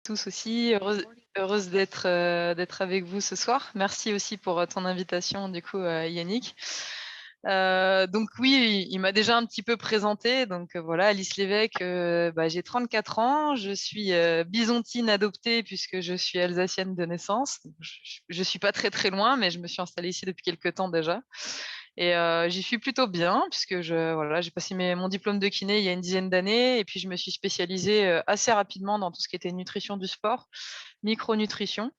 Tous aussi, heureuse d'être avec vous ce soir. Merci aussi pour ton invitation, du coup, Yannick. Donc oui, il m'a déjà un petit peu présenté. Donc voilà, Alice Lévesque, j'ai 34 ans, je suis bisontine adoptée puisque je suis alsacienne de naissance. Donc, je suis pas très très loin, mais je me suis installée ici depuis quelques temps déjà. Et j'y suis plutôt bien, puisque voilà, j'ai passé mon diplôme de kiné il y a une dizaine d'années, et puis je me suis spécialisée assez rapidement dans tout ce qui était nutrition du sport, micronutrition.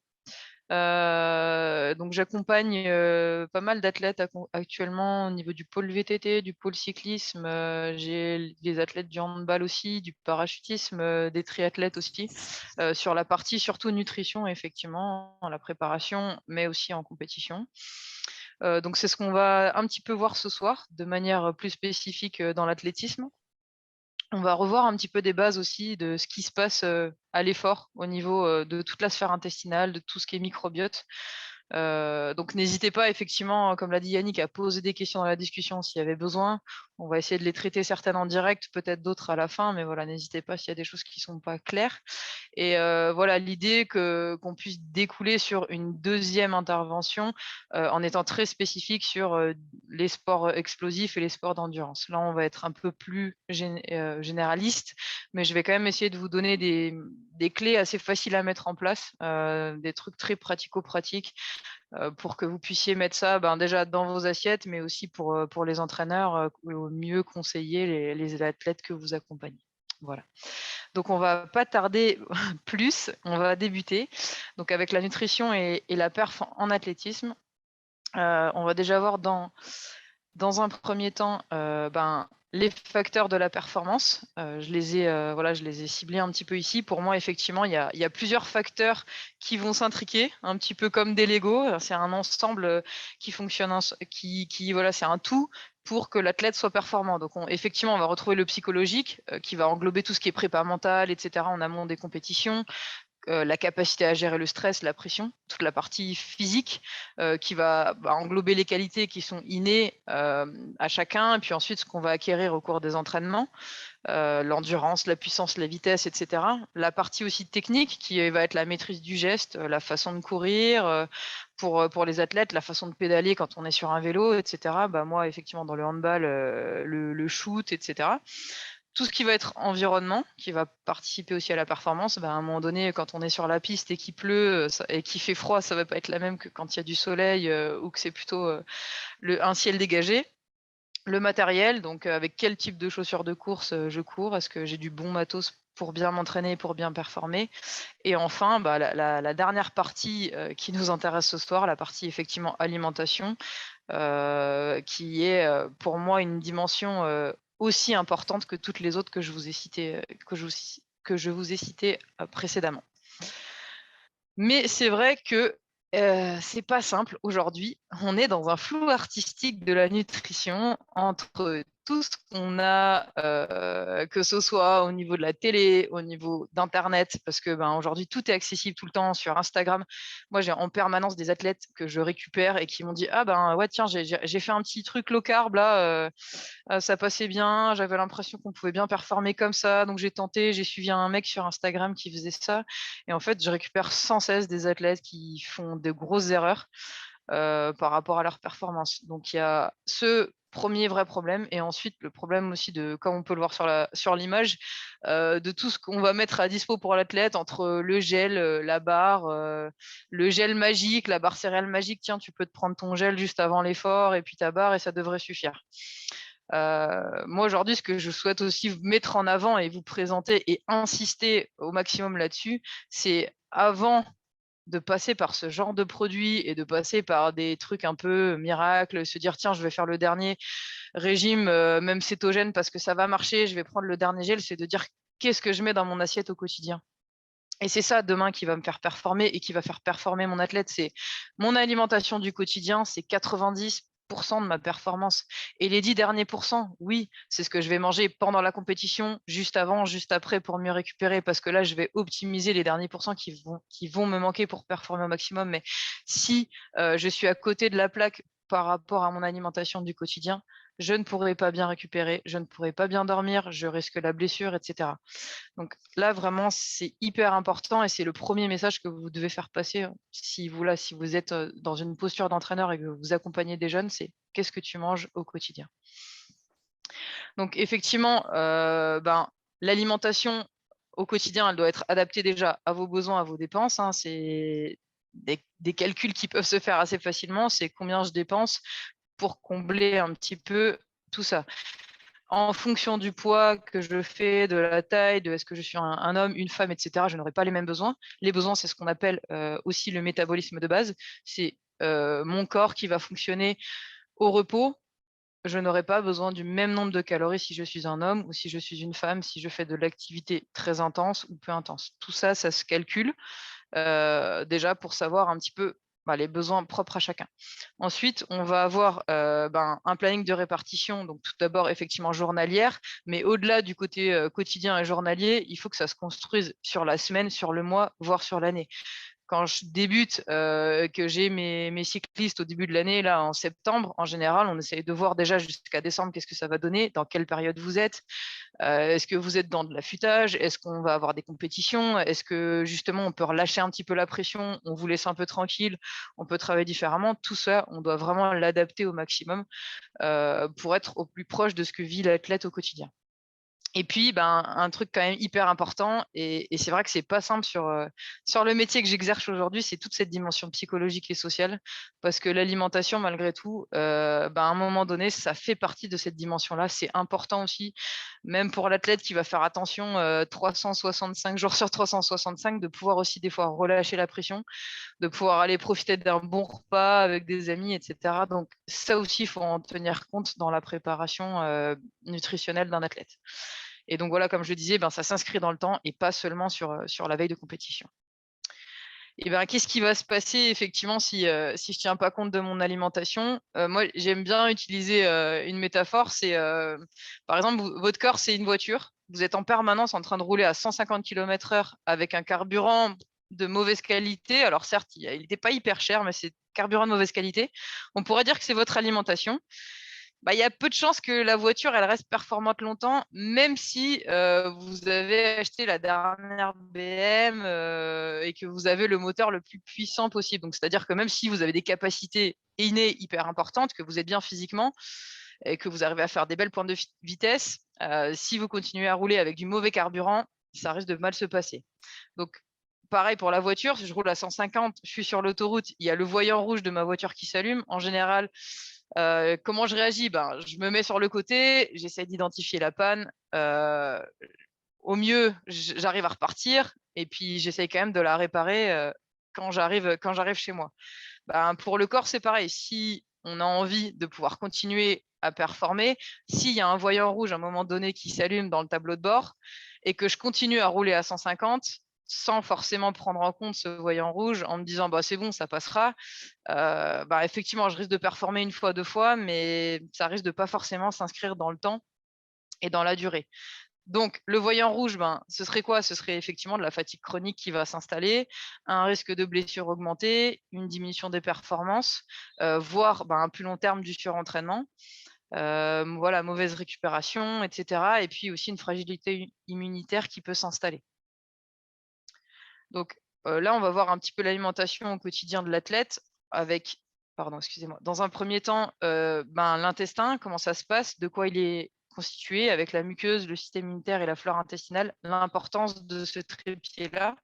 Donc j'accompagne pas mal d'athlètes actuellement au niveau du pôle VTT, du pôle cyclisme. J'ai des athlètes du handball aussi, du parachutisme, des triathlètes aussi, sur la partie surtout nutrition, effectivement, la préparation, mais aussi en compétition. Donc c'est ce qu'on va un petit peu voir ce soir, de manière plus spécifique dans l'athlétisme. On va revoir un petit peu des bases aussi de ce qui se passe à l'effort au niveau de toute la sphère intestinale, de tout ce qui est microbiote. Donc n'hésitez pas effectivement, comme l'a dit Yannick, à poser des questions dans la discussion s'il y avait besoin. On va essayer de les traiter certaines en direct, peut-être d'autres à la fin, mais voilà, n'hésitez pas s'il y a des choses qui ne sont pas claires. Et voilà, l'idée qu'on puisse découler sur une deuxième intervention en étant très spécifique sur les sports explosifs et les sports d'endurance. Là, on va être un peu plus généraliste, mais je vais quand même essayer de vous donner des clés assez faciles à mettre en place, des trucs très pratico-pratiques pour que vous puissiez mettre ça déjà dans vos assiettes, mais aussi pour les entraîneurs, au mieux conseiller les athlètes que vous accompagnez. Voilà. Donc on va pas tarder plus, on va débuter. Donc avec la nutrition et la perf en athlétisme. On va déjà voir dans un premier temps les facteurs de la performance. Je les ai ciblés un petit peu ici. Pour moi, effectivement, il y a plusieurs facteurs qui vont s'intriquer, un petit peu comme des Lego. C'est un ensemble qui fonctionne, voilà, c'est un tout pour que l'athlète soit performant. Donc effectivement, on va retrouver le psychologique qui va englober tout ce qui est prépa mentale, etc. en amont des compétitions. La capacité à gérer le stress, la pression, toute la partie physique qui va englober les qualités qui sont innées à chacun, et puis ensuite ce qu'on va acquérir au cours des entraînements, l'endurance, la puissance, la vitesse, etc. La partie aussi technique qui va être la maîtrise du geste, la façon de courir, pour les athlètes, la façon de pédaler quand on est sur un vélo, etc. Moi, effectivement, dans le handball, le shoot, etc. Tout ce qui va être environnement, qui va participer aussi à la performance, à un moment donné, quand on est sur la piste et qu'il pleut et qu'il fait froid, ça ne va pas être la même que quand il y a du soleil ou que c'est plutôt un ciel dégagé. Le matériel, donc avec quel type de chaussures de course je cours, est-ce que j'ai du bon matos pour bien m'entraîner, pour bien performer. Et enfin, la dernière partie qui nous intéresse ce soir, la partie effectivement alimentation, qui est pour moi une dimension aussi importante que toutes les autres que je vous ai citées, précédemment. Mais c'est vrai que c'est pas simple aujourd'hui. On est dans un flou artistique de la nutrition entre tout ce qu'on a, que ce soit au niveau de la télé, au niveau d'internet, parce que aujourd'hui tout est accessible tout le temps sur Instagram. Moi, j'ai en permanence des athlètes que je récupère et qui m'ont dit ouais, tiens, j'ai fait un petit truc low carb là, ça passait bien, j'avais l'impression qu'on pouvait bien performer comme ça, donc j'ai tenté, j'ai suivi un mec sur Instagram qui faisait ça, et en fait je récupère sans cesse des athlètes qui font de grosses erreurs par rapport à leur performance. Donc il y a ce premier vrai problème, et ensuite le problème aussi de, comme on peut le voir sur l'image, de tout ce qu'on va mettre à dispo pour l'athlète, entre le gel, la barre, le gel magique, la barre céréale magique, tiens, tu peux te prendre ton gel juste avant l'effort et puis ta barre et ça devrait suffire. Moi aujourd'hui, ce que je souhaite aussi mettre en avant et vous présenter et insister au maximum là-dessus, c'est avant de passer par ce genre de produit et de passer par des trucs un peu miracles, se dire tiens, je vais faire le dernier régime, même cétogène, parce que ça va marcher, je vais prendre le dernier gel, c'est de dire qu'est-ce que je mets dans mon assiette au quotidien. Et c'est ça demain qui va me faire performer et qui va faire performer mon athlète. C'est mon alimentation du quotidien, c'est 90% de ma performance. Et les 10 derniers pourcents, oui, c'est ce que je vais manger pendant la compétition, juste avant, juste après, pour mieux récupérer, parce que là, je vais optimiser les derniers pourcents qui vont me manquer pour performer au maximum. Mais si je suis à côté de la plaque par rapport à mon alimentation du quotidien, je ne pourrai pas bien récupérer, je ne pourrai pas bien dormir, je risque la blessure, etc. Donc là, vraiment, c'est hyper important et c'est le premier message que vous devez faire passer si vous êtes dans une posture d'entraîneur et que vous accompagnez des jeunes, c'est qu'est-ce que tu manges au quotidien. Donc effectivement, l'alimentation au quotidien, elle doit être adaptée déjà à vos besoins, à vos dépenses, hein. C'est des calculs qui peuvent se faire assez facilement. C'est combien je dépense pour combler un petit peu tout ça. En fonction du poids que je fais, de la taille, de est-ce que je suis un homme, une femme, etc., je n'aurai pas les mêmes besoins. Les besoins, c'est ce qu'on appelle aussi le métabolisme de base. C'est mon corps qui va fonctionner au repos. Je n'aurai pas besoin du même nombre de calories si je suis un homme ou si je suis une femme, si je fais de l'activité très intense ou peu intense. Tout ça, ça se calcule déjà pour savoir un petit peu les besoins propres à chacun. Ensuite, on va avoir un planning de répartition, donc tout d'abord effectivement journalière, mais au-delà du côté quotidien et journalier, il faut que ça se construise sur la semaine, sur le mois, voire sur l'année. Quand je débute, que j'ai mes cyclistes au début de l'année, là, en septembre, en général, on essaye de voir déjà jusqu'à décembre qu'est-ce que ça va donner, dans quelle période vous êtes. Est-ce que vous êtes dans de l'affûtage? Est-ce qu'on va avoir des compétitions? Est-ce que justement on peut relâcher un petit peu la pression? On vous laisse un peu tranquille? On peut travailler différemment? Tout ça, on doit vraiment l'adapter au maximum pour être au plus proche de ce que vit l'athlète au quotidien. Et puis, un truc quand même hyper important, et c'est vrai que c'est pas simple sur le métier que j'exerce aujourd'hui, c'est toute cette dimension psychologique et sociale, parce que l'alimentation, malgré tout, à un moment donné, ça fait partie de cette dimension-là. C'est important aussi, même pour l'athlète qui va faire attention 365 jours sur 365, de pouvoir aussi des fois relâcher la pression, de pouvoir aller profiter d'un bon repas avec des amis, etc. Donc ça aussi, il faut en tenir compte dans la préparation nutritionnelle d'un athlète. Et donc voilà, comme je le disais, ça s'inscrit dans le temps et pas seulement sur la veille de compétition. Et qu'est-ce qui va se passer effectivement si je ne tiens pas compte de mon alimentation? Moi, j'aime bien utiliser une métaphore, c'est par exemple, votre corps, c'est une voiture. Vous êtes en permanence en train de rouler à 150 km/h avec un carburant de mauvaise qualité. Alors certes, il n'était pas hyper cher, mais c'est carburant de mauvaise qualité. On pourrait dire que c'est votre alimentation. Il y a peu de chances que la voiture, elle reste performante longtemps, même si vous avez acheté la dernière BM et que vous avez le moteur le plus puissant possible. Donc, c'est-à-dire que même si vous avez des capacités innées hyper importantes, que vous êtes bien physiquement et que vous arrivez à faire des belles pointes de vitesse, si vous continuez à rouler avec du mauvais carburant, ça risque de mal se passer. Donc, pareil pour la voiture, si je roule à 150, je suis sur l'autoroute, il y a le voyant rouge de ma voiture qui s'allume. En général, comment je réagis? Je me mets sur le côté, j'essaie d'identifier la panne. Au mieux, j'arrive à repartir et puis j'essaie quand même de la réparer quand j'arrive chez moi. Pour le corps, c'est pareil. Si on a envie de pouvoir continuer à performer, s'il y a un voyant rouge à un moment donné qui s'allume dans le tableau de bord et que je continue à rouler à 150 sans forcément prendre en compte ce voyant rouge en me disant c'est bon, ça passera, effectivement, je risque de performer une fois, deux fois, mais ça risque de pas forcément s'inscrire dans le temps et dans la durée. Donc, le voyant rouge, ce serait quoi? Ce serait effectivement de la fatigue chronique qui va s'installer, un risque de blessure augmenté, une diminution des performances, voire un plus long terme du surentraînement, mauvaise récupération, etc. Et puis aussi une fragilité immunitaire qui peut s'installer. Donc là, on va voir un petit peu l'alimentation au quotidien de l'athlète avec, pardon, excusez-moi. Dans un premier temps, l'intestin, comment ça se passe, de quoi il est constitué avec la muqueuse, le système immunitaire et la flore intestinale, l'importance de ce trépied-là,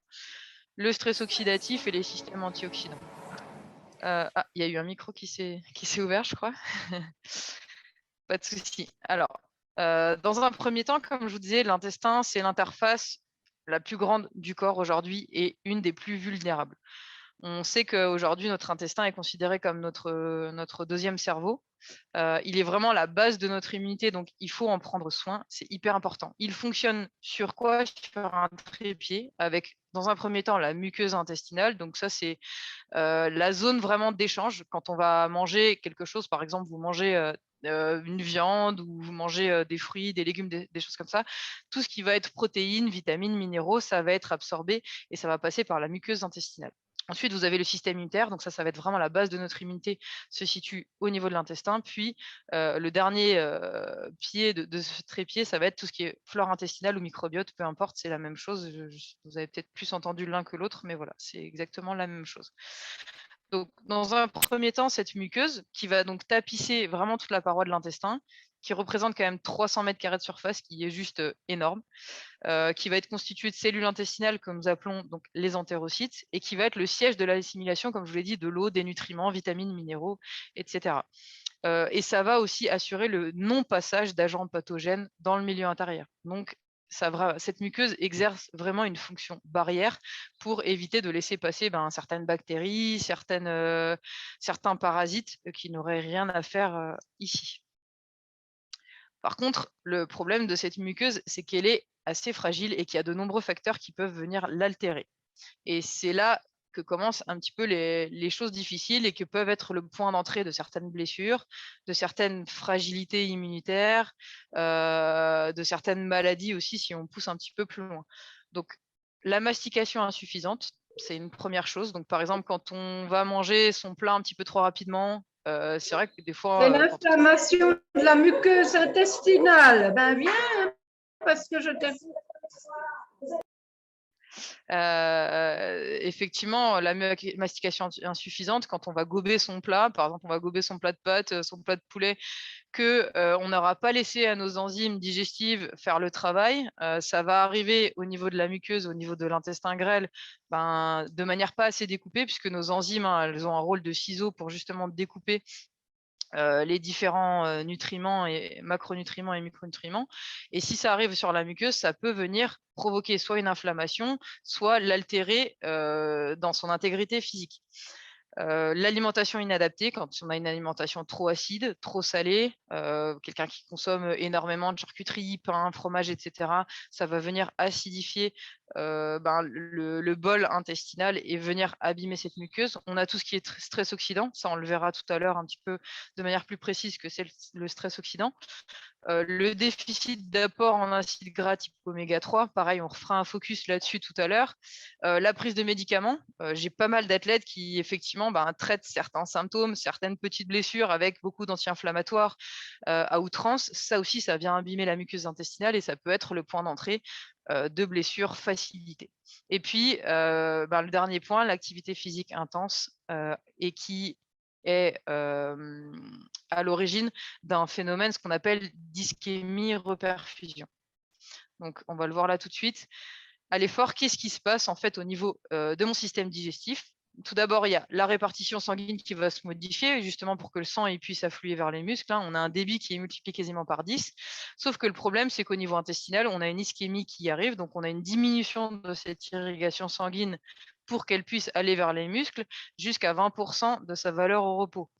le stress oxydatif et les systèmes antioxydants. Il y a eu un micro qui s'est ouvert, je crois. Pas de souci. Alors, dans un premier temps, comme je vous disais, l'intestin, c'est l'interface la plus grande du corps aujourd'hui et une des plus vulnérables. On sait qu'aujourd'hui, notre intestin est considéré comme notre deuxième cerveau. Il est vraiment la base de notre immunité, donc il faut en prendre soin. C'est hyper important. Il fonctionne sur quoi? Sur un trépied, avec, dans un premier temps, la muqueuse intestinale. Donc ça, c'est la zone vraiment d'échange. Quand on va manger quelque chose, par exemple, vous mangez une viande ou vous mangez des fruits, des légumes, des choses comme ça, tout ce qui va être protéines, vitamines, minéraux, ça va être absorbé et ça va passer par la muqueuse intestinale. Ensuite, vous avez le système immunitaire, donc ça va être vraiment la base de notre immunité, se situe au niveau de l'intestin. Puis, le dernier, pied de ce trépied, ça va être tout ce qui est flore intestinale ou microbiote, peu importe, c'est la même chose. Je vous avez peut-être plus entendu l'un que l'autre, mais voilà, c'est exactement la même chose. Donc dans un premier temps, cette muqueuse qui va donc tapisser vraiment toute la paroi de l'intestin, qui représente quand même 300 carrés de surface, qui est juste, énorme, qui va être constitué de cellules intestinales que nous appelons donc les entérocytes et qui va être le siège de l'assimilation, comme je vous l'ai dit, de l'eau, des nutriments, vitamines, minéraux, etc. Et ça va aussi assurer le non-passage d'agents pathogènes dans le milieu intérieur. Donc, cette muqueuse exerce vraiment une fonction barrière pour éviter de laisser passer certaines bactéries, certains parasites qui n'auraient rien à faire ici. Par contre, le problème de cette muqueuse, c'est qu'elle est assez fragile et qu'il y a de nombreux facteurs qui peuvent venir l'altérer. Et c'est là que commencent un petit peu les choses difficiles et que peuvent être le point d'entrée de certaines blessures, de certaines fragilités immunitaires, de certaines maladies aussi si on pousse un petit peu plus loin. Donc la mastication insuffisante, c'est une première chose. Donc par exemple, quand on va manger son plat un petit peu trop rapidement, c'est vrai que des C'est fois, quand l'inflammation de la muqueuse intestinale. Ben viens, parce que je t'ai... Effectivement, la mastication insuffisante, quand on va gober son plat, par exemple, on va gober son plat de pâtes, son plat de poulet, que, on n'aura pas laissé à nos enzymes digestives faire le travail, ça va arriver au niveau de la muqueuse, au niveau de l'intestin grêle, de manière pas assez découpée puisque nos enzymes, hein, elles ont un rôle de ciseaux pour justement découper les différents nutriments et macronutriments et micronutriments. Et si ça arrive sur la muqueuse, ça peut venir provoquer soit une inflammation, soit l'altérer dans son intégrité physique. L'alimentation inadaptée, quand on a une alimentation trop acide, trop salée, quelqu'un qui consomme énormément de charcuterie, pain, fromage, etc., ça va venir acidifier le bol intestinal et venir abîmer cette muqueuse. On a tout ce qui est stress oxydant, ça on le verra tout à l'heure un petit peu de manière plus précise que c'est le stress oxydant. Le déficit d'apport en acides gras type oméga 3, pareil, on refera un focus là-dessus tout à l'heure. La prise de médicaments, j'ai pas mal d'athlètes qui effectivement traitent certains symptômes, certaines petites blessures avec beaucoup d'anti-inflammatoires à outrance. Ça aussi, ça vient abîmer la muqueuse intestinale et ça peut être le point d'entrée de blessures facilitées. Et puis, le dernier point, l'activité physique intense et qui est à l'origine d'un phénomène, ce qu'on appelle d'ischémie-reperfusion. Donc, on va le voir là tout de suite. À l'effort, qu'est-ce qui se passe en fait au niveau de mon système digestif? Tout d'abord, il y a la répartition sanguine qui va se modifier, justement pour que le sang puisse affluer vers les muscles, hein. On a un débit qui est multiplié quasiment par 10. Sauf que le problème, c'est qu'au niveau intestinal, on a une ischémie qui arrive, donc on a une diminution de cette irrigation sanguine pour qu'elle puisse aller vers les muscles jusqu'à 20% de sa valeur au repos.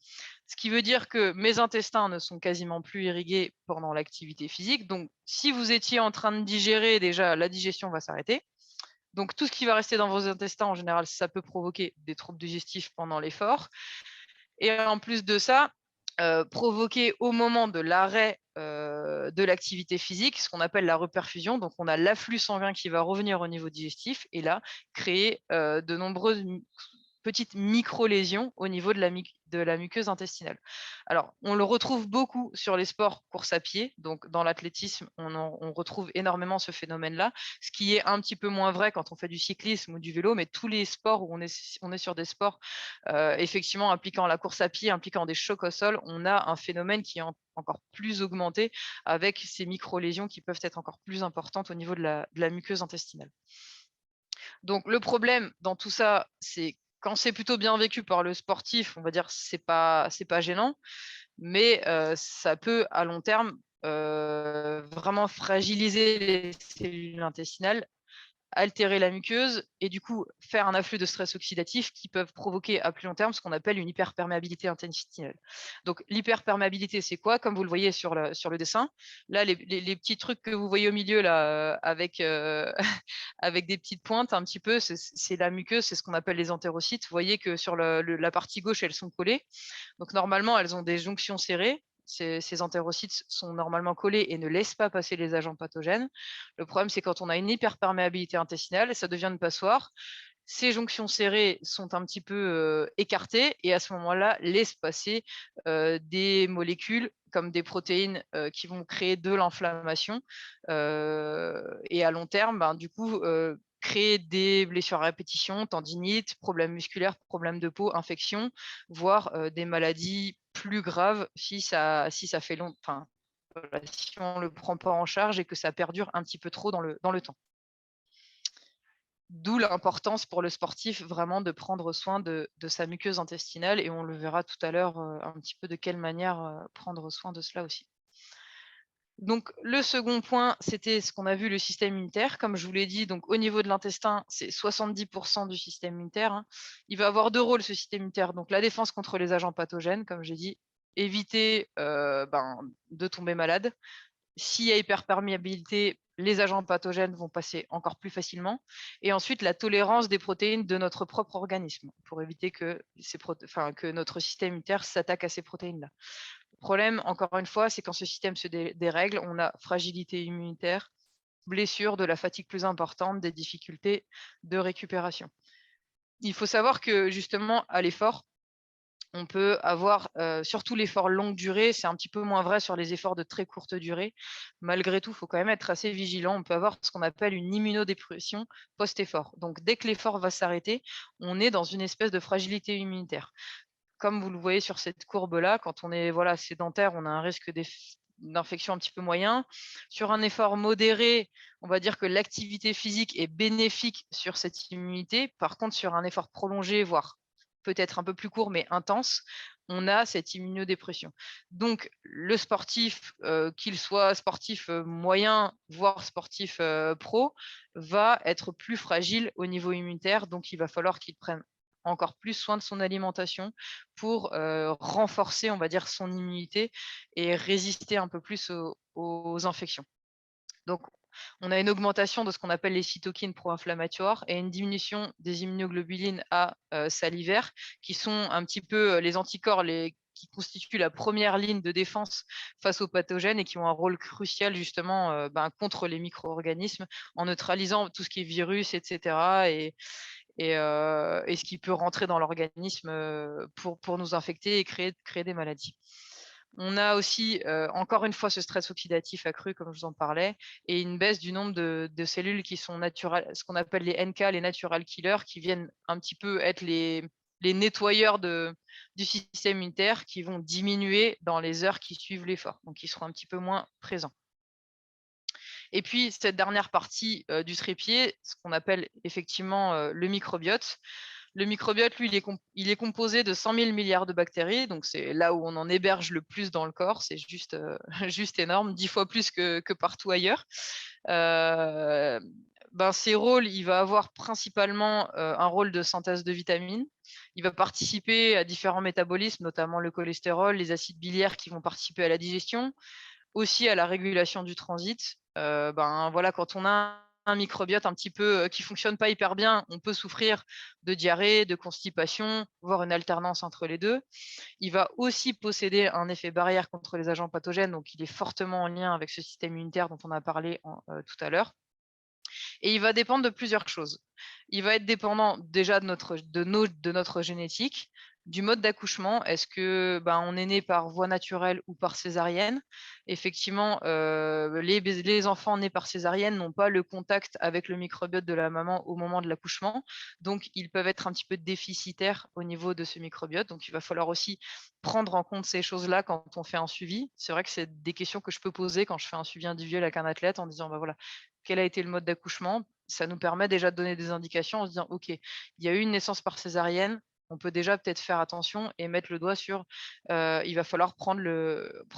Ce qui veut dire que mes intestins ne sont quasiment plus irrigués pendant l'activité physique. Donc, si vous étiez en train de digérer, déjà, la digestion va s'arrêter. Donc, tout ce qui va rester dans vos intestins, en général, ça peut provoquer des troubles digestifs pendant l'effort. Et en plus de ça, provoquer au moment de l'arrêt de l'activité physique, ce qu'on appelle la reperfusion. Donc, on a l'afflux sanguin qui va revenir au niveau digestif et là, créer de nombreuses petites micro-lésions au niveau de la muqueuse intestinale. Alors, on le retrouve beaucoup sur les sports course à pied. Donc, dans l'athlétisme, on retrouve énormément ce phénomène-là, ce qui est un petit peu moins vrai quand on fait du cyclisme ou du vélo, mais tous les sports où on est sur des sports effectivement impliquant la course à pied, impliquant des chocs au sol, on a un phénomène qui est encore plus augmenté avec ces micro-lésions qui peuvent être encore plus importantes au niveau de la muqueuse intestinale. Donc le problème dans tout ça, c'est quand c'est plutôt bien vécu par le sportif, on va dire c'est pas gênant, mais ça peut à long terme vraiment fragiliser les cellules intestinales, altérer la muqueuse et du coup faire un afflux de stress oxydatif qui peuvent provoquer à plus long terme ce qu'on appelle une hyperperméabilité intestinale. Donc l'hyperperméabilité, c'est quoi? Comme vous le voyez sur le dessin, là les petits trucs que vous voyez au milieu là avec avec des petites pointes un petit peu, c'est la muqueuse, c'est ce qu'on appelle les entérocytes. Vous voyez que sur la partie gauche, elles sont collées. Donc normalement, elles ont des jonctions serrées. Ces entérocytes sont normalement collés et ne laissent pas passer les agents pathogènes. Le problème, c'est quand on a une hyperperméabilité intestinale, ça devient une passoire. Ces jonctions serrées sont un petit peu écartées et à ce moment-là, laissent passer des molécules comme des protéines qui vont créer de l'inflammation et à long terme, ben, du coup, créer des blessures à répétition, tendinites, problèmes musculaires, problèmes de peau, infections, voire des maladies plus graves si ça fait long, enfin, voilà, si on ne le prend pas en charge et que ça perdure un petit peu trop dans le temps. D'où l'importance pour le sportif vraiment de prendre soin de sa muqueuse intestinale et on le verra tout à l'heure un petit peu de quelle manière prendre soin de cela aussi. Donc le second point, c'était ce qu'on a vu, le système immunitaire. Comme je vous l'ai dit, donc au niveau de l'intestin, c'est 70 du système immunitaire, hein. Il va avoir 2 rôles ce système immunitaire, donc la défense contre les agents pathogènes, comme j'ai dit, éviter de tomber malade. S'il y a hyperperméabilité, les agents pathogènes vont passer encore plus facilement. Et ensuite, la tolérance des protéines de notre propre organisme pour éviter que notre système immunitaire s'attaque à ces protéines-là. Le problème, encore une fois, c'est quand ce système se dérègle, on a fragilité immunitaire, blessure, de la fatigue plus importante, des difficultés de récupération. Il faut savoir que justement, à l'effort, on peut avoir, surtout l'effort longue durée, c'est un petit peu moins vrai sur les efforts de très courte durée. Malgré tout, il faut quand même être assez vigilant. On peut avoir ce qu'on appelle une immunodépression post-effort. Donc dès que l'effort va s'arrêter, on est dans une espèce de fragilité immunitaire. Comme vous le voyez sur cette courbe-là, quand on est sédentaire, on a un risque d'infection un petit peu moyen. Sur un effort modéré, on va dire que l'activité physique est bénéfique sur cette immunité. Par contre, sur un effort prolongé, voire peut-être un peu plus court mais intense, on a cette immunodépression. Donc le sportif, qu'il soit sportif moyen, voire sportif pro, va être plus fragile au niveau immunitaire. Donc il va falloir qu'il prenne encore plus soin de son alimentation pour renforcer, on va dire, son immunité et résister un peu plus aux infections. Donc, on a une augmentation de ce qu'on appelle les cytokines pro-inflammatoires et une diminution des immunoglobulines A salivaires, qui sont un petit peu les anticorps qui constituent la première ligne de défense face aux pathogènes et qui ont un rôle crucial justement contre les micro-organismes en neutralisant tout ce qui est virus, etc. Et ce qui peut rentrer dans l'organisme pour nous infecter et créer des maladies. On a aussi, encore une fois, ce stress oxydatif accru, comme je vous en parlais, et une baisse du nombre de cellules qui sont naturelles, ce qu'on appelle les NK, les natural killers, qui viennent un petit peu être les nettoyeurs du système immunitaire, qui vont diminuer dans les heures qui suivent l'effort, donc qui seront un petit peu moins présents. Et puis, cette dernière partie du trépied, ce qu'on appelle effectivement le microbiote. Le microbiote, lui, il est composé de 100 000 milliards de bactéries, donc c'est là où on en héberge le plus dans le corps, c'est juste, juste énorme, 10 fois plus que partout ailleurs. Ses rôles, il va avoir principalement un rôle de synthèse de vitamines. Il va participer à différents métabolismes, notamment le cholestérol, les acides biliaires qui vont participer à la digestion, aussi à la régulation du transit. Quand on a un microbiote un petit peu qui fonctionne pas hyper bien, on peut souffrir de diarrhée, de constipation, voire une alternance entre les deux. Il va aussi posséder un effet barrière contre les agents pathogènes, donc il est fortement en lien avec ce système immunitaire dont on a parlé tout à l'heure. Et il va dépendre de plusieurs choses. Il va être dépendant déjà de notre génétique, du mode d'accouchement. Est-ce que on est né par voie naturelle ou par césarienne? Effectivement, les enfants nés par césarienne n'ont pas le contact avec le microbiote de la maman au moment de l'accouchement, donc ils peuvent être un petit peu déficitaires au niveau de ce microbiote. Donc il va falloir aussi prendre en compte ces choses-là quand on fait un suivi. C'est vrai que c'est des questions que je peux poser quand je fais un suivi individuel avec un athlète en disant voilà, quel a été le mode d'accouchement? Ça nous permet déjà de donner des indications en se disant ok, il y a eu une naissance par césarienne, on peut déjà peut-être faire attention et mettre le doigt sur il va falloir prendre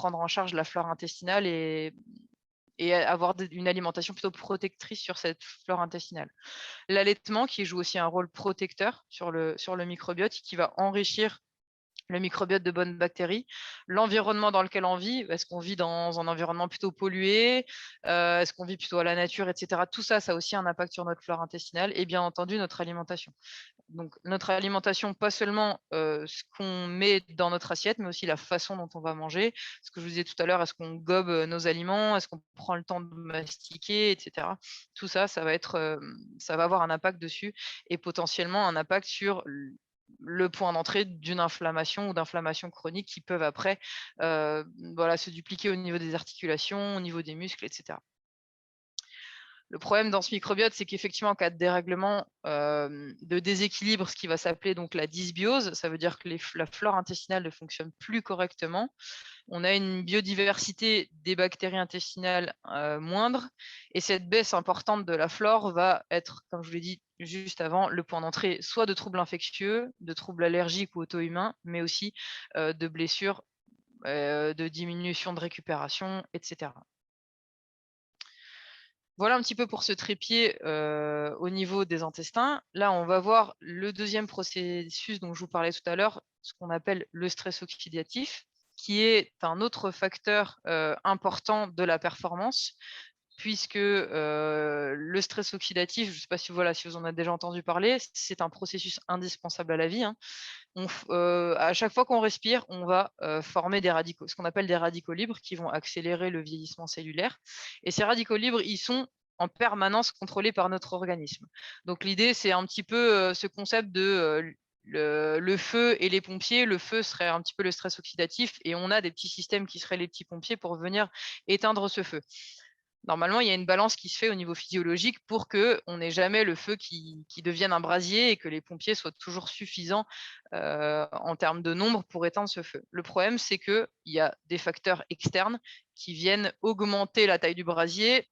en charge la flore intestinale et avoir une alimentation plutôt protectrice sur cette flore intestinale. L'allaitement qui joue aussi un rôle protecteur sur le microbiote, qui va enrichir le microbiote de bonnes bactéries, l'environnement dans lequel on vit. Est-ce qu'on vit dans un environnement plutôt pollué? Est-ce qu'on vit plutôt à la nature, et cetera? Tout ça, ça a aussi un impact sur notre flore intestinale et bien entendu notre alimentation. Donc notre alimentation, pas seulement, ce qu'on met dans notre assiette, mais aussi la façon dont on va manger. Ce que je vous disais tout à l'heure, est-ce qu'on gobe, nos aliments? Est-ce qu'on prend le temps de mastiquer, et cetera? Tout ça, ça va être, ça va avoir un impact dessus et potentiellement un impact sur le point d'entrée d'une inflammation ou d'inflammations chroniques qui peuvent après, voilà, se dupliquer au niveau des articulations, au niveau des muscles, et cetera. Le problème dans ce microbiote, c'est qu'effectivement, en cas de dérèglement, de déséquilibre, ce qui va s'appeler donc la dysbiose, ça veut dire que la flore intestinale ne fonctionne plus correctement. On a une biodiversité des bactéries intestinales moindre, et cette baisse importante de la flore va être, comme je vous l'ai dit juste avant, le point d'entrée soit de troubles infectieux, de troubles allergiques ou auto-immuns, mais aussi de blessures, de diminution de récupération, etc. Voilà un petit peu pour ce trépied au niveau des intestins. Là, on va voir le deuxième processus dont je vous parlais tout à l'heure, ce qu'on appelle le stress oxydatif, qui est un autre facteur important de la performance, puisque le stress oxydatif, je ne sais pas si, voilà, si vous en avez déjà entendu parler, c'est un processus indispensable à la vie, hein. À chaque fois qu'on respire, on va former des radicaux, ce qu'on appelle des radicaux libres, qui vont accélérer le vieillissement cellulaire. Et ces radicaux libres, ils sont en permanence contrôlés par notre organisme. Donc l'idée, c'est un petit peu ce concept de le feu et les pompiers. Le feu serait un petit peu le stress oxydatif et on a des petits systèmes qui seraient les petits pompiers pour venir éteindre ce feu. Normalement, il y a une balance qui se fait au niveau physiologique pour qu'on n'ait jamais le feu qui devienne un brasier et que les pompiers soient toujours suffisants en termes de nombre pour éteindre ce feu. Le problème, c'est qu'il y a des facteurs externes qui viennent augmenter la taille du brasier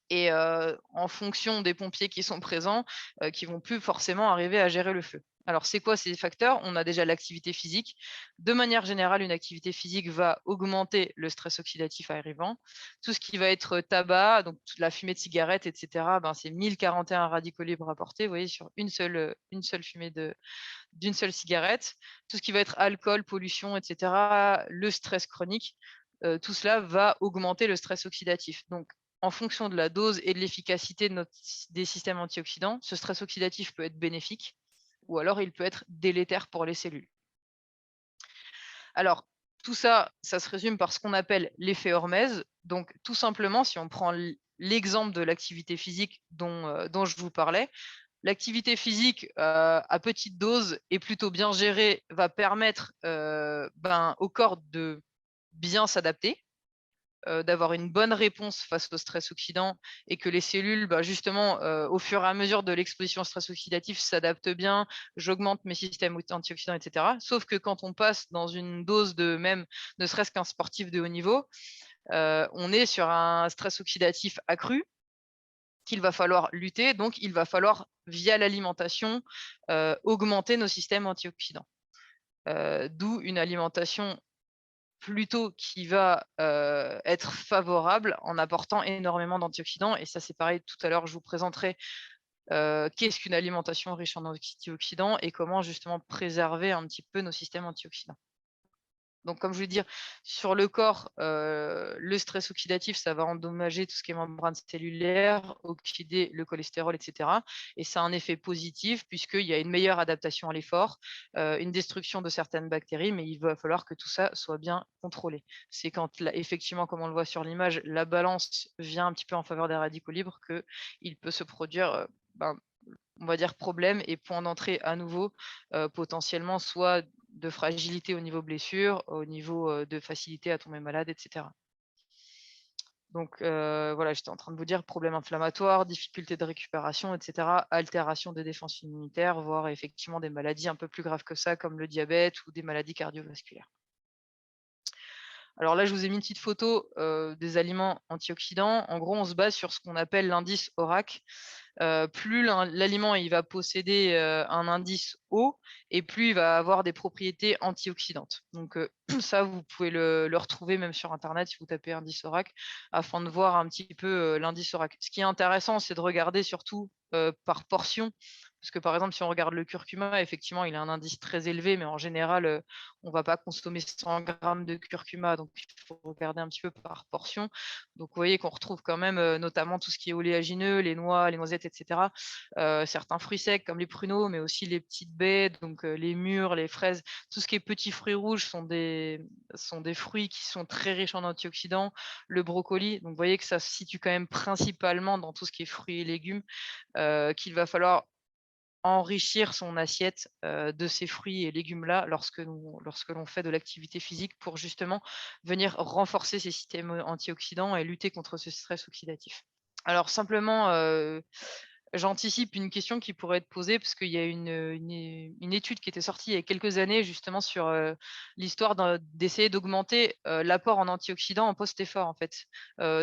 et en fonction des pompiers qui sont présents, qui vont plus forcément arriver à gérer le feu. Alors, c'est quoi ces facteurs? On a déjà l'activité physique. De manière générale, une activité physique va augmenter le stress oxydatif arrivant. Tout ce qui va être tabac, donc la fumée de cigarette, et cetera, ben, c'est 1041 radicaux libres apportés, vous voyez, sur une seule fumée d'une seule cigarette. Tout ce qui va être alcool, pollution, et cetera, le stress chronique, tout cela va augmenter le stress oxydatif. Donc, en fonction de la dose et de l'efficacité des systèmes antioxydants, ce stress oxydatif peut être bénéfique ou alors il peut être délétère pour les cellules. Alors, tout ça, ça se résume par ce qu'on appelle l'effet hormèse. Donc, tout simplement, si on prend l'exemple de l'activité physique dont je vous parlais, l'activité physique à petite dose et plutôt bien gérée va permettre au corps de bien s'adapter, d'avoir une bonne réponse face au stress oxydant et que les cellules, justement, au fur et à mesure de l'exposition au stress oxydatif, s'adaptent bien, j'augmente mes systèmes antioxydants, et cetera. Sauf que quand on passe dans une dose de même, ne serait-ce qu'un sportif de haut niveau, on est sur un stress oxydatif accru qu'il va falloir lutter. Donc, il va falloir, via l'alimentation, augmenter nos systèmes antioxydants. D'où une alimentation plutôt qui va être favorable en apportant énormément d'antioxydants. Et ça, c'est pareil, tout à l'heure, je vous présenterai qu'est-ce qu'une alimentation riche en antioxydants et comment justement préserver un petit peu nos systèmes antioxydants. Donc, comme je veux dire, sur le corps, le stress oxydatif, ça va endommager tout ce qui est membrane cellulaire, oxyder le cholestérol, et cetera. Et ça a un effet positif puisqu'il y a une meilleure adaptation à l'effort, une destruction de certaines bactéries, mais il va falloir que tout ça soit bien contrôlé. C'est quand, effectivement, comme on le voit sur l'image, la balance vient un petit peu en faveur des radicaux libres qu'il peut se produire, on va dire, problème et point d'entrée à nouveau, potentiellement soit de fragilité au niveau blessure, au niveau de facilité à tomber malade, et cetera. Donc voilà, j'étais en train de vous dire problème inflammatoire, difficulté de récupération, et cetera, altération des défenses immunitaires, voire effectivement des maladies un peu plus graves que ça, comme le diabète ou des maladies cardiovasculaires. Alors là, je vous ai mis une petite photo des aliments antioxydants. En gros, on se base sur ce qu'on appelle l'indice ORAC. Plus l'aliment il va posséder un indice haut et plus il va avoir des propriétés antioxydantes. Donc ça, vous pouvez le retrouver même sur internet si vous tapez indice ORAC afin de voir un petit peu l'indice ORAC. Ce qui est intéressant, c'est de regarder surtout par portion Parce que, par exemple, si on regarde le curcuma, effectivement, il a un indice très élevé, mais en général, on ne va pas consommer 100 grammes de curcuma, donc il faut regarder un petit peu par portion. Donc vous voyez qu'on retrouve quand même, notamment tout ce qui est oléagineux, les noix, les noisettes et cetera. Certains fruits secs comme les pruneaux, mais aussi les petites baies, donc les mûres, les fraises, tout ce qui est petits fruits rouges sont des fruits qui sont très riches en antioxydants. Le brocoli, donc vous voyez que ça se situe quand même principalement dans tout ce qui est fruits et légumes, qu'il va falloir enrichir son assiette, de ces fruits et légumes-là lorsque l'on fait de l'activité physique pour justement venir renforcer ces systèmes, antioxydants et lutter contre ce stress oxydatif. Alors simplement, j'anticipe une question qui pourrait être posée parce qu'il y a une étude qui était sortie il y a quelques années justement sur, l'histoire d'essayer d'augmenter, l'apport en antioxydants en post-effort en fait.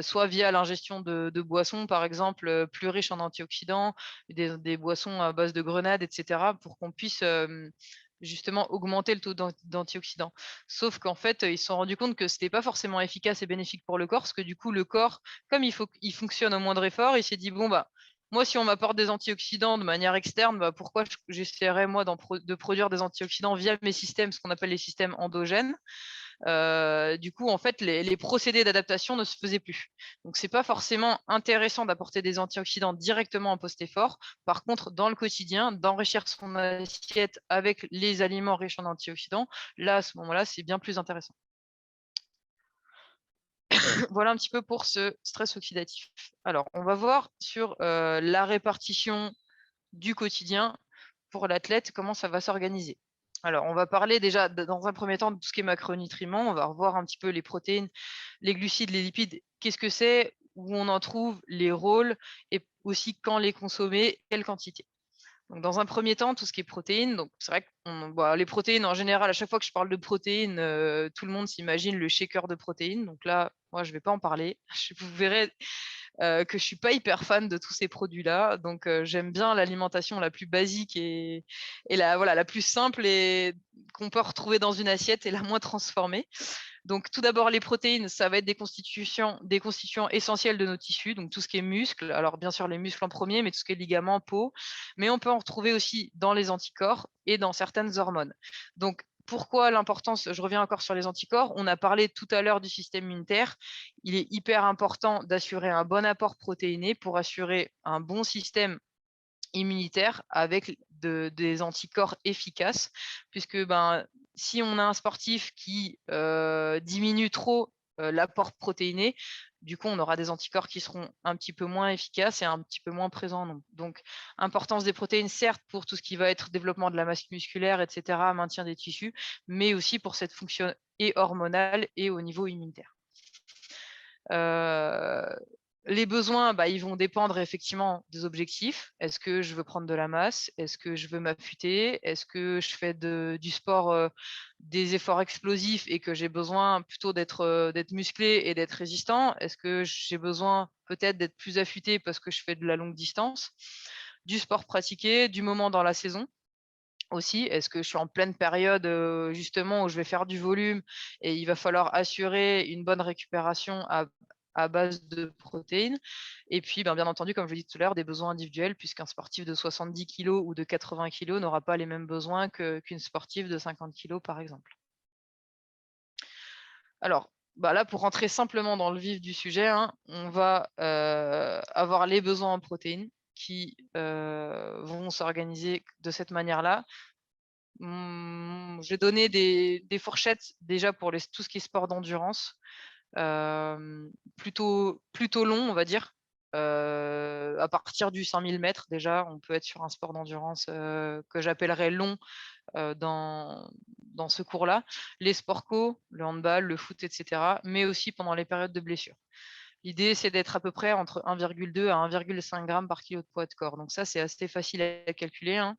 Soit via l'ingestion de boissons par exemple, plus riches en antioxydants, des boissons à base de grenades et cetera pour qu'on puisse, justement augmenter le taux d'antioxydants. Sauf qu'en fait, ils se sont rendus compte que c'était pas forcément efficace et bénéfique pour le corps, parce que du coup le corps, comme il fonctionne au moindre effort, il s'est dit: «Bon bah, moi, si on m'apporte des antioxydants de manière externe, bah, pourquoi j'essaierais moi de produire des antioxydants via mes systèmes, ce qu'on appelle les systèmes endogènes. Du coup, en fait, les procédés d'adaptation ne se faisaient plus. Donc, c'est pas forcément intéressant d'apporter des antioxydants directement en post-effort. Par contre, dans le quotidien, d'enrichir son assiette avec les aliments riches en antioxydants, là, à ce moment-là, c'est bien plus intéressant. Voilà un petit peu pour ce stress oxydatif. Alors, on va voir sur la répartition du quotidien pour l'athlète, comment ça va s'organiser. Alors, on va parler déjà dans un premier temps de tout ce qui est macronutriments. On va revoir un petit peu les protéines, les glucides, les lipides. Qu'est-ce que c'est, où on en trouve, les rôles et aussi quand les consommer, quelle quantité. Donc, dans un premier temps, tout ce qui est protéines. Donc, c'est vrai que les protéines, en général, à chaque fois que je parle de protéines, tout le monde s'imagine le shaker de protéines. Donc là, moi, je ne vais pas en parler. Vous verrez que je suis pas hyper fan de tous ces produits-là. Donc, j'aime bien l'alimentation la plus basique et la plus simple et qu'on peut retrouver dans une assiette et la moins transformée. Donc, tout d'abord, les protéines, ça va être des constituants essentiels de nos tissus, donc tout ce qui est muscles. Alors, bien sûr, les muscles en premier, mais tout ce qui est ligaments, peau. Mais on peut en retrouver aussi dans les anticorps et dans certaines hormones. Donc, pourquoi l'importance? Je reviens encore sur les anticorps. On a parlé tout à l'heure du système immunitaire. Il est hyper important d'assurer un bon apport protéiné pour assurer un bon système immunitaire avec des anticorps efficaces, puisque si on a un sportif qui diminue trop l'apport protéiné, du coup, on aura des anticorps qui seront un petit peu moins efficaces et un petit peu moins présents en nombre. Donc, importance des protéines, certes, pour tout ce qui va être développement de la masse musculaire, etc., maintien des tissus, mais aussi pour cette fonction et hormonale et au niveau immunitaire. Euh, les besoins, ils vont dépendre effectivement des objectifs. Est-ce que je veux prendre de la masse? Est-ce que je veux m'affûter? Est-ce que je fais du sport, des efforts explosifs et que j'ai besoin plutôt d'être musclé et d'être résistant? Est-ce que j'ai besoin peut-être d'être plus affûté parce que je fais de la longue distance? Du sport pratiqué, du moment dans la saison aussi. Est-ce que je suis en pleine période, justement où je vais faire du volume et il va falloir assurer une bonne récupération à base de protéines? Et puis, bien entendu, comme je l'ai dit tout à l'heure, des besoins individuels puisqu'un sportif de 70 kilos ou de 80 kilos n'aura pas les mêmes besoins qu'une sportive de 50 kilos, par exemple. Alors, là, pour rentrer simplement dans le vif du sujet, hein, on va, avoir les besoins en protéines qui, vont s'organiser de cette manière-là. J'ai donné des fourchettes déjà pour tout ce qui est sport d'endurance, plutôt long, on va dire. À partir du 5000 mètres déjà, on peut être sur un sport d'endurance, que j'appellerais long, dans ce cours-là. Les sports co, le handball, le foot et cetera, mais aussi pendant les périodes de blessure. L'idée, c'est d'être à peu près entre 1,2 à 1,5 g par kilo de poids de corps. Donc ça, c'est assez facile à calculer, hein.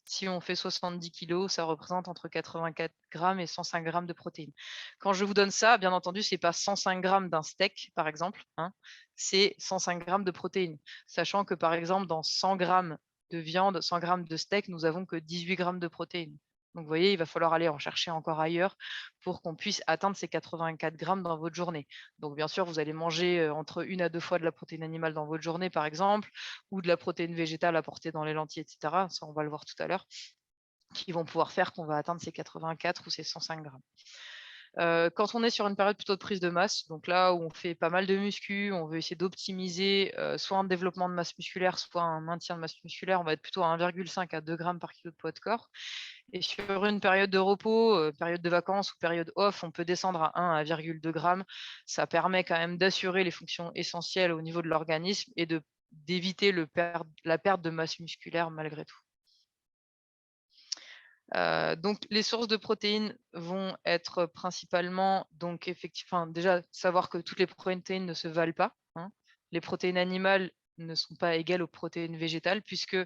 Si on fait 70 kilos, ça représente entre 84 grammes et 105 grammes de protéines. Quand je vous donne ça, bien entendu, ce n'est pas 105 grammes d'un steak, par exemple, hein, c'est 105 grammes de protéines. Sachant que, par exemple, dans 100 grammes de viande, 100 grammes de steak, nous avons que 18 grammes de protéines. Donc, vous voyez, il va falloir aller en chercher encore ailleurs pour qu'on puisse atteindre ces 84 grammes dans votre journée. Donc, bien sûr, vous allez manger entre 1 à 2 fois de la protéine animale dans votre journée, par exemple, ou de la protéine végétale apportée dans les lentilles, etc. Ça, on va le voir tout à l'heure, qui vont pouvoir faire qu'on va atteindre ces 84 ou ces 105 grammes. Quand on est sur une période plutôt de prise de masse, donc là où on fait pas mal de muscu, on veut essayer d'optimiser soit un développement de masse musculaire, soit un maintien de masse musculaire, on va être plutôt à 1,5 à 2 grammes par kilo de poids de corps. Et sur une période de repos, période de vacances ou période off, on peut descendre à 1 à 1,2 grammes. Ça permet quand même d'assurer les fonctions essentielles au niveau de l'organisme et d'éviter la perte de masse musculaire malgré tout. Donc les sources de protéines vont être principalement, donc effectivement, déjà savoir que toutes les protéines ne se valent pas, hein. Les protéines animales ne sont pas égales aux protéines végétales, puisque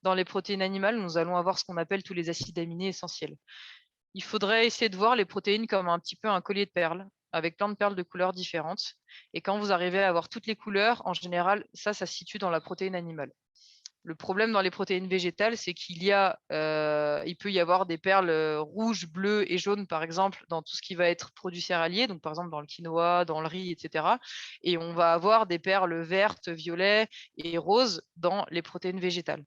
dans les protéines animales, nous allons avoir ce qu'on appelle tous les acides aminés essentiels. Il faudrait essayer de voir les protéines comme un petit peu un collier de perles, avec plein de perles de couleurs différentes. Et quand vous arrivez à avoir toutes les couleurs, en général, ça se situe dans la protéine animale. Le problème dans les protéines végétales, c'est il peut y avoir des perles rouges, bleues et jaunes, par exemple, dans tout ce qui va être produit céréalier, donc par exemple dans le quinoa, dans le riz, etc. Et on va avoir des perles vertes, violettes et roses dans les protéines végétales.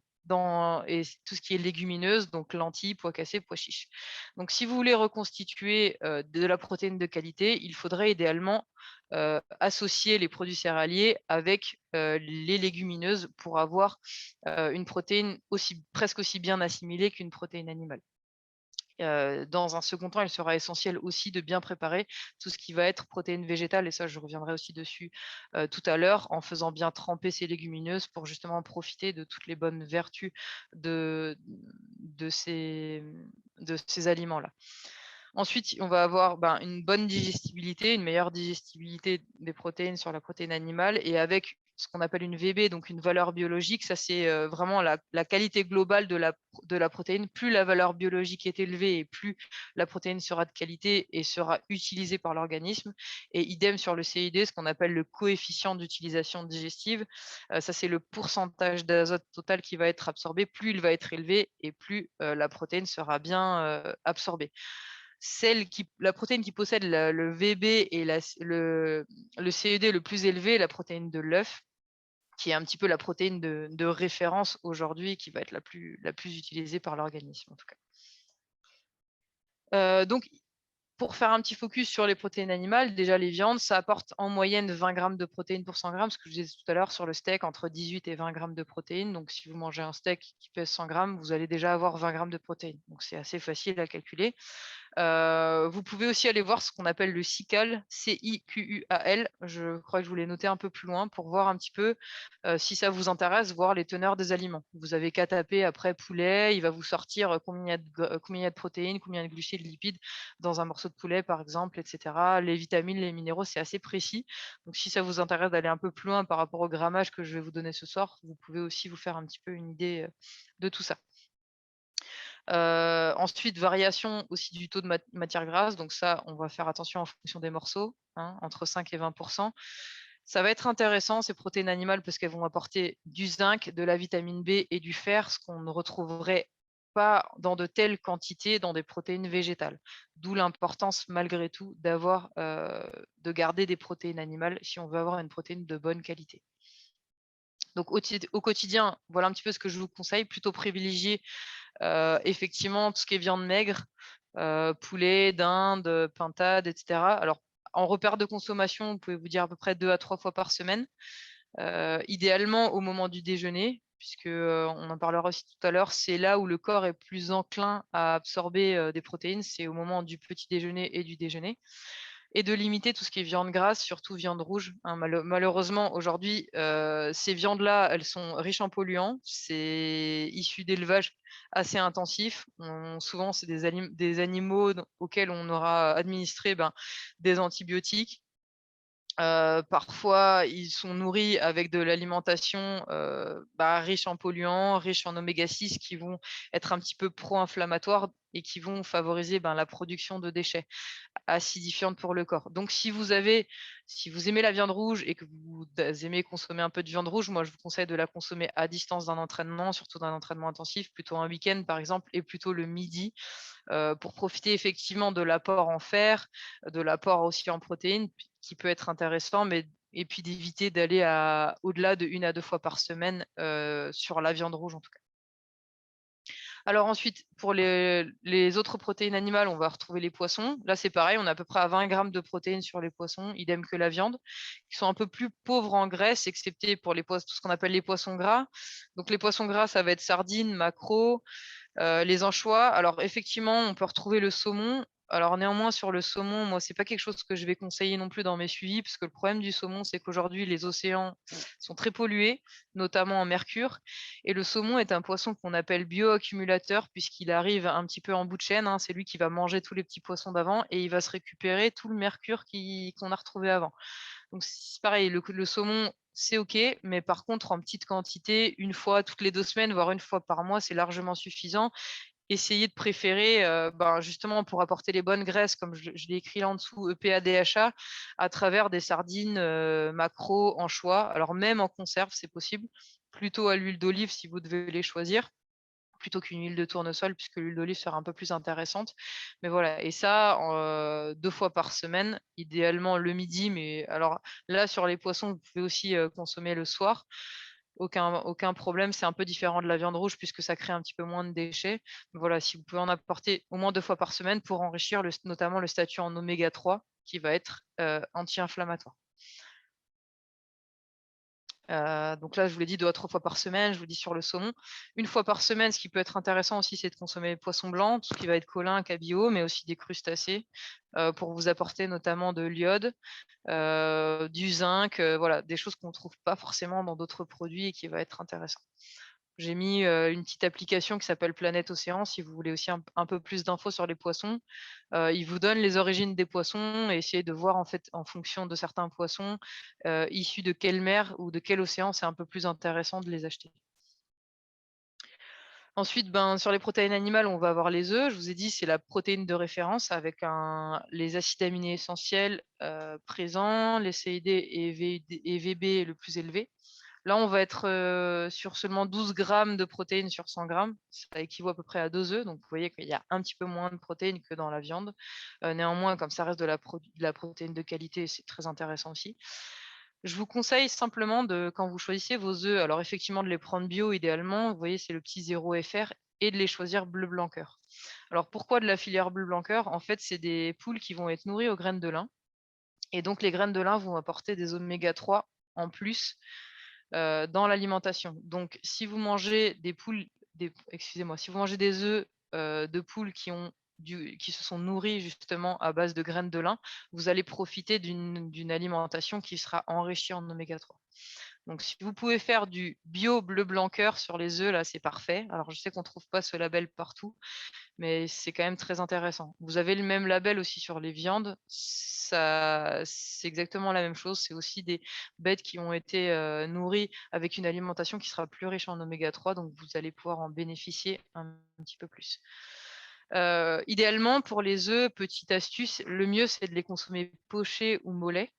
Et tout ce qui est légumineuse, donc lentilles, pois cassés, pois chiches. Donc si vous voulez reconstituer de la protéine de qualité, il faudrait idéalement associer les produits céréaliers avec les légumineuses pour avoir une protéine presque aussi bien assimilée qu'une protéine animale. Dans un second temps, il sera essentiel aussi de bien préparer tout ce qui va être protéines végétales, et ça, je reviendrai aussi dessus tout à l'heure, en faisant bien tremper ces légumineuses pour justement profiter de toutes les bonnes vertus de, de ces, de ces aliments-là. Ensuite, on va avoir une bonne digestibilité, une meilleure digestibilité des protéines sur la protéine animale, et avec ce qu'on appelle une VB, donc une valeur biologique, ça c'est vraiment la qualité globale de la protéine. Plus la valeur biologique est élevée et plus la protéine sera de qualité et sera utilisée par l'organisme. Et idem sur le CID, ce qu'on appelle le coefficient d'utilisation digestive, ça c'est le pourcentage d'azote total qui va être absorbé. Plus il va être élevé et plus la protéine sera bien absorbée. La protéine qui possède le VB et le CED le plus élevé, la protéine de l'œuf, qui est un petit peu la protéine de référence aujourd'hui, qui va être la plus utilisée par l'organisme en tout cas. Donc, pour faire un petit focus sur les protéines animales, déjà les viandes, ça apporte en moyenne 20 grammes de protéines pour 100 grammes, ce que je disais tout à l'heure sur le steak, entre 18 et 20 grammes de protéines. Donc si vous mangez un steak qui pèse 100 grammes, vous allez déjà avoir 20 grammes de protéines. Donc c'est assez facile à calculer. Vous pouvez aussi aller voir ce qu'on appelle le CICAL, CIQUAL. Je crois que je voulais noter un peu plus loin pour voir un petit peu, si ça vous intéresse, voir les teneurs des aliments. Vous avez qu'à taper après poulet, il va vous sortir combien il y a de protéines, combien de glucides, de lipides dans un morceau de poulet par exemple, etc. Les vitamines, les minéraux, c'est assez précis. Donc si ça vous intéresse d'aller un peu plus loin par rapport au grammage que je vais vous donner ce soir, vous pouvez aussi vous faire un petit peu une idée de tout ça. Ensuite, variation aussi du taux de matière grasse. Donc ça, on va faire attention en fonction des morceaux, hein, entre 5 et 20%. Ça va être intéressant, ces protéines animales, parce qu'elles vont apporter du zinc, de la vitamine B et du fer, ce qu'on ne retrouverait pas dans de telles quantités dans des protéines végétales. D'où l'importance, malgré tout, de garder des protéines animales si on veut avoir une protéine de bonne qualité. Donc au quotidien, voilà un petit peu ce que je vous conseille, plutôt privilégier effectivement tout ce qui est viande maigre, poulet, dinde, pintade, etc. Alors en repère de consommation, vous pouvez vous dire à peu près 2 à 3 fois par semaine, idéalement au moment du déjeuner, puisque on en parlera aussi tout à l'heure, c'est là où le corps est plus enclin à absorber des protéines, c'est au moment du petit déjeuner et du déjeuner. Et de limiter tout ce qui est viande grasse, surtout viande rouge, hein. Malheureusement, aujourd'hui, ces viandes-là, elles sont riches en polluants. C'est issu d'élevages assez intensifs. Souvent, c'est des animaux auxquels on aura administré des antibiotiques. Parfois, ils sont nourris avec de l'alimentation riche en polluants, riche en oméga 6 qui vont être un petit peu pro-inflammatoires et qui vont favoriser la production de déchets acidifiantes pour le corps. Donc, si vous aimez la viande rouge et que vous aimez consommer un peu de viande rouge, moi, je vous conseille de la consommer à distance d'un entraînement, surtout d'un entraînement intensif, plutôt un week-end, par exemple, et plutôt le midi, pour profiter effectivement de l'apport en fer, de l'apport aussi en protéines, qui peut être intéressant, et puis d'éviter d'aller au-delà de 1 à 2 fois par semaine sur la viande rouge en tout cas. Alors ensuite, pour les autres protéines animales, on va retrouver les poissons. Là, c'est pareil, on est à peu près à 20 grammes de protéines sur les poissons, idem que la viande, qui sont un peu plus pauvres en graisse, excepté pour tout ce qu'on appelle les poissons gras. Donc les poissons gras, ça va être sardines, maquereaux, les anchois. Alors effectivement, on peut retrouver le saumon. Alors néanmoins, sur le saumon, moi, c'est pas quelque chose que je vais conseiller non plus dans mes suivis, parce que le problème du saumon, c'est qu'aujourd'hui, les océans sont très pollués, notamment en mercure. Et le saumon est un poisson qu'on appelle bioaccumulateur, puisqu'il arrive un petit peu en bout de chaîne, hein. C'est lui qui va manger tous les petits poissons d'avant et il va se récupérer tout le mercure qu'on a retrouvé avant. Donc c'est pareil, le saumon, c'est OK, mais par contre, en petite quantité, 1 fois toutes les 2 semaines, voire 1 fois par mois, c'est largement suffisant. Essayez de préférer, justement pour apporter les bonnes graisses, comme je l'ai écrit là en dessous, EPA, DHA, à travers des sardines, maquereaux, anchois. Alors même en conserve, c'est possible. Plutôt à l'huile d'olive si vous devez les choisir, plutôt qu'une huile de tournesol, puisque l'huile d'olive sera un peu plus intéressante. Mais voilà, et ça, 2 fois par semaine, idéalement le midi. Mais alors là, sur les poissons, vous pouvez aussi consommer le soir. Aucun problème, c'est un peu différent de la viande rouge puisque ça crée un petit peu moins de déchets. Mais voilà, si vous pouvez en apporter au moins 2 fois par semaine pour enrichir notamment le statut en oméga 3 qui va être anti-inflammatoire. Donc là, je vous l'ai dit 2 à 3 fois par semaine, je vous dis sur le saumon. 1 fois par semaine, ce qui peut être intéressant aussi, c'est de consommer des poissons blancs, tout ce qui va être colin, cabillaud, mais aussi des crustacés, pour vous apporter notamment de l'iode, du zinc, voilà, des choses qu'on ne trouve pas forcément dans d'autres produits et qui va être intéressant. J'ai mis une petite application qui s'appelle Planète Océan, si vous voulez aussi un peu plus d'infos sur les poissons. Il vous donne les origines des poissons et essayez de voir en fait en fonction de certains poissons issus de quelle mer ou de quel océan, c'est un peu plus intéressant de les acheter. Ensuite, sur les protéines animales, on va avoir les œufs. Je vous ai dit, c'est la protéine de référence avec les acides aminés essentiels présents, les CID et VB le plus élevé. Là, on va être sur seulement 12 grammes de protéines sur 100 grammes. Ça équivaut à peu près à 2 œufs. Donc, vous voyez qu'il y a un petit peu moins de protéines que dans la viande. Néanmoins, comme ça reste de la protéine de qualité, c'est très intéressant aussi. Je vous conseille simplement quand vous choisissez vos œufs, alors effectivement de les prendre bio idéalement. Vous voyez, c'est le petit 0 FR et de les choisir bleu blanc cœur. Alors, pourquoi de la filière bleu blanc cœur? En fait, c'est des poules qui vont être nourries aux graines de lin. Et donc, les graines de lin vont apporter des oméga 3 en plus dans l'alimentation. Donc, si vous mangez si vous mangez des œufs de poules qui se sont nourris justement à base de graines de lin, vous allez profiter d'une alimentation qui sera enrichie en oméga 3. Donc, si vous pouvez faire du bio bleu blanc cœur sur les œufs, là, c'est parfait. Alors, je sais qu'on ne trouve pas ce label partout, mais c'est quand même très intéressant. Vous avez le même label aussi sur les viandes. C'est exactement la même chose. C'est aussi des bêtes qui ont été nourries avec une alimentation qui sera plus riche en oméga 3, donc vous allez pouvoir en bénéficier un petit peu plus. Idéalement, pour les œufs, petite astuce, le mieux c'est de les consommer pochés ou mollets.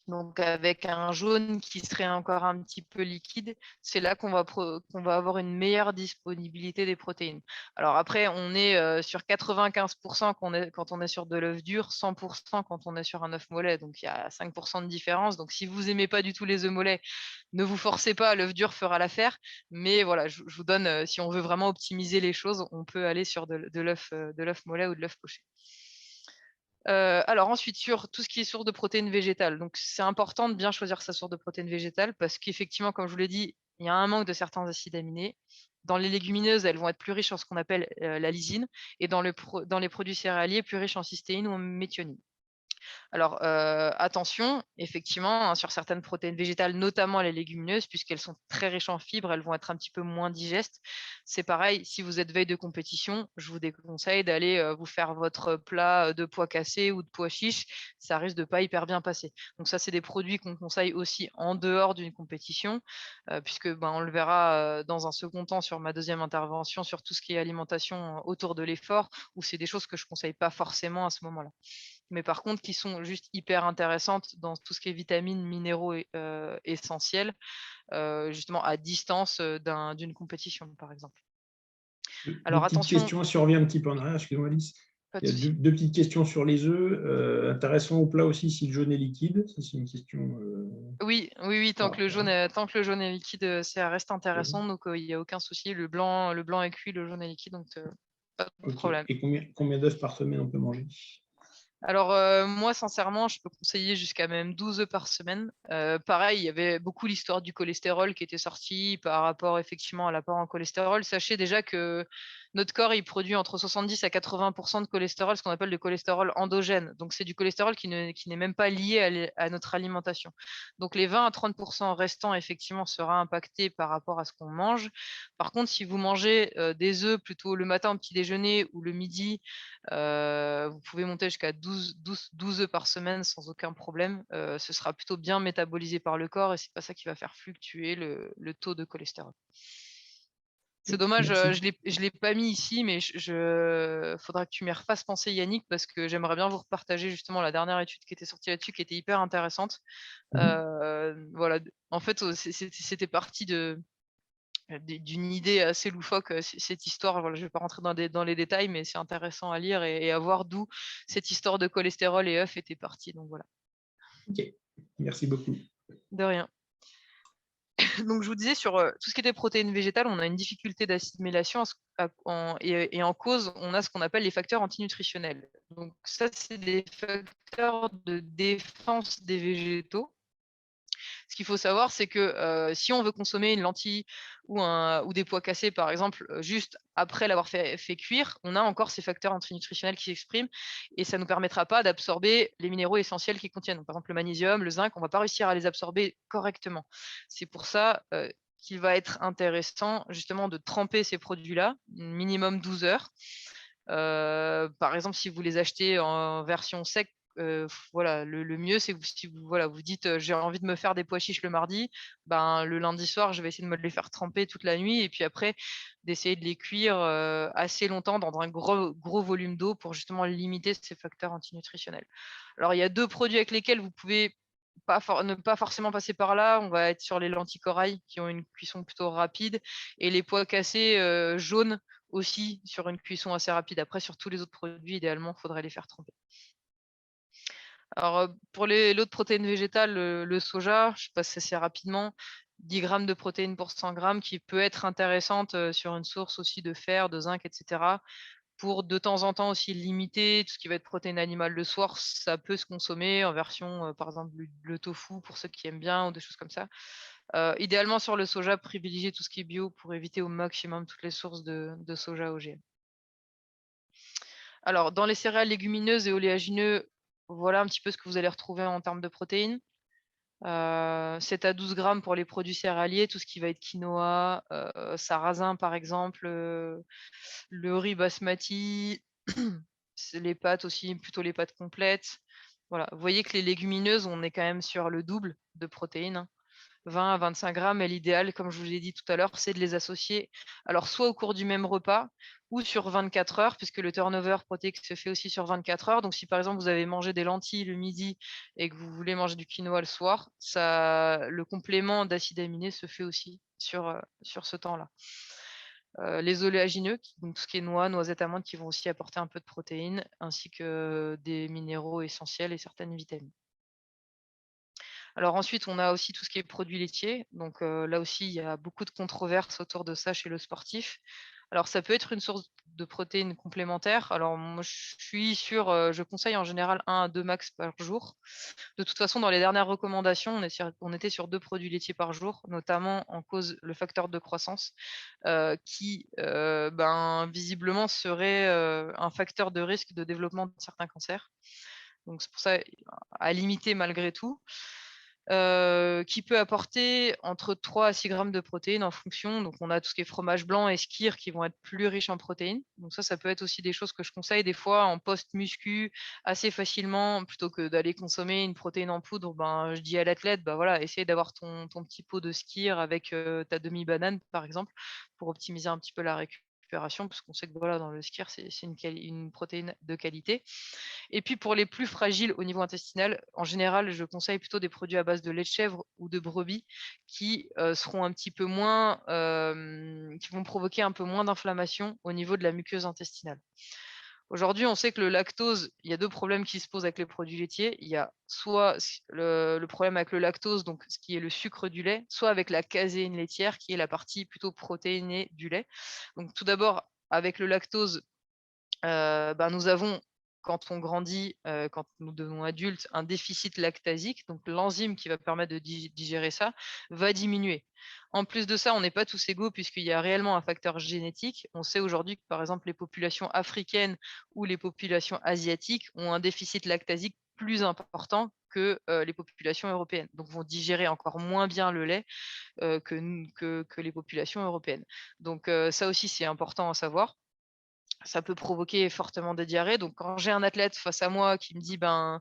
Donc avec un jaune qui serait encore un petit peu liquide, c'est là qu'on va avoir une meilleure disponibilité des protéines. Alors après, on est sur 95% quand on est sur de l'œuf dur, 100% quand on est sur un œuf mollet. Donc il y a 5% de différence. Donc si vous n'aimez pas du tout les œufs mollets, ne vous forcez pas, l'œuf dur fera l'affaire. Mais voilà, je vous donne, si on veut vraiment optimiser les choses, on peut aller sur de l'œuf mollet ou de l'œuf poché. Alors ensuite, sur tout ce qui est source de protéines végétales, donc c'est important de bien choisir sa source de protéines végétales parce qu'effectivement, comme je vous l'ai dit, il y a un manque de certains acides aminés. Dans les légumineuses, elles vont être plus riches en ce qu'on appelle la lysine et dans les produits céréaliers, plus riches en cystéine ou en méthionine. Alors, attention, effectivement, hein, sur certaines protéines végétales, notamment les légumineuses, puisqu'elles sont très riches en fibres, elles vont être un petit peu moins digestes. C'est pareil, si vous êtes veille de compétition, je vous déconseille d'aller, vous faire votre plat, de pois cassés ou de pois chiches, ça risque de pas hyper bien passer. Donc ça, c'est des produits qu'on conseille aussi en dehors d'une compétition, puisque, ben, on le verra, dans un second temps sur ma deuxième intervention sur tout ce qui est alimentation autour de l'effort, où c'est des choses que je conseille pas forcément à ce moment-là. Mais par contre qui sont juste hyper intéressantes dans tout ce qui est vitamines, minéraux et essentiels, justement à distance, d'une compétition, par exemple. Deux Alors petites attention, questions, si on revient un petit peu en arrière, excuse-moi Alice. pas de Il y a souci. deux petites questions sur les œufs. Intéressant au plat aussi si le jaune est liquide. Ça, c'est une question. Oui, oui, oui, Voilà, voilà. tant que le jaune est liquide, ça reste Ok. intéressant, donc il y a aucun souci. Le blanc est cuit, le jaune est liquide, donc pas de Ok. problème. Et combien d'œufs par semaine on peut manger? Alors, moi, sincèrement, je peux conseiller jusqu'à même 12 œufs par semaine. Pareil, il y avait beaucoup l'histoire du cholestérol qui était sortie par rapport effectivement à l'apport en cholestérol. Sachez déjà que notre corps, il produit entre 70 à 80 de cholestérol, ce qu'on appelle le cholestérol endogène. Donc, c'est du cholestérol qui n'est même pas lié à notre alimentation. Donc, les 20 à 30 restants, effectivement, sera impacté par rapport à ce qu'on mange. Par contre, si vous mangez, des œufs plutôt le matin au petit déjeuner ou le midi, vous pouvez monter jusqu'à 12 œufs par semaine sans aucun problème. Ce sera plutôt bien métabolisé par le corps et c'est pas ça qui va faire fluctuer le taux de cholestérol. C'est dommage, Merci. je l'ai pas mis ici, mais faudra que tu m'y refasses penser, Yannick, parce que j'aimerais bien vous repartager justement la dernière étude qui était sortie là-dessus, qui était hyper intéressante. Mhm. Voilà, en fait, c'était parti d'une idée assez loufoque, cette histoire. Voilà, je ne vais pas rentrer dans les détails, mais c'est intéressant à lire et à voir d'où cette histoire de cholestérol et œufs était partie. Donc voilà, Ok. Merci beaucoup. de rien. Donc je vous disais sur tout ce qui était protéines végétales, on a une difficulté d'assimilation et en cause, on a ce qu'on appelle les facteurs antinutritionnels. Donc ça, c'est des facteurs de défense des végétaux. Ce qu'il faut savoir, c'est que si on veut consommer une lentille ou des pois cassés, par exemple, juste après l'avoir fait cuire, on a encore ces facteurs antinutritionnels qui s'expriment et ça ne nous permettra pas d'absorber les minéraux essentiels qu'ils contiennent. Donc, par exemple, le magnésium, le zinc, on ne va pas réussir à les absorber correctement. C'est pour ça qu'il va être intéressant justement de tremper ces produits-là, minimum 12 heures. Par exemple, si vous les achetez en version sec, voilà, le mieux, c'est que si vous, voilà, vous dites j'ai envie de me faire des pois chiches le mardi, ben, le lundi soir, je vais essayer de me les faire tremper toute la nuit et puis après, d'essayer de les cuire assez longtemps dans un gros, gros volume d'eau pour justement limiter ces facteurs antinutritionnels. Alors, il y a deux produits avec lesquels vous pouvez ne pas forcément passer par là. On va être sur les lentilles corail qui ont une cuisson plutôt rapide et les pois cassés jaunes aussi sur une cuisson assez rapide. Après, sur tous les autres produits, idéalement, il faudrait les faire tremper. Alors, pour l'autre protéine végétale, le soja, je passe assez rapidement. 10 grammes de protéines pour 100 grammes qui peut être intéressante sur une source aussi de fer, de zinc, etc. Pour de temps en temps aussi limiter tout ce qui va être protéines animales le soir, ça peut se consommer en version, par exemple, le tofu pour ceux qui aiment bien ou des choses comme ça. Idéalement sur le soja, privilégier tout ce qui est bio pour éviter au maximum toutes les sources de soja OGM. Alors, dans les céréales légumineuses et oléagineux, voilà un petit peu ce que vous allez retrouver en termes de protéines. 7 à 12 grammes pour les produits céréaliers, tout ce qui va être quinoa, sarrasin par exemple, le riz basmati, c'est les pâtes aussi, plutôt les pâtes complètes. Voilà, vous voyez que les légumineuses, on est quand même sur le double de protéines, hein. 20 à 25 grammes et l'idéal, comme je vous l'ai dit tout à l'heure, c'est de les associer, alors soit au cours du même repas ou sur 24 heures, puisque le turnover protéique se fait aussi sur 24 heures. Donc, si par exemple vous avez mangé des lentilles le midi et que vous voulez manger du quinoa le soir, le complément d'acides aminés se fait aussi sur ce temps-là. Les oléagineux, donc tout ce qui est noix, noisettes, amandes, qui vont aussi apporter un peu de protéines, ainsi que des minéraux essentiels et certaines vitamines. Alors ensuite, on a aussi tout ce qui est produits laitiers. Donc là aussi, il y a beaucoup de controverses autour de ça chez le sportif. Alors ça peut être une source de protéines complémentaires. Alors moi, je conseille en général 1 à 2 max par jour. De toute façon, dans les dernières recommandations, on était sur 2 produits laitiers par jour, notamment en cause le facteur de croissance, qui, ben, visiblement serait, un facteur de risque de développement de certains cancers. donc c'est pour ça à limiter malgré tout. Qui peut apporter entre 3 à 6 grammes de protéines en fonction. Donc, on a tout ce qui est fromage blanc et skyr qui vont être plus riches en protéines. Donc ça peut être aussi des choses que je conseille des fois en post-muscu assez facilement, plutôt que d'aller consommer une protéine en poudre. Ben, je dis à l'athlète, bah voilà, essaye d'avoir ton petit pot de skyr avec ta demi-banane, par exemple, pour optimiser un petit peu la récupération, parce qu'on sait que voilà, dans le skyr, c'est une protéine de qualité. Et puis pour les plus fragiles au niveau intestinal, en général, je conseille plutôt des produits à base de lait de chèvre ou de brebis qui seront un petit peu moins, qui vont provoquer un peu moins d'inflammation au niveau de la muqueuse intestinale. Aujourd'hui, on sait que le lactose, il y a 2 problèmes qui se posent avec les produits laitiers. Il y a soit le problème avec le lactose, donc ce qui est le sucre du lait, soit avec la caséine laitière, qui est la partie plutôt protéinée du lait. Donc tout d'abord, avec le lactose, ben, nous avons, quand on grandit, quand nous devenons adultes, un déficit lactasique, donc l'enzyme qui va permettre de digérer ça va diminuer. En plus de ça, on n'est pas tous égaux puisqu'il y a réellement un facteur génétique. On sait aujourd'hui que, par exemple, les populations africaines ou les populations asiatiques ont un déficit lactasique plus important que les populations européennes, donc vont digérer encore moins bien le lait que les populations européennes. Donc ça aussi, c'est important à savoir. Ça peut provoquer fortement des diarrhées. Donc, quand j'ai un athlète face à moi qui me dit, ben,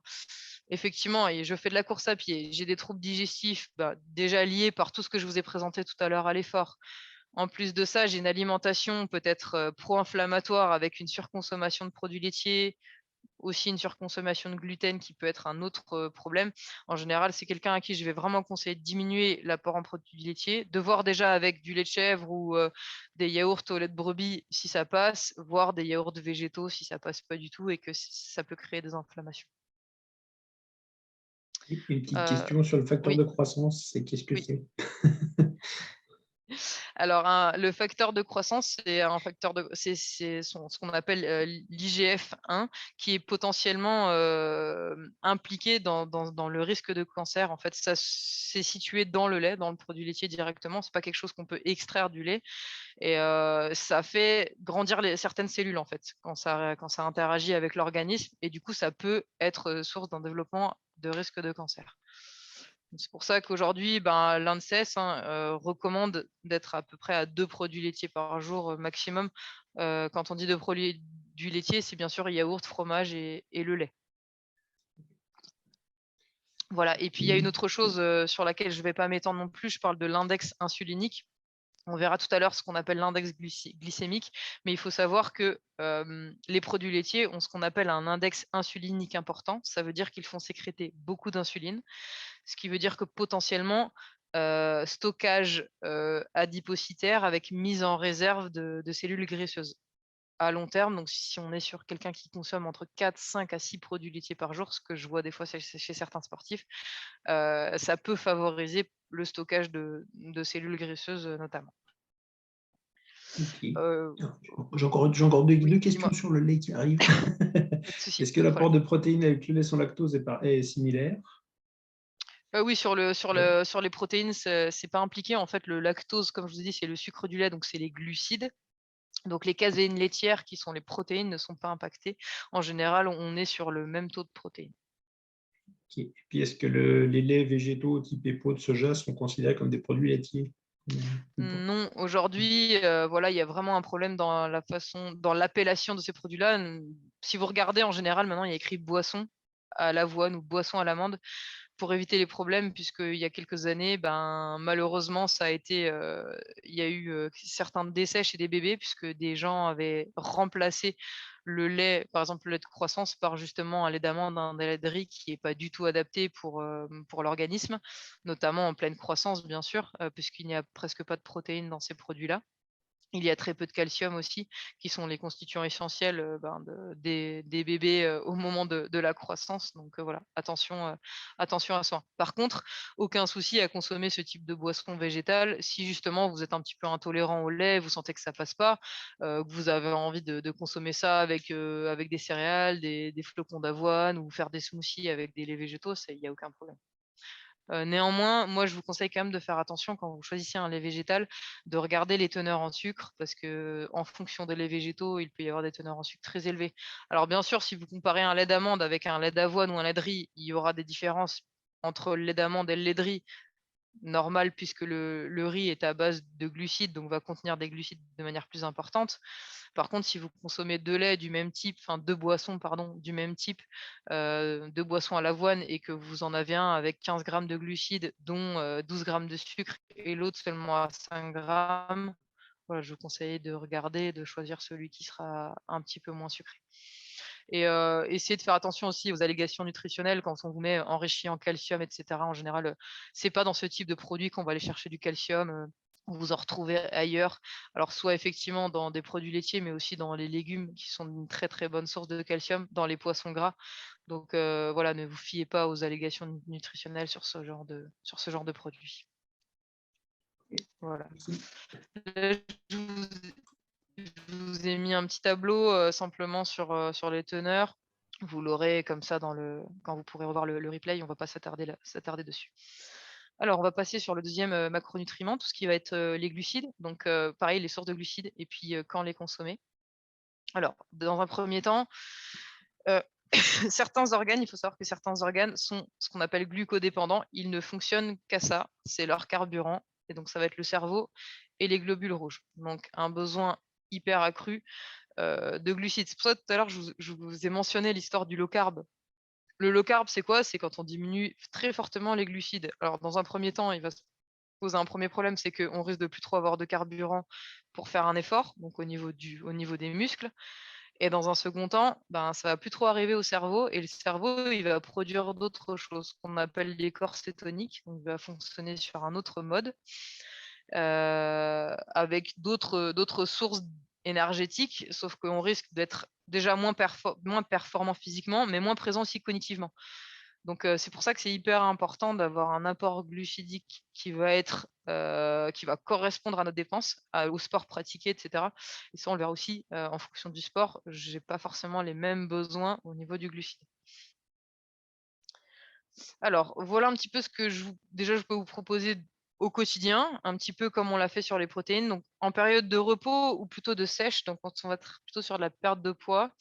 effectivement, et je fais de la course à pied, j'ai des troubles digestifs, bah, déjà liés par tout ce que je vous ai présenté tout à l'heure à l'effort. En plus de ça, j'ai une alimentation peut-être pro-inflammatoire avec une surconsommation de produits laitiers, aussi une surconsommation de gluten qui peut être un autre problème. En général, c'est quelqu'un à qui je vais vraiment conseiller de diminuer l'apport en produits laitiers, de voir déjà avec du lait de chèvre ou des yaourts au lait de brebis si ça passe, voire des yaourts végétaux si ça passe pas du tout et que ça peut créer des inflammations. Une petite Euh, question sur le facteur oui, de croissance, c'est qu'est-ce que oui. c'est? Alors, le facteur de croissance, c'est un facteur de, c'est ce qu'on appelle l'IGF-1, qui est potentiellement impliqué dans le risque de cancer. En fait, ça c'est situé dans le lait, dans le produit laitier directement. C'est pas quelque chose qu'on peut extraire du lait, et ça fait grandir certaines cellules en fait quand ça interagit avec l'organisme, et du coup, ça peut être source d'un développement de risque de cancer. C'est pour ça qu'aujourd'hui, ben, l'ANSES recommande d'être à peu près à 2 produits laitiers par jour maximum. Quand on dit 2 produits du laitier, c'est bien sûr yaourt, fromage et le lait. Voilà. Et puis il y a une autre chose sur laquelle je ne vais pas m'étendre non plus. Je parle de l'index insulinique. On verra tout à l'heure ce qu'on appelle l'index glycémique, mais il faut savoir que les produits laitiers ont ce qu'on appelle un index insulinique important. Ça veut dire qu'ils font sécréter beaucoup d'insuline, ce qui veut dire que potentiellement, stockage adipocytaire avec mise en réserve de cellules graisseuses à long terme. Donc, si on est sur quelqu'un qui consomme entre 4, 5 à 6 produits laitiers par jour, ce que je vois des fois chez certains sportifs, ça peut favoriser le stockage de cellules graisseuses notamment. Ok. Euh, J'ai encore deux oui, questions dis-moi, sur le lait qui arrivent. pas de souci, Est-ce que pas de l'apport problème. de protéines avec le lait sans lactose est similaire? Oui, sur les protéines, c'est pas impliqué. En fait, le lactose, comme je vous ai dit, c'est le sucre du lait, donc c'est les glucides. Donc les caséines laitières, qui sont les protéines, ne sont pas impactées. En général, on est sur le même taux de protéines. Ok. Et puis, est-ce que les laits végétaux type EPO de soja sont considérés comme des produits laitiers? Non, aujourd'hui, voilà, il y a vraiment un problème dans dans l'appellation de ces produits-là. Si vous regardez, en général, maintenant, il y a écrit boisson à l'avoine ou boisson à l'amande pour éviter les problèmes, puisqu'il y a quelques années, ben, malheureusement, il y a eu certains décès chez des bébés, puisque des gens avaient remplacé le lait, par exemple le lait de croissance, par justement un lait d'amande, un lait de riz qui n'est pas du tout adapté pour l'organisme, notamment en pleine croissance, bien sûr, puisqu'il n'y a presque pas de protéines dans ces produits-là. Il y a très peu de calcium aussi, qui sont les constituants essentiels des bébés au moment de la croissance. Donc voilà, attention à soi. Par contre, aucun souci à consommer ce type de boisson végétale. Si justement vous êtes un petit peu intolérant au lait, vous sentez que ça passe pas, que vous avez envie de consommer ça avec des céréales, des flocons d'avoine, ou faire des smoothies avec des laits végétaux, il n'y a aucun problème. Néanmoins, moi, je vous conseille quand même de faire attention quand vous choisissez un lait végétal, de regarder les teneurs en sucre parce qu'en fonction des laits végétaux, il peut y avoir des teneurs en sucre très élevées. Alors bien sûr, si vous comparez un lait d'amande avec un lait d'avoine ou un lait de riz, il y aura des différences entre le lait d'amande et le lait de riz, normal puisque le riz est à base de glucides, donc va contenir des glucides de manière plus importante. Par contre, si vous consommez 2 laits du même type, enfin 2 boissons pardon, du même type, 2 boissons à l'avoine et que vous en avez un avec 15 grammes de glucides, dont 12 grammes de sucre et l'autre seulement à 5 grammes, voilà, je vous conseille de regarder et de choisir celui qui sera un petit peu moins sucré. Et essayez de faire attention aussi aux allégations nutritionnelles quand on vous met enrichi en calcium, et cetera. En général, c'est pas dans ce type de produit qu'on va aller chercher du calcium, vous en retrouvez ailleurs. Alors soit effectivement dans des produits laitiers, mais aussi dans les légumes qui sont une très, très bonne source de calcium, dans les poissons gras. Donc voilà, ne vous fiez pas aux allégations nutritionnelles sur ce genre de produits. Voilà. Merci. Là, je vous ai mis un petit tableau, simplement sur les teneurs. Vous l'aurez comme ça quand vous pourrez revoir le replay, on ne va pas s'attarder dessus. Alors, on va passer sur le deuxième macronutriment, tout ce qui va être les glucides. Donc, pareil, les sources de glucides et puis quand les consommer. Alors, dans un premier temps, euh, certains organes, il faut savoir que certains organes sont ce qu'on appelle glucodépendants. Ils ne fonctionnent qu'à ça, c'est leur carburant. Et donc, ça va être le cerveau et les globules rouges. Donc, un besoin hyper accru de glucides. C'est pour ça que tout à l'heure, je vous ai mentionné l'histoire du low carb. Le low carb, c'est quoi? C'est quand on diminue très fortement les glucides. Alors, dans un premier temps, il va se poser un premier problème, c'est qu'on risque de plus trop avoir de carburant pour faire un effort, donc au niveau des muscles. Et dans un second temps, ben, ça va plus trop arriver au cerveau, et le cerveau, il va produire d'autres choses qu'on appelle les corps cétoniques, donc il va fonctionner sur un autre mode, avec d'autres sources énergétiques, sauf qu'on risque d'être déjà moins performant physiquement, mais moins présent aussi cognitivement. Donc c'est pour ça que c'est hyper important d'avoir un apport glucidique qui va correspondre à nos dépenses, au sport pratiqué, etc. Et ça, on le verra aussi en fonction du sport. Je n'ai pas forcément les mêmes besoins au niveau du glucide. Alors, voilà un petit peu ce que déjà je peux vous proposer au quotidien, un petit peu comme on l'a fait sur les protéines. Donc, en période de repos ou plutôt de sèche, donc quand on va être plutôt sur de la perte de poids,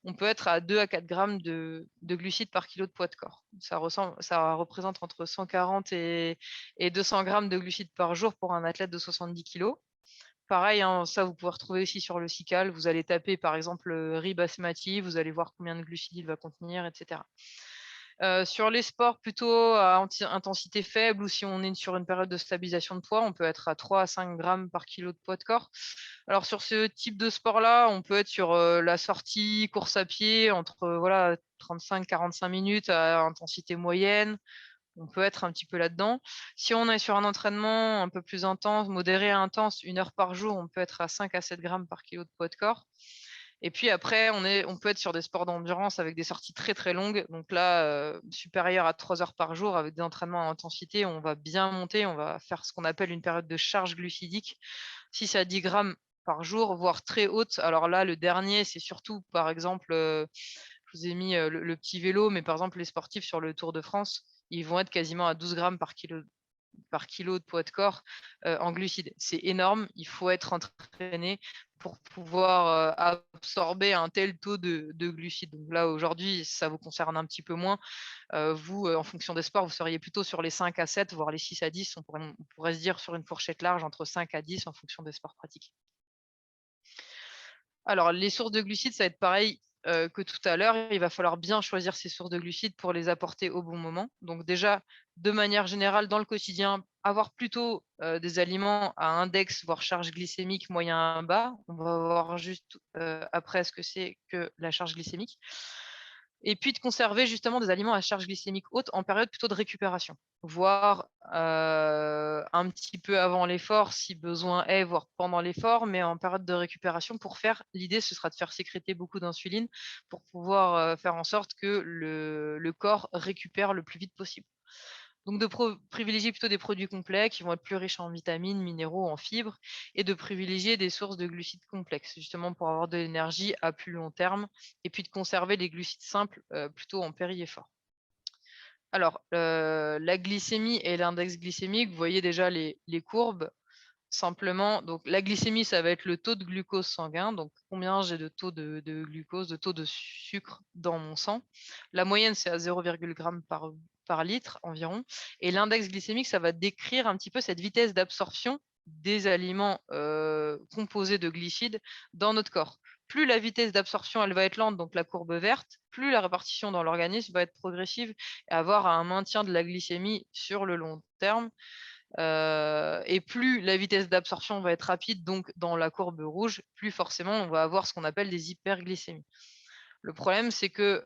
on peut être à 2 à 4 grammes de glucides par kilo de poids de corps. Ça représente entre 140 et 200 grammes de glucides par jour pour un athlète de 70 kilos. Pareil, hein, ça vous pouvez retrouver aussi sur le SICAL. Vous allez taper par exemple riz basmati, vous allez voir combien de glucides il va contenir, etc. Sur les sports plutôt à intensité faible ou si on est sur une période de stabilisation de poids, on peut être à 3 à 5 grammes par kilo de poids de corps. Alors sur ce type de sport-là, on peut être sur la sortie, course à pied, entre 35-45 minutes à intensité moyenne. On peut être un petit peu là-dedans. Si on est sur un entraînement un peu plus intense, modéré à intense, 1 heure par jour, on peut être à 5 à 7 grammes par kilo de poids de corps. Et puis après, on peut être sur des sports d'endurance avec des sorties très très longues. Donc là, supérieures à 3 heures par jour avec des entraînements à intensité, on va bien monter, on va faire ce qu'on appelle une période de charge glucidique, 6 à 10 grammes par jour, voire très haute. Alors là, le dernier, c'est surtout, par exemple, je vous ai mis le petit vélo, mais par exemple, les sportifs sur le Tour de France, ils vont être quasiment à 12 grammes par kilo de poids de corps en glucides. C'est énorme, il faut être entraîné pour pouvoir absorber un tel taux de glucides. Donc là, aujourd'hui, ça vous concerne un petit peu moins. Vous, en fonction des sports, vous seriez plutôt sur les 5 à 7, voire les 6 à 10. On pourrait se dire sur une fourchette large entre 5 à 10 en fonction des sports pratiqués. Alors, les sources de glucides, ça va être pareil que tout à l'heure. Il va falloir bien choisir ces sources de glucides pour les apporter au bon moment. Donc déjà, de manière générale, dans le quotidien, avoir plutôt des aliments à index, voire charge glycémique moyen-bas. On va voir juste après ce que c'est que la charge glycémique. Et puis de conserver justement des aliments à charge glycémique haute en période plutôt de récupération, voire un petit peu avant l'effort si besoin est, voire pendant l'effort, mais en période de récupération l'idée ce sera de faire sécréter beaucoup d'insuline pour pouvoir faire en sorte que le corps récupère le plus vite possible. Donc de privilégier plutôt des produits complets qui vont être plus riches en vitamines, minéraux, en fibres, et de privilégier des sources de glucides complexes, justement pour avoir de l'énergie à plus long terme, et puis de conserver les glucides simples plutôt en péri-effort. Alors, la glycémie et l'index glycémique, vous voyez déjà les courbes. Simplement, donc la glycémie, ça va être le taux de glucose sanguin, donc combien j'ai de taux de glucose, de taux de sucre dans mon sang. La moyenne, c'est à 0,1 g par litre environ. Et l'index glycémique, ça va décrire un petit peu cette vitesse d'absorption des aliments composés de glucides dans notre corps. Plus la vitesse d'absorption elle va être lente, donc la courbe verte, plus la répartition dans l'organisme va être progressive et avoir un maintien de la glycémie sur le long terme. Et plus la vitesse d'absorption va être rapide, donc dans la courbe rouge, plus forcément on va avoir ce qu'on appelle des hyperglycémies. Le problème, c'est que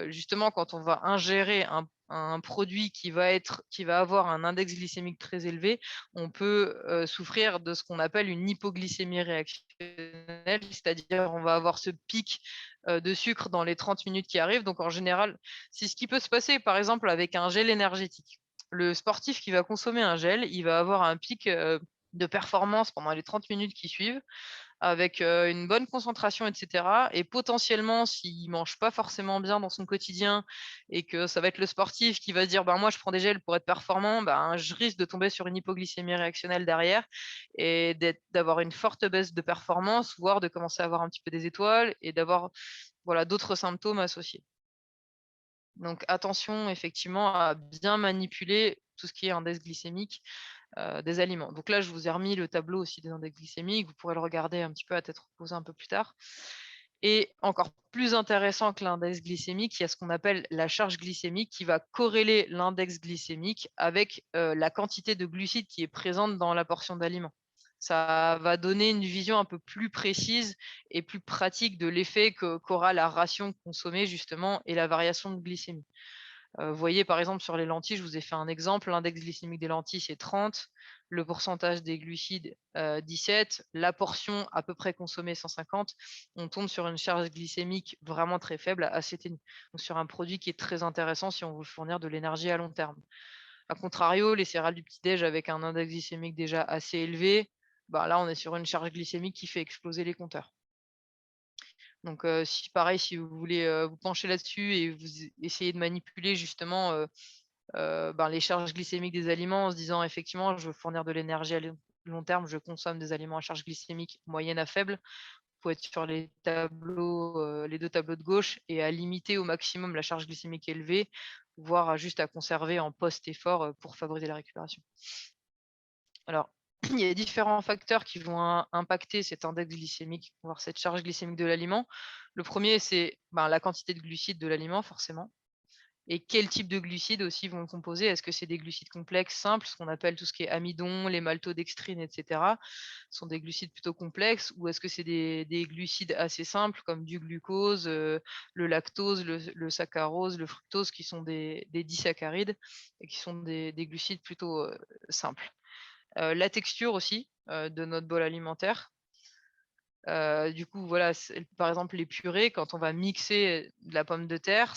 justement, quand on va ingérer un produit qui va avoir un index glycémique très élevé, on peut souffrir de ce qu'on appelle une hypoglycémie réactionnelle, c'est-à-dire on va avoir ce pic de sucre dans les 30 minutes qui arrivent. Donc en général, c'est ce qui peut se passer par exemple avec un gel énergétique. Le sportif qui va consommer un gel, il va avoir un pic de performance pendant les 30 minutes qui suivent, avec une bonne concentration, etc. Et potentiellement, s'il ne mange pas forcément bien dans son quotidien et que ça va être le sportif qui va se dire ben, moi, je prends des gels pour être performant, ben, je risque de tomber sur une hypoglycémie réactionnelle derrière et d'avoir une forte baisse de performance, voire de commencer à avoir un petit peu des étoiles et d'avoir voilà, d'autres symptômes associés. Donc attention effectivement à bien manipuler tout ce qui est index glycémique des aliments. Donc là, je vous ai remis le tableau aussi des index glycémiques. Vous pourrez le regarder un petit peu à tête reposée un peu plus tard. Et encore plus intéressant que l'index glycémique, il y a ce qu'on appelle la charge glycémique qui va corréler l'index glycémique avec la quantité de glucides qui est présente dans la portion d'aliment. Ça va donner une vision un peu plus précise et plus pratique de l'effet qu'aura la ration consommée justement et la variation de glycémie. Vous voyez par exemple sur les lentilles, je vous ai fait un exemple, l'index glycémique des lentilles c'est 30, le pourcentage des glucides 17, la portion à peu près consommée 150, on tombe sur une charge glycémique vraiment très faible, assez ténue. Donc sur un produit qui est très intéressant si on veut fournir de l'énergie à long terme. A contrario, les céréales du petit-déj avec un index glycémique déjà assez élevé, bah là on est sur une charge glycémique qui fait exploser les compteurs. Donc si pareil, si vous voulez vous pencher là-dessus et vous essayez de manipuler justement ben, les charges glycémiques des aliments en se disant effectivement je veux fournir de l'énergie à long terme, je consomme des aliments à charge glycémique moyenne à faible. Il faut être sur les tableaux, les 2 tableaux de gauche et à limiter au maximum la charge glycémique élevée, voire juste à conserver en post-effort pour favoriser la récupération. Alors, il y a différents facteurs qui vont impacter cet index glycémique, voire cette charge glycémique de l'aliment. Le premier, c'est ben, la quantité de glucides de l'aliment, forcément. Et quel type de glucides aussi vont le composer? Est-ce que c'est des glucides complexes, simples, ce qu'on appelle tout ce qui est amidon, les maltodextrines, etc. Ce sont des glucides plutôt complexes, ou est-ce que c'est des glucides assez simples comme du glucose, le lactose, le saccharose, le fructose, qui sont des disaccharides et qui sont des glucides plutôt simples. La texture aussi de notre bol alimentaire. Du coup, voilà, par exemple, les purées, quand on va mixer de la pomme de terre,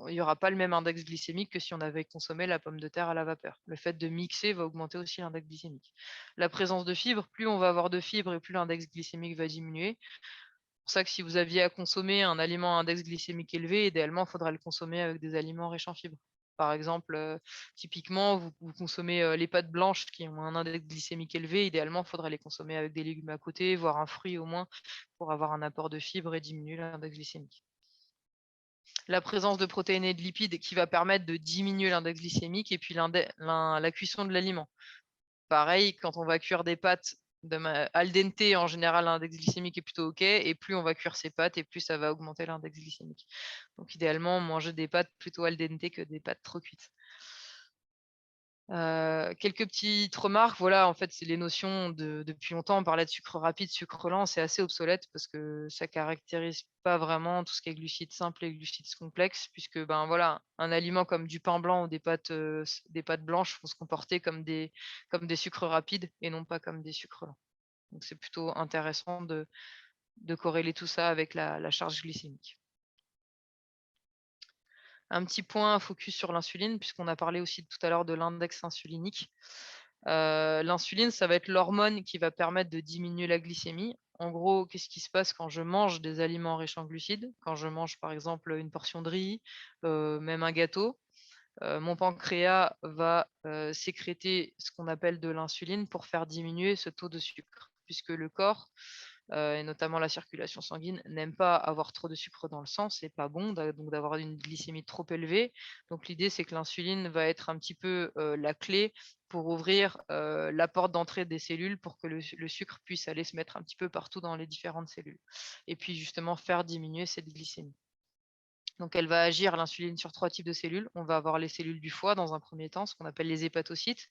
il n'y aura pas le même index glycémique que si on avait consommé la pomme de terre à la vapeur. Le fait de mixer va augmenter aussi l'index glycémique. La présence de fibres, plus on va avoir de fibres et plus l'index glycémique va diminuer. C'est pour ça que si vous aviez à consommer un aliment à index glycémique élevé, idéalement, il faudra le consommer avec des aliments riches en fibres. Par exemple, typiquement, vous consommez les pâtes blanches qui ont un index glycémique élevé. Idéalement, il faudra les consommer avec des légumes à côté, voire un fruit au moins, pour avoir un apport de fibres et diminuer l'index glycémique. La présence de protéines et de lipides qui va permettre de diminuer l'index glycémique, et puis la cuisson de l'aliment. Pareil, quand on va cuire des pâtes al dente, en général, l'index glycémique est plutôt OK, et plus on va cuire ces pâtes, et plus ça va augmenter l'index glycémique. Donc idéalement, manger des pâtes plutôt al dente que des pâtes trop cuites. Quelques petites remarques, voilà, en fait, c'est les notions depuis longtemps, on parlait de sucre rapide, sucre lent, c'est assez obsolète parce que ça caractérise pas vraiment tout ce qui est glucides simples et glucides complexes, puisque ben voilà, un aliment comme du pain blanc ou des pâtes blanches vont se comporter comme des sucres rapides et non pas comme des sucres lents. Donc c'est plutôt intéressant de corréler tout ça avec la charge glycémique. Un petit point focus sur l'insuline, puisqu'on a parlé aussi tout à l'heure de l'index insulinique. L'insuline, ça va être l'hormone qui va permettre de diminuer la glycémie. En gros, qu'est-ce qui se passe quand je mange des aliments riches en glucides? Quand je mange par exemple une portion de riz, même un gâteau, mon pancréas va sécréter ce qu'on appelle de l'insuline pour faire diminuer ce taux de sucre, puisque le corps, et notamment la circulation sanguine, n'aime pas avoir trop de sucre dans le sang, c'est pas bon donc d'avoir une glycémie trop élevée. Donc l'idée, c'est que l'insuline va être un petit peu la clé pour ouvrir la porte d'entrée des cellules pour que le sucre puisse aller se mettre un petit peu partout dans les différentes cellules. Et puis justement faire diminuer cette glycémie. Donc elle va agir, l'insuline, sur 3 types de cellules. On va avoir les cellules du foie dans un premier temps, ce qu'on appelle les hépatocytes,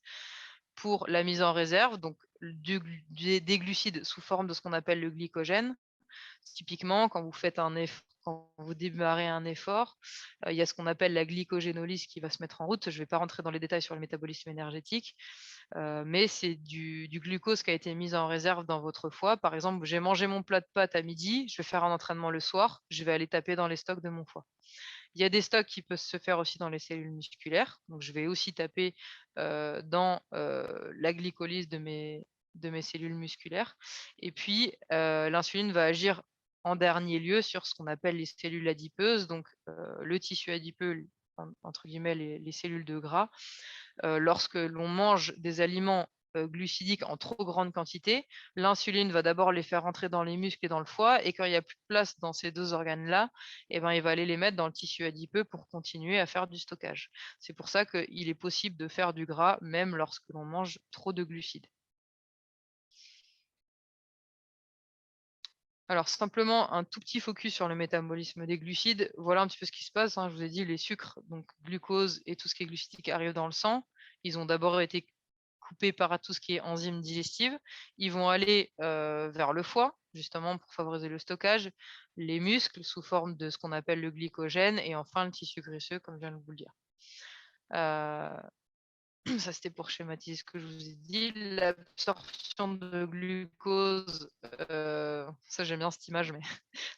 pour la mise en réserve, donc des glucides sous forme de ce qu'on appelle le glycogène. Typiquement, quand vous faites un effort, quand vous démarrez un effort, il y a ce qu'on appelle la glycogénolyse qui va se mettre en route. Je ne vais pas rentrer dans les détails sur le métabolisme énergétique, mais c'est du glucose qui a été mis en réserve dans votre foie. Par exemple, j'ai mangé mon plat de pâtes à midi, je vais faire un entraînement le soir, je vais aller taper dans les stocks de mon foie. Il y a des stocks qui peuvent se faire aussi dans les cellules musculaires. Donc, je vais aussi taper dans la glycolyse de mes cellules musculaires. Et puis, l'insuline va agir en dernier lieu sur ce qu'on appelle les cellules adipeuses, donc le tissu adipeux, entre guillemets les cellules de gras. Lorsque l'on mange des aliments glucidiques en trop grande quantité, l'insuline va d'abord les faire rentrer dans les muscles et dans le foie, et quand il n'y a plus de place dans ces 2 organes-là, eh ben, il va aller les mettre dans le tissu adipeux pour continuer à faire du stockage. C'est pour ça qu'il est possible de faire du gras même lorsque l'on mange trop de glucides. Alors simplement un tout petit focus sur le métabolisme des glucides. Voilà un petit peu ce qui se passe, hein. Je vous ai dit les sucres, donc glucose et tout ce qui est glucidique arrivent dans le sang. Ils ont d'abord été coupés par tout ce qui est enzymes digestives. Ils vont aller vers le foie, justement pour favoriser le stockage, les muscles sous forme de ce qu'on appelle le glycogène, et enfin le tissu graisseux, comme je viens de vous le dire. Ça, c'était pour schématiser ce que je vous ai dit. L'absorption de glucose, ça j'aime bien cette image, mais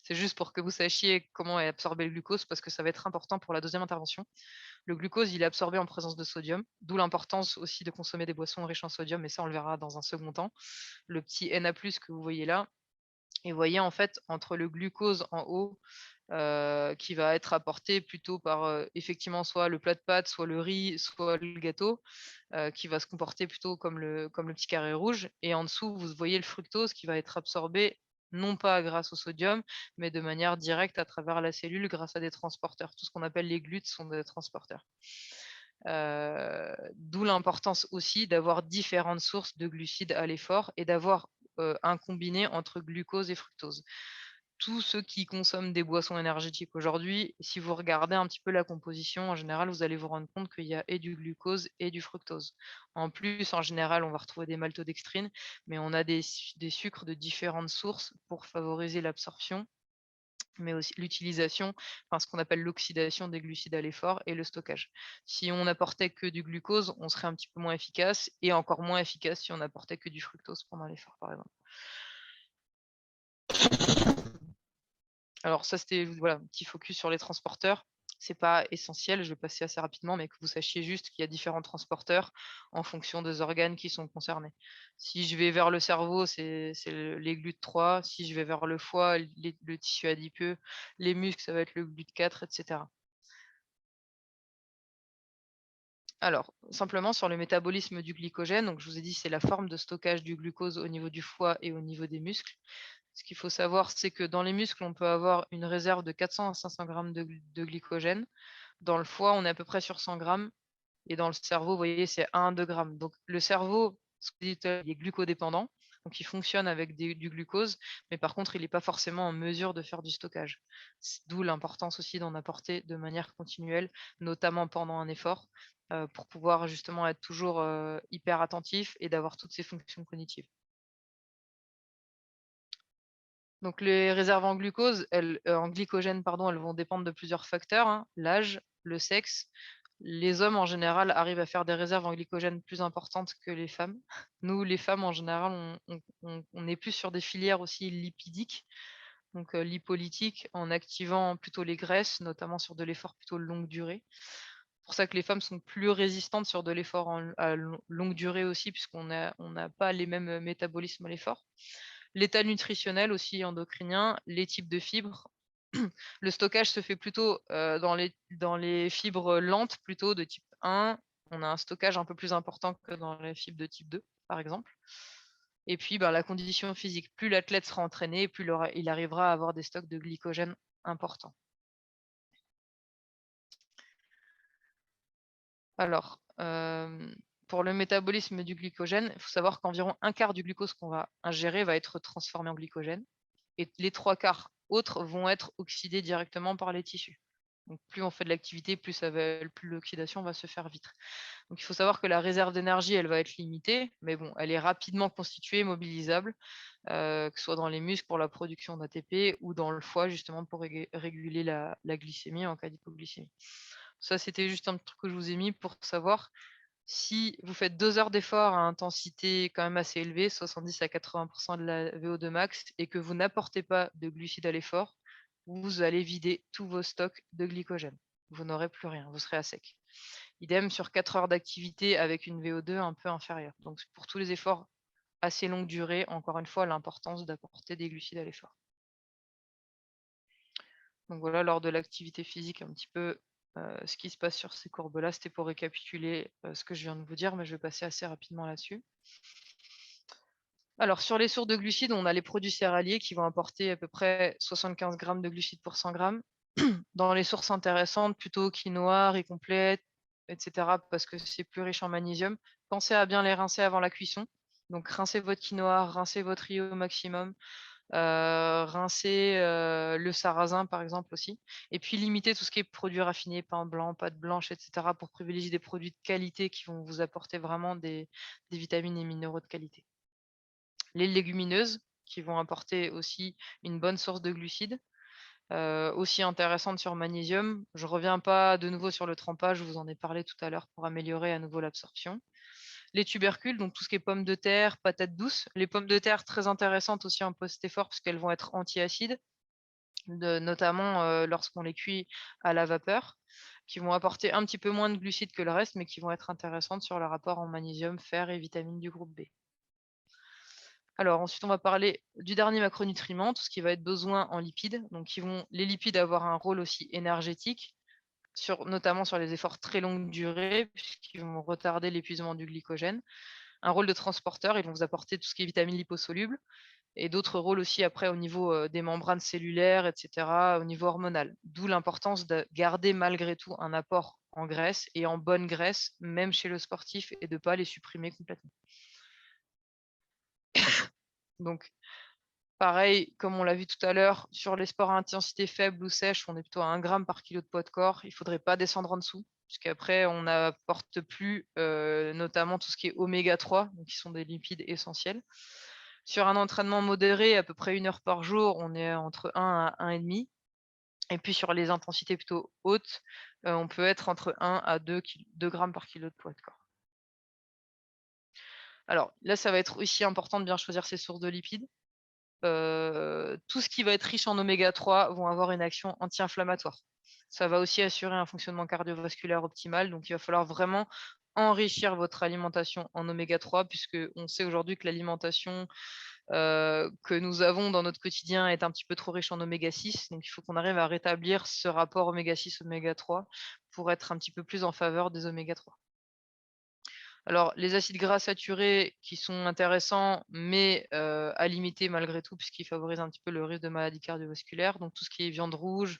c'est juste pour que vous sachiez comment est absorbé le glucose, parce que ça va être important pour la deuxième intervention. Le glucose, il est absorbé en présence de sodium, d'où l'importance aussi de consommer des boissons riches en sodium, mais ça on le verra dans un second temps. Le petit Na+ que vous voyez là, et vous voyez en fait entre le glucose en haut, qui va être apporté plutôt par effectivement soit le plat de pâtes, soit le riz, soit le gâteau, qui va se comporter plutôt comme le petit carré rouge. Et en dessous, vous voyez le fructose qui va être absorbé non pas grâce au sodium, mais de manière directe à travers la cellule grâce à des transporteurs. Tout ce qu'on appelle les glutes sont des transporteurs. D'où l'importance aussi d'avoir différentes sources de glucides à l'effort et d'avoir un combiné entre glucose et fructose. Tous ceux qui consomment des boissons énergétiques aujourd'hui, si vous regardez un petit peu la composition, en général, vous allez vous rendre compte qu'il y a et du glucose et du fructose. En plus, en général, on va retrouver des maltodextrines, mais on a des sucres de différentes sources pour favoriser l'absorption, mais aussi l'utilisation, enfin, ce qu'on appelle l'oxydation des glucides à l'effort et le stockage. Si on n'apportait que du glucose, on serait un petit peu moins efficace, et encore moins efficace si on n'apportait que du fructose pendant l'effort, par exemple. Alors ça, c'était voilà, un petit focus sur les transporteurs. C'est pas essentiel, je vais passer assez rapidement, mais que vous sachiez juste qu'il y a différents transporteurs en fonction des organes qui sont concernés. Si je vais vers le cerveau, c'est les GLUT3. Si je vais vers le foie, le tissu adipeux, les muscles, ça va être le GLUT4, etc. Alors, simplement sur le métabolisme du glycogène, donc je vous ai dit, c'est la forme de stockage du glucose au niveau du foie et au niveau des muscles. Ce qu'il faut savoir, c'est que dans les muscles, on peut avoir une réserve de 400 à 500 grammes de glycogène. Dans le foie, on est à peu près sur 100 grammes. Et dans le cerveau, vous voyez, c'est 1 à 2 grammes. Donc le cerveau, il est glucodépendant, donc il fonctionne avec du glucose, mais par contre, il n'est pas forcément en mesure de faire du stockage. D'où l'importance aussi d'en apporter de manière continuelle, notamment pendant un effort, pour pouvoir justement être toujours hyper attentif et d'avoir toutes ces fonctions cognitives. Donc les réserves en glucose, en glycogène, pardon, elles vont dépendre de plusieurs facteurs, hein, l'âge, le sexe. Les hommes, en général, arrivent à faire des réserves en glycogène plus importantes que les femmes. Nous, les femmes, en général, on est plus sur des filières aussi lipidiques, donc lipolytiques, en activant plutôt les graisses, notamment sur de l'effort plutôt longue durée. C'est pour ça que les femmes sont plus résistantes sur de l'effort à longue durée aussi, puisqu'on n'a pas les mêmes métabolismes à l'effort. L'état nutritionnel aussi endocrinien, les types de fibres, Le stockage se fait plutôt dans les fibres lentes, plutôt de type 1. On a un stockage un peu plus important que dans les fibres de type 2, par exemple. Et puis, la condition physique, plus l'athlète sera entraîné, plus il arrivera à avoir des stocks de glycogène importants. Alors, pour le métabolisme du glycogène, il faut savoir qu'environ un quart du glucose qu'on va ingérer va être transformé en glycogène. Et les 3/4 autres vont être oxydés directement par les tissus. Donc, plus on fait de l'activité, plus l'oxydation va se faire vite. Donc, il faut savoir que la réserve d'énergie, elle va être limitée, mais bon, elle est rapidement constituée, mobilisable, que ce soit dans les muscles pour la production d'ATP ou dans le foie, justement, pour réguler la glycémie en cas d'hypoglycémie. Ça, c'était juste un truc que je vous ai mis pour savoir si vous faites 2 heures d'effort à intensité quand même assez élevée, 70 à 80% de la VO2 max, et que vous n'apportez pas de glucides à l'effort, vous allez vider tous vos stocks de glycogène. Vous n'aurez plus rien, vous serez à sec. Idem sur 4 heures d'activité avec une VO2 un peu inférieure. Donc pour tous les efforts assez longue durée, encore une fois, l'importance d'apporter des glucides à l'effort. Donc voilà, lors de l'activité physique, un petit peu ce qui se passe sur ces courbes-là. C'était pour récapituler ce que je viens de vous dire, mais je vais passer assez rapidement là-dessus. Alors, sur les sources de glucides, on a les produits céréaliers qui vont apporter à peu près 75 grammes de glucides pour 100 grammes. Dans les sources intéressantes, plutôt quinoa, riz complet, etc., parce que c'est plus riche en magnésium, pensez à bien les rincer avant la cuisson. Donc, rincez votre quinoa, rincez votre riz au maximum. Rincer le sarrasin par exemple aussi, et puis limiter tout ce qui est produits raffinés, pain blanc, pâte blanche, etc., pour privilégier des produits de qualité qui vont vous apporter vraiment des vitamines et minéraux de qualité. Les légumineuses qui vont apporter aussi une bonne source de glucides, aussi intéressante sur magnésium. Je ne reviens pas de nouveau sur le trempage, je vous en ai parlé tout à l'heure pour améliorer à nouveau l'absorption. Les tubercules, donc tout ce qui est pommes de terre, patates douces. Les pommes de terre, très intéressantes aussi en post-effort parce qu'elles vont être anti-acides, notamment lorsqu'on les cuit à la vapeur, qui vont apporter un petit peu moins de glucides que le reste, mais qui vont être intéressantes sur le rapport en magnésium, fer et vitamines du groupe B. Alors ensuite, on va parler du dernier macronutriment, tout ce qui va être besoin en lipides. Donc les lipides avoir un rôle aussi énergétique, notamment sur les efforts très longue durée, puisqu'ils vont retarder l'épuisement du glycogène. Un rôle de transporteur, ils vont vous apporter tout ce qui est vitamines liposolubles, et d'autres rôles aussi après au niveau des membranes cellulaires, etc., au niveau hormonal. D'où l'importance de garder malgré tout un apport en graisse et en bonne graisse, même chez le sportif, et de ne pas les supprimer complètement. Donc, pareil, comme on l'a vu tout à l'heure, sur les sports à intensité faible ou sèche, on est plutôt à 1 gramme par kilo de poids de corps. Il ne faudrait pas descendre en dessous, puisqu'après, on n'apporte plus notamment tout ce qui est oméga 3, donc qui sont des lipides essentiels. Sur un entraînement modéré, à peu près 1 heure par jour, on est entre 1 à 1,5. Et puis sur les intensités plutôt hautes, on peut être entre 1 à 2 grammes par kilo de poids de corps. Alors là, ça va être aussi important de bien choisir ses sources de lipides. Tout ce qui va être riche en oméga 3 vont avoir une action anti-inflammatoire. Ça va aussi assurer un fonctionnement cardiovasculaire optimal, donc il va falloir vraiment enrichir votre alimentation en oméga 3, puisque on sait aujourd'hui que l'alimentation que nous avons dans notre quotidien est un petit peu trop riche en oméga 6, donc il faut qu'on arrive à rétablir ce rapport oméga 6, oméga 3 pour être un petit peu plus en faveur des oméga 3. Alors, les acides gras saturés qui sont intéressants, mais à limiter malgré tout, puisqu'ils favorisent un petit peu le risque de maladie cardiovasculaire. Donc, tout ce qui est viande rouge,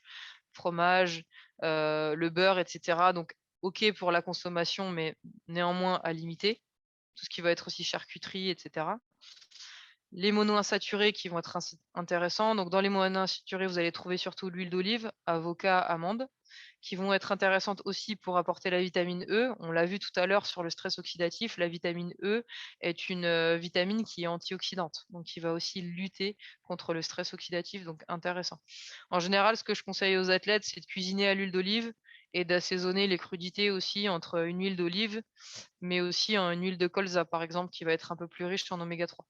fromage, le beurre, etc. Donc, OK pour la consommation, mais néanmoins à limiter. Tout ce qui va être aussi charcuterie, etc. Les monoinsaturés qui vont être intéressants. Donc, dans les monoinsaturés, vous allez trouver surtout l'huile d'olive, avocat, amande, qui vont être intéressantes aussi pour apporter la vitamine E. On l'a vu tout à l'heure sur le stress oxydatif, la vitamine E est une vitamine qui est antioxydante, donc qui va aussi lutter contre le stress oxydatif, donc intéressant. En général, ce que je conseille aux athlètes, c'est de cuisiner à l'huile d'olive et d'assaisonner les crudités aussi entre une huile d'olive, mais aussi une huile de colza, par exemple, qui va être un peu plus riche en oméga 3.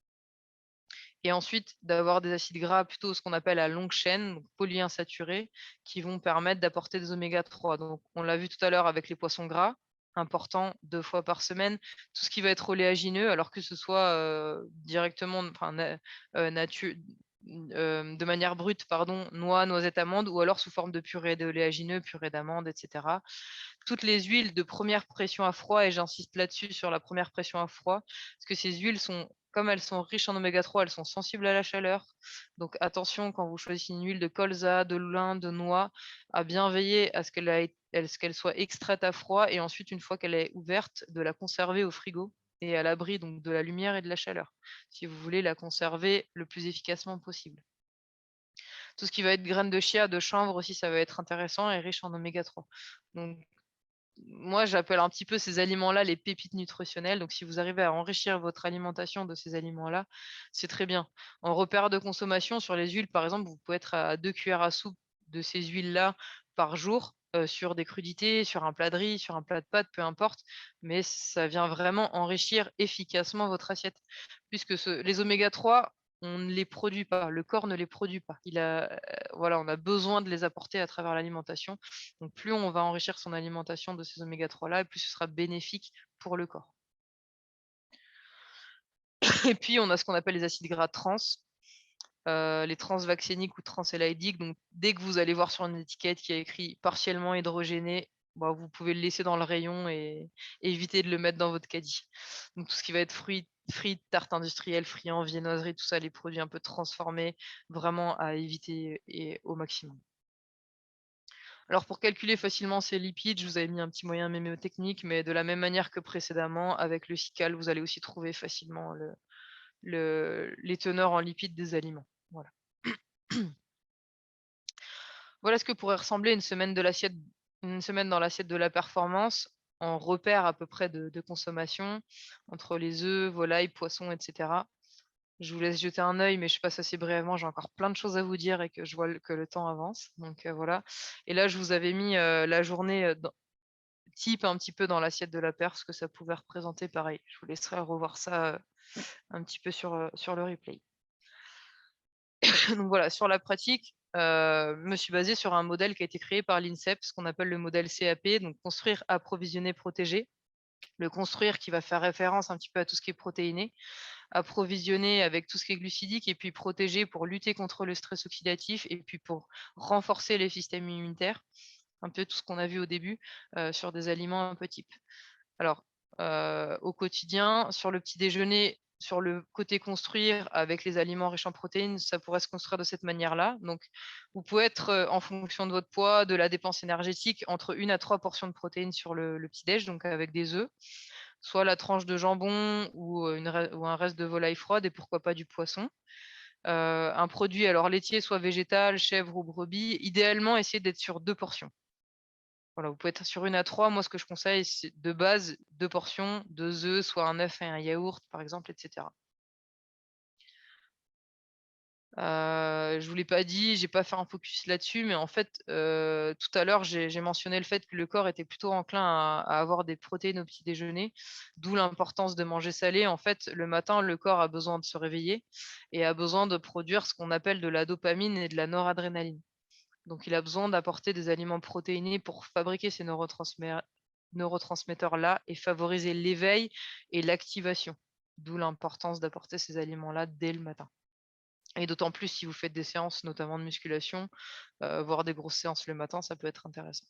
Et ensuite, d'avoir des acides gras plutôt ce qu'on appelle à longue chaîne, donc polyinsaturés, qui vont permettre d'apporter des oméga 3. Donc, on l'a vu tout à l'heure avec les poissons gras, important 2 fois par semaine. Tout ce qui va être oléagineux, alors que ce soit directement de manière brute, pardon, noix, noisettes, amandes, ou alors sous forme de purée d'oléagineux, purée d'amandes, etc. Toutes les huiles de première pression à froid, et j'insiste là-dessus sur la première pression à froid, parce que ces huiles sont, comme elles sont riches en oméga 3, elles sont sensibles à la chaleur. Donc attention quand vous choisissez une huile de colza, de lin, de noix, à bien veiller à ce qu'elle soit extraite à froid, et ensuite, une fois qu'elle est ouverte, de la conserver au frigo et à l'abri donc de la lumière et de la chaleur, si vous voulez la conserver le plus efficacement possible. Tout ce qui va être graines de chia, de chanvre aussi, ça va être intéressant et riche en oméga 3. Donc, moi, j'appelle un petit peu ces aliments-là les pépites nutritionnelles. Donc, si vous arrivez à enrichir votre alimentation de ces aliments-là, c'est très bien. En repère de consommation, sur les huiles, par exemple, vous pouvez être à 2 cuillères à soupe de ces huiles-là par jour, sur des crudités, sur un plat de riz, sur un plat de pâtes, peu importe. Mais ça vient vraiment enrichir efficacement votre assiette. Puisque les oméga 3, on ne les produit pas, le corps ne les produit pas. Voilà, on a besoin de les apporter à travers l'alimentation. Donc plus on va enrichir son alimentation de ces oméga 3 là, plus ce sera bénéfique pour le corps. Et puis on a ce qu'on appelle les acides gras trans, les transvacciniques ou transélaïdiques. Donc dès que vous allez voir sur une étiquette qui a écrit partiellement hydrogéné, bah, vous pouvez le laisser dans le rayon et éviter de le mettre dans votre caddie. Donc tout ce qui va être frites, tartes industrielles, friands, viennoiseries, tout ça, les produits un peu transformés, vraiment à éviter et au maximum. Alors pour calculer facilement ces lipides, je vous avais mis un petit moyen mémotechnique, mais de la même manière que précédemment, avec le SICAL, vous allez aussi trouver facilement les teneurs en lipides des aliments. Voilà. Voilà ce que pourrait ressembler une semaine dans l'assiette de la performance, en repère à peu près de consommation, entre les œufs, volailles, poissons, etc. Je vous laisse jeter un œil, mais je passe assez brièvement. J'ai encore plein de choses à vous dire et que je vois que le temps avance. Donc voilà. Et là, je vous avais mis la journée type un petit peu dans l'assiette de la perf, ce que ça pouvait représenter pareil. Je vous laisserai revoir ça un petit peu sur le replay. Donc voilà, sur la pratique, je me suis basée sur un modèle qui a été créé par l'INSEP, ce qu'on appelle le modèle CAP, donc construire, approvisionner, protéger. Le construire qui va faire référence un petit peu à tout ce qui est protéiné, approvisionner avec tout ce qui est glucidique, et puis protéger pour lutter contre le stress oxydatif et puis pour renforcer les systèmes immunitaires. Un peu tout ce qu'on a vu au début sur des aliments un peu types. Alors, au quotidien, sur le petit déjeuner, sur le côté construire avec les aliments riches en protéines, ça pourrait se construire de cette manière-là. Donc, vous pouvez être, en fonction de votre poids, de la dépense énergétique, entre 1 à 3 portions de protéines sur le petit déj, donc avec des œufs, soit la tranche de jambon ou un reste de volaille froide, et pourquoi pas du poisson. Un produit alors laitier, soit végétal, chèvre ou brebis, idéalement, essayez d'être sur 2 portions. Voilà, vous pouvez être sur 1 à 3. Moi, ce que je conseille, c'est de base 2 portions, 2 œufs, soit un œuf et un yaourt, par exemple, etc. Je ne vous l'ai pas dit, j'ai pas fait un focus là-dessus, mais en fait, tout à l'heure, j'ai mentionné le fait que le corps était plutôt enclin à avoir des protéines au petit déjeuner, d'où l'importance de manger salé. En fait, le matin, le corps a besoin de se réveiller et a besoin de produire ce qu'on appelle de la dopamine et de la noradrénaline. Donc il a besoin d'apporter des aliments protéinés pour fabriquer ces neurotransmetteurs-là et favoriser l'éveil et l'activation. D'où l'importance d'apporter ces aliments-là dès le matin. Et d'autant plus si vous faites des séances, notamment de musculation, voire des grosses séances le matin, ça peut être intéressant.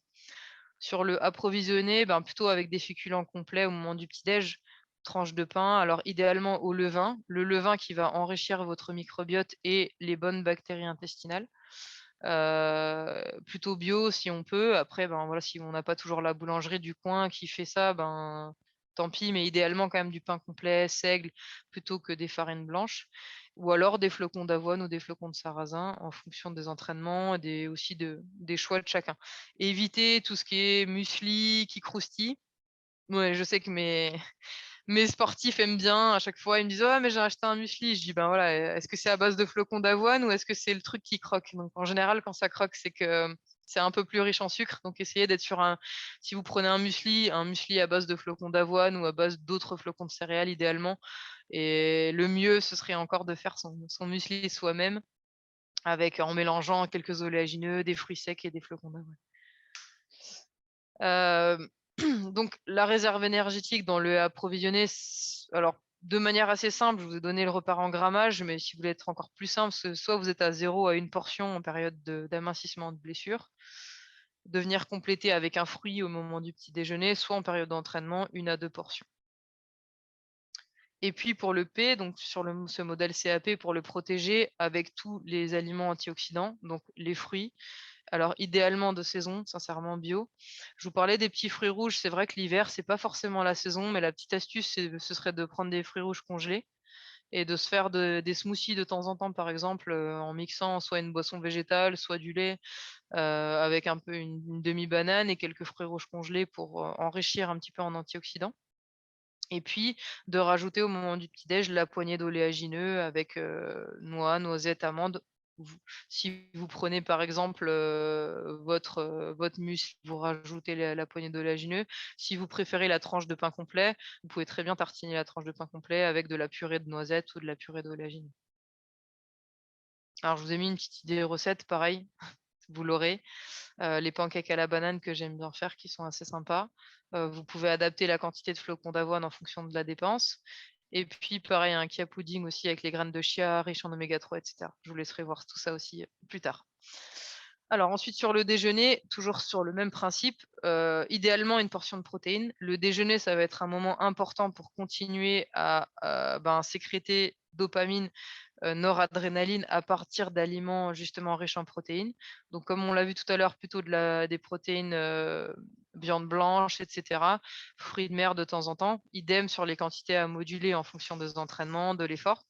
Sur le approvisionner, plutôt avec des féculents complets au moment du petit-déj, tranche de pain, alors idéalement au levain, le levain qui va enrichir votre microbiote et les bonnes bactéries intestinales. Plutôt bio si on peut. Après, voilà, si on n'a pas toujours la boulangerie du coin qui fait ça, tant pis, mais idéalement quand même du pain complet, seigle, plutôt que des farines blanches. Ou alors des flocons d'avoine ou des flocons de sarrasin en fonction des entraînements et aussi des choix de chacun. Évitez tout ce qui est muesli qui croustille. Ouais, je sais que mes sportifs aiment bien, à chaque fois, ils me disent: «Ouais, mais j'ai acheté un muesli». Je dis: «Ben voilà, est-ce que c'est à base de flocons d'avoine ou est-ce que c'est le truc qui croque?» Donc en général, quand ça croque, c'est que c'est un peu plus riche en sucre. Donc essayez d'être sur si vous prenez un muesli à base de flocons d'avoine ou à base d'autres flocons de céréales idéalement. Et le mieux, ce serait encore de faire son muesli soi-même en mélangeant quelques oléagineux, des fruits secs et des flocons d'avoine. Donc la réserve énergétique dans le approvisionné, alors de manière assez simple, je vous ai donné le repas en grammage, mais si vous voulez être encore plus simple, soit vous êtes à 0 à 1 portion en période d'amincissement de blessure, de venir compléter avec un fruit au moment du petit déjeuner, soit en période d'entraînement, 1 à 2 portions. Et puis pour le P, donc sur ce modèle CAP, pour le protéger avec tous les aliments antioxydants, donc les fruits. Alors idéalement de saison, sincèrement bio. Je vous parlais des petits fruits rouges, c'est vrai que l'hiver, c'est pas forcément la saison, mais la petite astuce, ce serait de prendre des fruits rouges congelés et de se faire des smoothies de temps en temps, par exemple, en mixant soit une boisson végétale, soit du lait, avec un peu une demi-banane et quelques fruits rouges congelés pour enrichir un petit peu en antioxydants. Et puis de rajouter au moment du petit-déj la poignée d'oléagineux avec noix, noisettes, amandes. Si vous prenez par exemple votre muesli, vous rajoutez la poignée d'oléagineux. Si vous préférez la tranche de pain complet, vous pouvez très bien tartiner la tranche de pain complet avec de la purée de noisettes ou de la purée d'oléagineux. Alors je vous ai mis une petite idée de recette, pareil, vous l'aurez. Les pancakes à la banane que j'aime bien faire, qui sont assez sympas. Vous pouvez adapter la quantité de flocons d'avoine en fonction de la dépense. Et puis pareil, un chia pudding aussi avec les graines de chia riches en oméga 3, etc. Je vous laisserai voir tout ça aussi plus tard. Alors ensuite sur le déjeuner, toujours sur le même principe, idéalement une portion de protéines. Le déjeuner, ça va être un moment important pour continuer à sécréter dopamine, noradrénaline à partir d'aliments justement riches en protéines. Donc comme on l'a vu tout à l'heure, plutôt des protéines, viande blanche, etc. Fruits de mer de temps en temps. Idem sur les quantités à moduler en fonction des entraînements, de l'effort.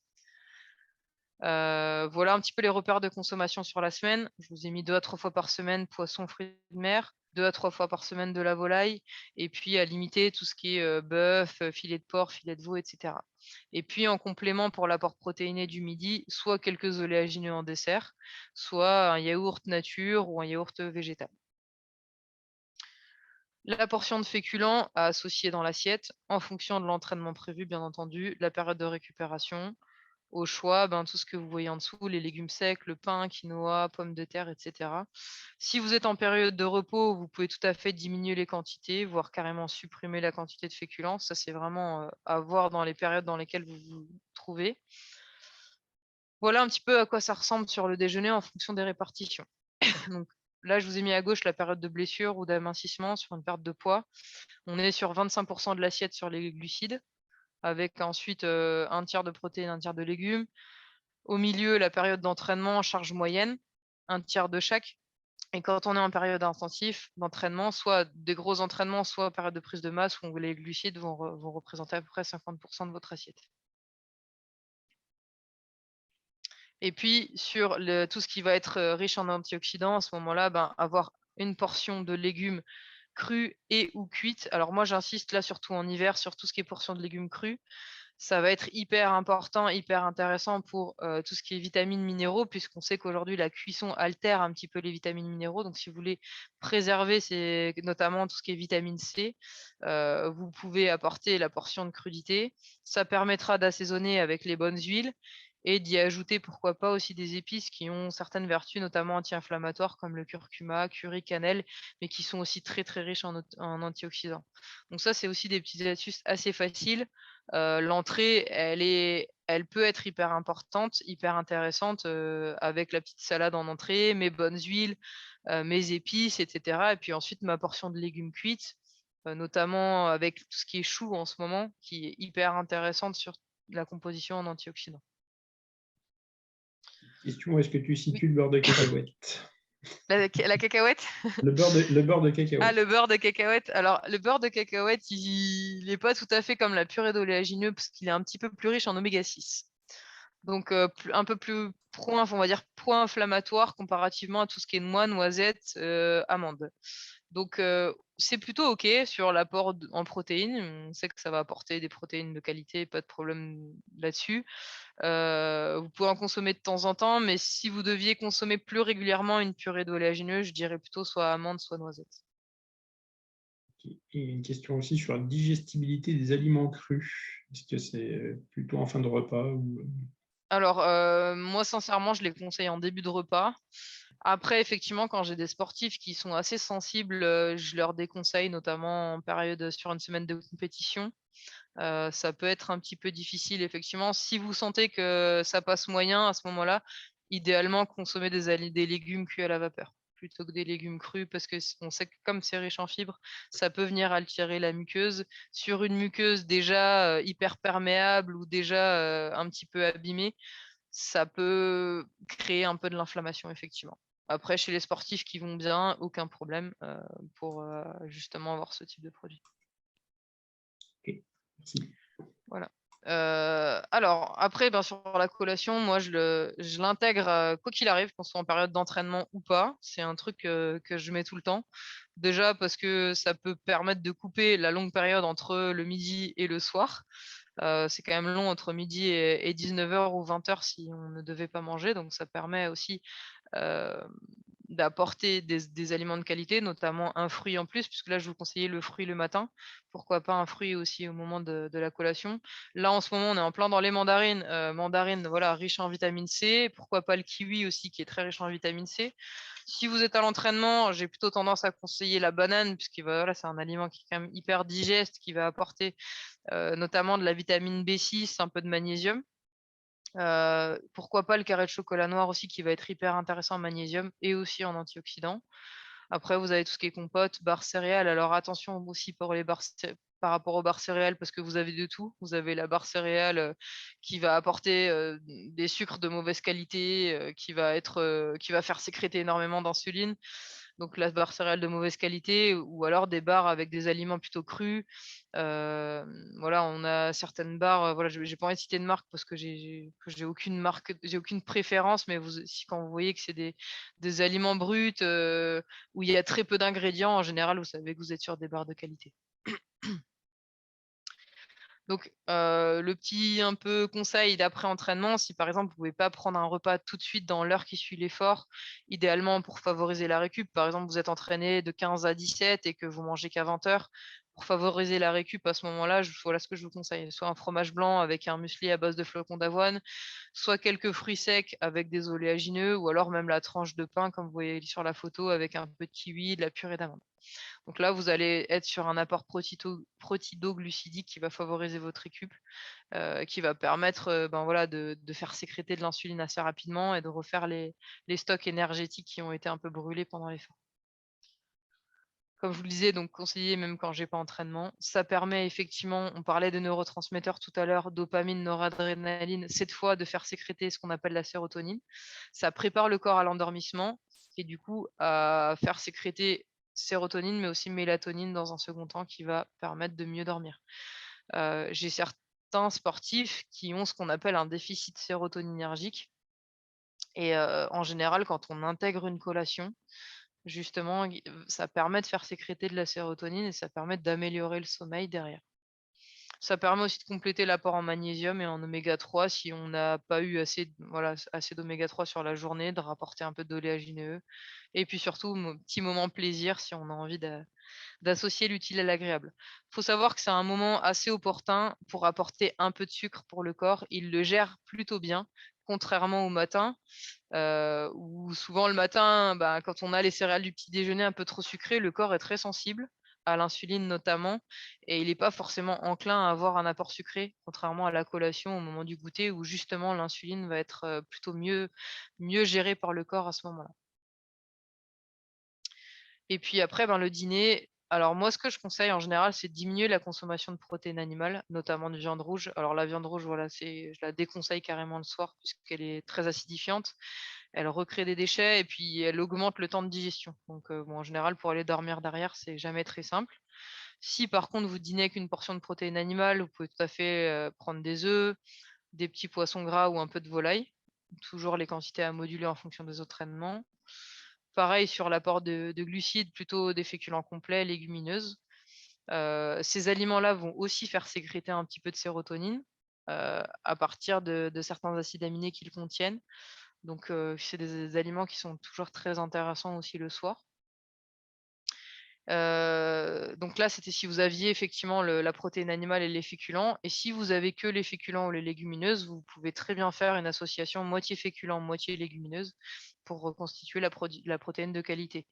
Voilà un petit peu les repères de consommation sur la semaine. Je vous ai mis 2 à 3 fois par semaine poisson, fruits de mer, 2 à 3 fois par semaine de la volaille et puis à limiter tout ce qui est, bœuf, filet de porc, filet de veau, etc. Et puis en complément pour l'apport protéiné du midi, soit quelques oléagineux en dessert, soit un yaourt nature ou un yaourt végétal. La portion de féculents à associer dans l'assiette en fonction de l'entraînement prévu, bien entendu, la période de récupération. Au choix, tout ce que vous voyez en dessous, les légumes secs, le pain, quinoa, pommes de terre, etc. Si vous êtes en période de repos, vous pouvez tout à fait diminuer les quantités, voire carrément supprimer la quantité de féculents. Ça, c'est vraiment à voir dans les périodes dans lesquelles vous vous trouvez. Voilà un petit peu à quoi ça ressemble sur le déjeuner en fonction des répartitions. Donc, là, je vous ai mis à gauche la période de blessure ou d'amincissement sur une perte de poids. On est sur 25% de l'assiette sur les glucides, avec ensuite un tiers de protéines, un tiers de légumes. Au milieu, la période d'entraînement en charge moyenne, un tiers de chaque. Et quand on est en période intensive d'entraînement, soit des gros entraînements, soit période de prise de masse où les glucides vont représenter à peu près 50% de votre assiette. Et puis sur tout ce qui va être riche en antioxydants, à ce moment-là, avoir une portion de légumes crus et ou cuites. Alors moi, j'insiste là surtout en hiver sur tout ce qui est portion de légumes crus. Ça va être hyper important, hyper intéressant pour tout ce qui est vitamines, minéraux, puisqu'on sait qu'aujourd'hui, la cuisson altère un petit peu les vitamines, minéraux. Donc, si vous voulez préserver notamment tout ce qui est vitamine C, vous pouvez apporter la portion de crudité. Ça permettra d'assaisonner avec les bonnes huiles et d'y ajouter, pourquoi pas, aussi des épices qui ont certaines vertus, notamment anti-inflammatoires, comme le curcuma, curry, cannelle, mais qui sont aussi très, très riches en antioxydants. Donc ça, c'est aussi des petites astuces assez faciles. L'entrée, elle peut être hyper importante, hyper intéressante, avec la petite salade en entrée, mes bonnes huiles, mes épices, etc. Et puis ensuite ma portion de légumes cuites, notamment avec tout ce qui est chou en ce moment, qui est hyper intéressante sur la composition en antioxydants. Question, est-ce que tu Oui. situes le beurre de cacahuète? La cacahuète? Le beurre de Ah, cacahuète. le beurre de cacahuète. Alors, le beurre de cacahuète, il n'est pas tout à fait comme la purée d'oléagineux parce qu'il est un petit peu plus riche en oméga 6. Donc, un peu plus on va dire pro-inflammatoire comparativement à tout ce qui est noix, noisettes, amandes. Donc, c'est plutôt OK sur l'apport en protéines. On sait que ça va apporter des protéines de qualité, pas de problème là-dessus. Vous pouvez en consommer de temps en temps, mais si vous deviez consommer plus régulièrement une purée d'oléagineux, je dirais plutôt soit amande, soit noisette. Et une question aussi sur la digestibilité des aliments crus. Est-ce que c'est plutôt en fin de repas ou... Alors, moi sincèrement, je les conseille en début de repas. Après, effectivement, quand j'ai des sportifs qui sont assez sensibles, je leur déconseille, notamment en période sur une semaine de compétition. Ça peut être un petit peu difficile, effectivement. Si vous sentez que ça passe moyen à ce moment-là, idéalement, consommer des légumes cuits à la vapeur plutôt que des légumes crus parce qu'on sait que comme c'est riche en fibres, ça peut venir altérer la muqueuse. Sur une muqueuse déjà hyper perméable ou déjà un petit peu abîmée, ça peut créer un peu de l'inflammation, effectivement. Après, chez les sportifs qui vont bien, aucun problème pour justement avoir ce type de produit. Ok, merci. Voilà. Alors après, sur la collation, moi je l'intègre quoi qu'il arrive, qu'on soit en période d'entraînement ou pas. C'est un truc que je mets tout le temps. Déjà parce que ça peut permettre de couper la longue période entre le midi et le soir. C'est quand même long entre midi et 19h ou 20h si on ne devait pas manger. Donc ça permet aussi d'apporter des aliments de qualité, notamment un fruit en plus, puisque là, je vous conseillais le fruit le matin. Pourquoi pas un fruit aussi au moment de la collation. Là, en ce moment, on est en plein dans les mandarines. Mandarines, voilà, riches en vitamine C. Pourquoi pas le kiwi aussi, qui est très riche en vitamine C. Si vous êtes à l'entraînement, j'ai plutôt tendance à conseiller la banane, puisque voilà, c'est un aliment qui est quand même hyper digeste, qui va apporter notamment de la vitamine B6, un peu de magnésium. Pourquoi pas le carré de chocolat noir aussi qui va être hyper intéressant en magnésium et aussi en antioxydants. Après, vous avez tout ce qui est compote, barres céréales. Alors attention aussi pour les par rapport aux barres céréales parce que vous avez de tout. Vous avez la barre céréale qui va apporter des sucres de mauvaise qualité, qui va faire sécréter énormément d'insuline. Donc la barre céréale de mauvaise qualité ou alors des barres avec des aliments plutôt crus. Voilà, on a certaines barres, voilà, j'ai pas envie de citer de marque parce que j'ai aucune marque, j'ai aucune préférence, mais quand vous voyez que c'est des aliments bruts où il y a très peu d'ingrédients, en général, vous savez que vous êtes sur des barres de qualité. Donc, le petit un peu conseil d'après-entraînement, si par exemple vous pouvez pas prendre un repas tout de suite dans l'heure qui suit l'effort, idéalement pour favoriser la récup, par exemple vous êtes entraîné de 15 à 17 et que vous mangez qu'à 20h, pour favoriser la récup à ce moment-là, voilà ce que je vous conseille, soit un fromage blanc avec un muesli à base de flocons d'avoine, soit quelques fruits secs avec des oléagineux, ou alors même la tranche de pain comme vous voyez sur la photo avec un peu de kiwi, de la purée d'amande. Donc là, vous allez être sur un apport protido-glucidique qui va favoriser votre récup, qui va permettre voilà, de faire sécréter de l'insuline assez rapidement et de refaire les stocks énergétiques qui ont été un peu brûlés pendant l'effort. Comme je vous le disais, donc conseiller même quand j'ai pas entraînement. Ça permet effectivement, on parlait de neurotransmetteurs tout à l'heure, dopamine, noradrénaline, cette fois de faire sécréter ce qu'on appelle la sérotonine. Ça prépare le corps à l'endormissement et du coup à faire sécréter sérotonine mais aussi mélatonine dans un second temps qui va permettre de mieux dormir. J'ai certains sportifs qui ont ce qu'on appelle un déficit sérotoninergique et en général quand on intègre une collation, justement, ça permet de faire sécréter de la sérotonine et ça permet d'améliorer le sommeil derrière. Ça permet aussi de compléter l'apport en magnésium et en oméga 3 si on n'a pas eu assez d'oméga 3 sur la journée, de rapporter un peu d'oléagineux. Et puis surtout, petit moment plaisir si on a envie d'associer l'utile à l'agréable. Il faut savoir que c'est un moment assez opportun pour apporter un peu de sucre pour le corps. Il le gère plutôt bien, contrairement au matin, où souvent le matin, quand on a les céréales du petit déjeuner un peu trop sucrées, le corps est très sensible à l'insuline notamment, et il n'est pas forcément enclin à avoir un apport sucré, contrairement à la collation au moment du goûter, où justement l'insuline va être plutôt mieux gérée par le corps à ce moment-là. Et puis après, le dîner, alors moi, ce que je conseille en général, c'est de diminuer la consommation de protéines animales, notamment de viande rouge. Alors la viande rouge, voilà, je la déconseille carrément le soir puisqu'elle est très acidifiante. Elle recrée des déchets et puis elle augmente le temps de digestion. Donc en général, pour aller dormir derrière, c'est jamais très simple. Si par contre vous dînez avec une portion de protéines animales, vous pouvez tout à fait prendre des œufs, des petits poissons gras ou un peu de volaille. Toujours les quantités à moduler en fonction des entraînements. Pareil sur l'apport de glucides, plutôt des féculents complets, légumineuses. Ces aliments-là vont aussi faire sécréter un petit peu de sérotonine à partir de certains acides aminés qu'ils contiennent. Donc, c'est des aliments qui sont toujours très intéressants aussi le soir. Donc là, c'était si vous aviez effectivement la protéine animale et les féculents. Et si vous avez que les féculents ou les légumineuses, vous pouvez très bien faire une association moitié féculent, moitié légumineuse, pour reconstituer la protéine de qualité.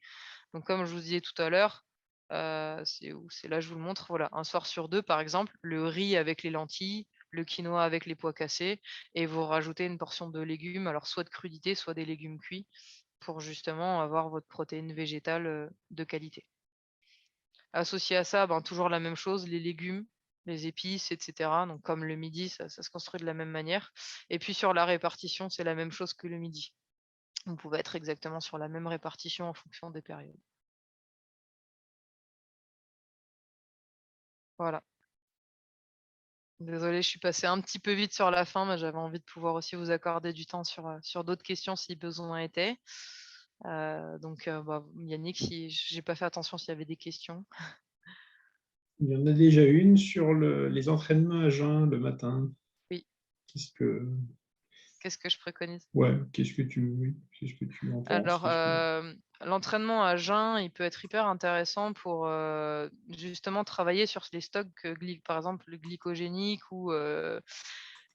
Donc comme je vous disais tout à l'heure, c'est là je vous le montre, voilà, un soir sur 2 par exemple, le riz avec les lentilles, le quinoa avec les pois cassés et vous rajoutez une portion de légumes, alors soit de crudités, soit des légumes cuits pour justement avoir votre protéine végétale, de qualité. Associé à ça, ben, toujours la même chose, les légumes, les épices, et cetera. Donc comme le midi, ça se construit de la même manière. Et puis sur la répartition, c'est la même chose que le midi. Vous pouvez être exactement sur la même répartition en fonction des périodes. Voilà. Désolée, je suis passée un petit peu vite sur la fin, mais j'avais envie de pouvoir aussi vous accorder du temps sur d'autres questions si besoin était. Donc, Yannick, si j'ai pas fait attention s'il y avait des questions. Il y en a déjà une sur les entraînements à jeun le matin. Oui. Qu'est-ce que je préconise? qu'est-ce que tu en penses? Alors, l'entraînement à jeun, il peut être hyper intéressant pour, justement travailler sur les stocks, par exemple, glycogéniques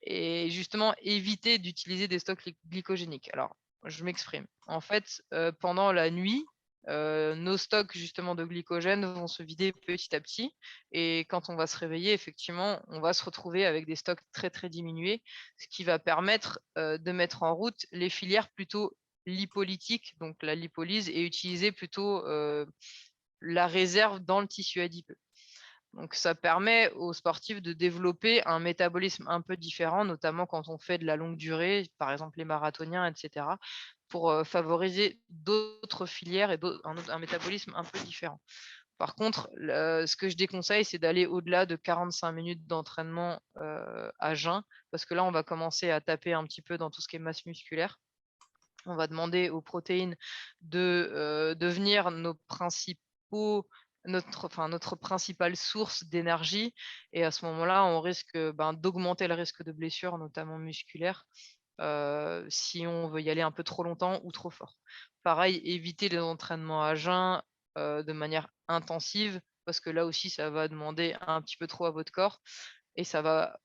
et justement éviter d'utiliser des stocks glycogéniques. Alors, je m'exprime. En fait, pendant la nuit, nos stocks justement de glycogène vont se vider petit à petit et quand on va se réveiller, effectivement, on va se retrouver avec des stocks très, très diminués, ce qui va permettre, de mettre en route les filières plutôt lipolytiques, donc la lipolyse et utiliser plutôt, la réserve dans le tissu adipeux. Donc ça permet aux sportifs de développer un métabolisme un peu différent, notamment quand on fait de la longue durée, par exemple les marathoniens, et cetera, pour, favoriser d'autres filières et un métabolisme un peu différent. Par contre, ce que je déconseille, c'est d'aller au-delà de 45 minutes d'entraînement, à jeun, parce que là, on va commencer à taper un petit peu dans tout ce qui est masse musculaire. On va demander aux protéines de devenir notre principale source d'énergie et à ce moment-là, on risque, d'augmenter le risque de blessure, notamment musculaire, si on veut y aller un peu trop longtemps ou trop fort. Pareil, éviter les entraînements à jeun, de manière intensive parce que là aussi, ça va demander un petit peu trop à votre corps et ça va,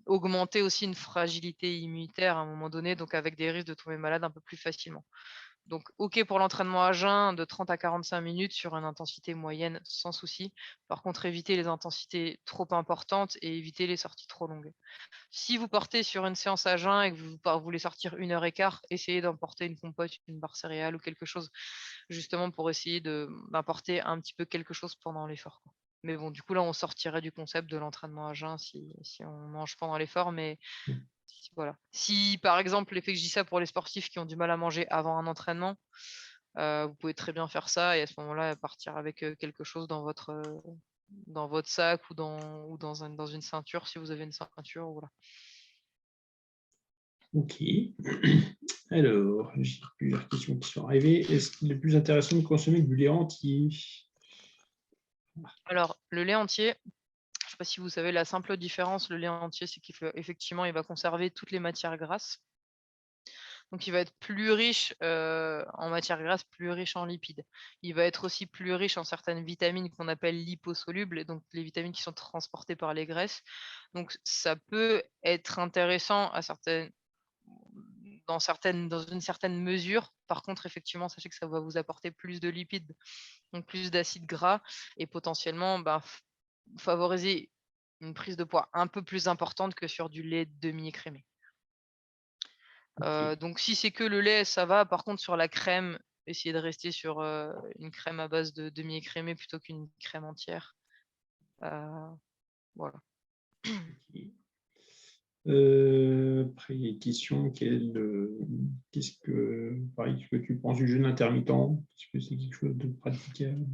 augmenter aussi une fragilité immunitaire à un moment donné, donc avec des risques de tomber malade un peu plus facilement. Donc OK pour l'entraînement à jeun de 30 à 45 minutes sur une intensité moyenne sans souci. Par contre, éviter les intensités trop importantes et éviter les sorties trop longues. Si vous partez sur une séance à jeun et que vous voulez sortir 1 heure et quart, essayez d'emporter une compote, une barre céréale ou quelque chose, justement pour essayer d'apporter un petit peu quelque chose pendant l'effort, quoi. Mais bon, du coup, là, on sortirait du concept de l'entraînement à jeun si on mange pendant l'effort, mais voilà. Si, par exemple, l'effet que je dis ça pour les sportifs qui ont du mal à manger avant un entraînement, vous pouvez très bien faire ça et à ce moment-là, partir avec, quelque chose dans votre sac ou dans une ceinture si vous avez une ceinture, voilà. Ok. Alors, j'ai plusieurs questions qui sont arrivées. Est-ce qu'il est plus intéressant de consommer du lait entier? Alors, le lait entier, je ne sais pas si vous savez la simple différence, le lait entier, c'est qu'effectivement, il va conserver toutes les matières grasses. Donc il va être plus riche, en matières grasses, plus riche en lipides. Il va être aussi plus riche en certaines vitamines qu'on appelle liposolubles et donc les vitamines qui sont transportées par les graisses. Donc ça peut être intéressant dans une certaine mesure. Par contre, effectivement, sachez que ça va vous apporter plus de lipides, donc plus d'acides gras et potentiellement, favoriser une prise de poids un peu plus importante que sur du lait demi-écrémé. Ok. Donc si c'est que le lait, ça va. Par contre, sur la crème, essayez de rester sur, une crème à base de demi-écrémé plutôt qu'une crème entière. Voilà. Ok. Après, il y a une question, qu'est-ce que tu penses du jeûne intermittent? Est-ce que c'est quelque chose de praticable?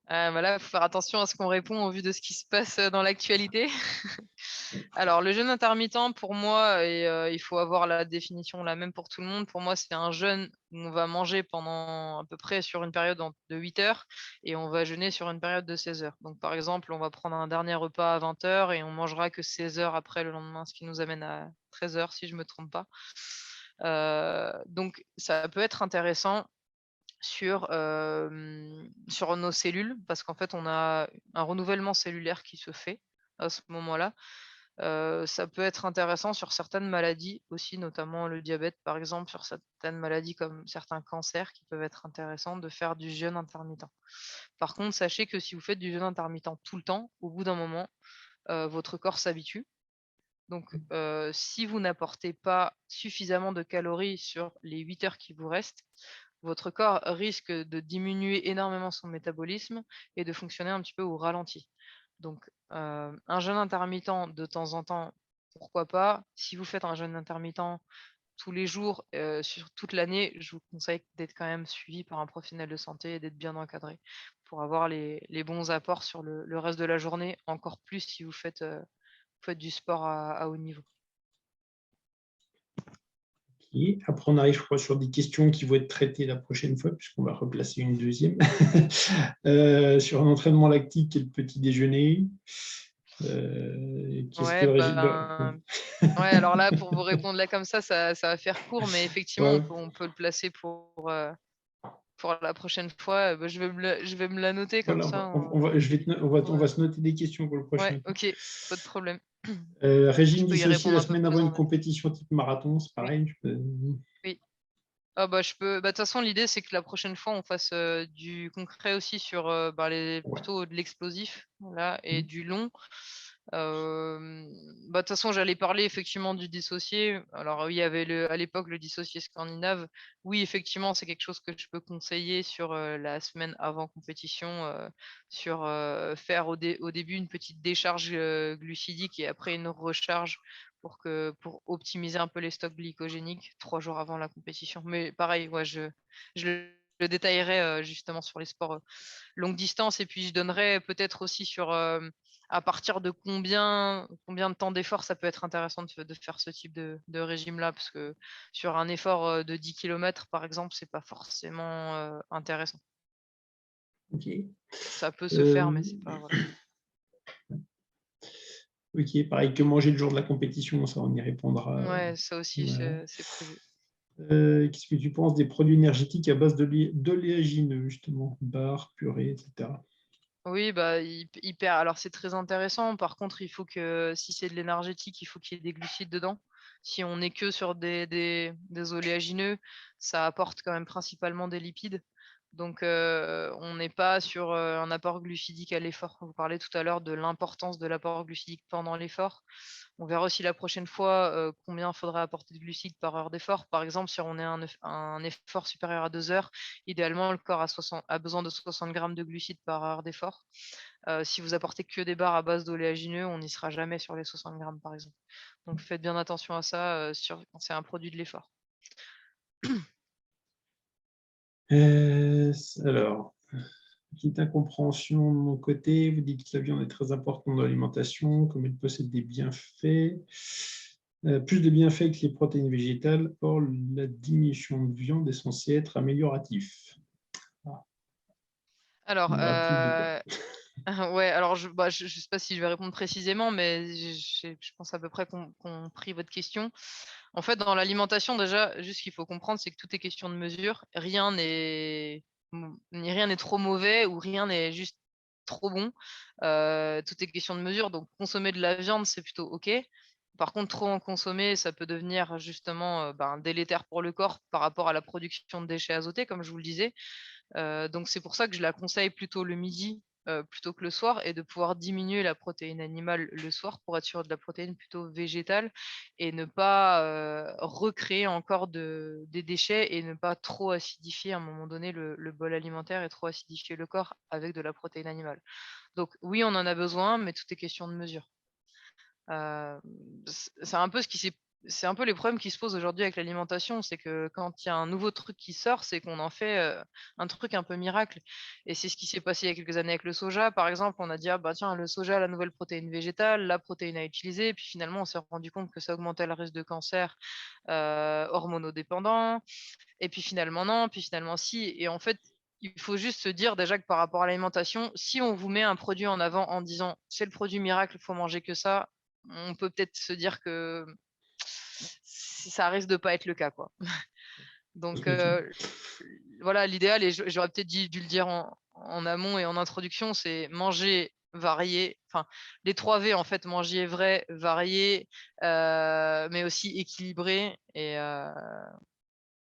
Voilà, faut faire attention à ce qu'on répond au vu de ce qui se passe, dans l'actualité. Alors le jeûne intermittent pour moi et il faut avoir la définition la même pour tout le monde. Pour moi, c'est un jeûne où on va manger pendant à peu près sur une période de 8 heures et on va jeûner sur une période de 16 heures. Donc par exemple, on va prendre un dernier repas à 20 heures et on mangera que 16 heures après le lendemain, ce qui nous amène à 13 heures si je me trompe pas. Donc ça peut être intéressant sur nos cellules parce qu'en fait, on a un renouvellement cellulaire qui se fait à ce moment-là. Ça peut être intéressant sur certaines maladies aussi, notamment le diabète, par exemple, sur certaines maladies comme certains cancers qui peuvent être intéressants de faire du jeûne intermittent. Par contre, sachez que si vous faites du jeûne intermittent tout le temps, au bout d'un moment, votre corps s'habitue. Donc, si vous n'apportez pas suffisamment de calories sur les 8 heures qui vous restent, votre corps risque de diminuer énormément son métabolisme et de fonctionner un petit peu au ralenti. Donc, un jeûne intermittent de temps en temps, pourquoi pas? Si vous faites un jeûne intermittent tous les jours, sur toute l'année, je vous conseille d'être quand même suivi par un professionnel de santé et d'être bien encadré pour avoir les bons apports sur le reste de la journée, encore plus si vous faites du sport à haut niveau. Ok. Après, on arrive, je crois, sur des questions qui vont être traitées la prochaine fois, puisqu'on va replacer une deuxième. Sur un entraînement lactique et le petit déjeuner. Qu'est-ce que Ouais, le régime... ouais, alors là, pour vous répondre là comme ça va faire court, mais effectivement, Ouais. on peut le placer pour la prochaine fois. Bah, je vais me la noter comme Voilà, ça. on va se noter des questions pour le Ouais, prochain. OK, pas de problème. Je Régime peux y dissocié répondre la un peu semaine plus avant une en détail. compétition type marathon, c'est Oui, pareil. oui. Ah bah, de toute façon, l'idée, c'est que la prochaine fois, on fasse, du concret aussi sur, Ouais. plutôt de l'explosif, voilà, et Mm. du long. De toute façon, j'allais parler effectivement du dissocié. Alors oui, il y avait à l'époque le dissocié scandinave. Oui, effectivement, c'est quelque chose que je peux conseiller sur, la semaine avant compétition, sur, faire au début une petite décharge, glucidique et après une recharge pour optimiser un peu les stocks glycogéniques 3 jours avant la compétition. Mais pareil, ouais, je le détaillerai, justement sur les sports, longue distance et puis je donnerai peut-être aussi sur, à partir de combien de temps d'effort ça peut être intéressant de faire ce type de régime-là? Parce que sur un effort, de 10 kilomètres, par exemple, c'est pas forcément, intéressant. Ok. Ça peut se faire, mais Euh, c'est pas voilà. ok, pareil que manger le jour de la compétition, ça on y répondra. Ouais, ça aussi, Voilà. c'est prévu. Qu'est-ce que tu penses des produits énergétiques à base d'oléagineux, justement, barres, purées, etc. Oui, bah, hyper alors c'est très intéressant. Par contre, il faut que si c'est de l'énergétique, il faut qu'il y ait des glucides dedans. Si on est que sur des oléagineux, ça apporte quand même principalement des lipides. Donc, on n'est pas sur, un apport glucidique à l'effort. Vous parlez tout à l'heure de l'importance de l'apport glucidique pendant l'effort. On verra aussi la prochaine fois, combien il faudra apporter de glucides par heure d'effort. Par exemple, si on est un effort supérieur à 2 heures, idéalement, le corps a besoin de 60 grammes de glucides par heure d'effort. Si vous apportez que des barres à base d'oléagineux, on n'y sera jamais sur les 60 grammes, par exemple. Donc faites bien attention à ça, quand c'est un produit de l'effort. Alors, petite incompréhension de mon côté, vous dites que la viande est très importante dans l'alimentation, comme elle possède des bienfaits, plus de bienfaits que les protéines végétales. Or, la diminution de viande est censée être amélioratif. Alors, Amélioratif de quoi? ouais, alors je sais pas si je vais répondre précisément, mais je pense à peu près compris votre question. En fait, dans l'alimentation, déjà, juste ce qu'il faut comprendre, c'est que tout est question de mesure. Rien n'est trop mauvais ou rien n'est juste trop bon. Tout est question de mesure, donc consommer de la viande, c'est plutôt OK. Par contre, trop en consommer, ça peut devenir justement, délétère pour le corps par rapport à la production de déchets azotés, comme je vous le disais. Donc c'est pour ça que je la conseille plutôt le midi, plutôt que le soir et de pouvoir diminuer la protéine animale le soir pour être sur de la protéine plutôt végétale et ne pas, recréer encore des déchets et ne pas trop acidifier à un moment donné le bol alimentaire et trop acidifier le corps avec de la protéine animale. Donc oui, on en a besoin, mais tout est question de mesure. Hem, c'est un peu c'est un peu les problèmes qui se posent aujourd'hui avec l'alimentation, c'est que quand il y a un nouveau truc qui sort, c'est qu'on en fait, un truc un peu miracle et c'est ce qui s'est passé il y a quelques années avec le soja, par exemple. On a dit: «Ah bah tiens, le soja, la nouvelle protéine végétale, la protéine à utiliser», puis finalement on s'est rendu compte que ça augmentait le risque de cancer, hormonodépendant et puis finalement non, puis finalement si et en fait, il faut juste se dire déjà que par rapport à l'alimentation, si on vous met un produit en avant en disant: «C'est le produit miracle, il faut manger que ça», on peut peut-être se dire que ça risque de pas être le cas, quoi. Donc, voilà, l'idéal et j'aurais peut-être dû le dire en amont et en introduction, c'est manger varié, enfin les 3 V en fait, manger vrai, varié, mais aussi équilibré et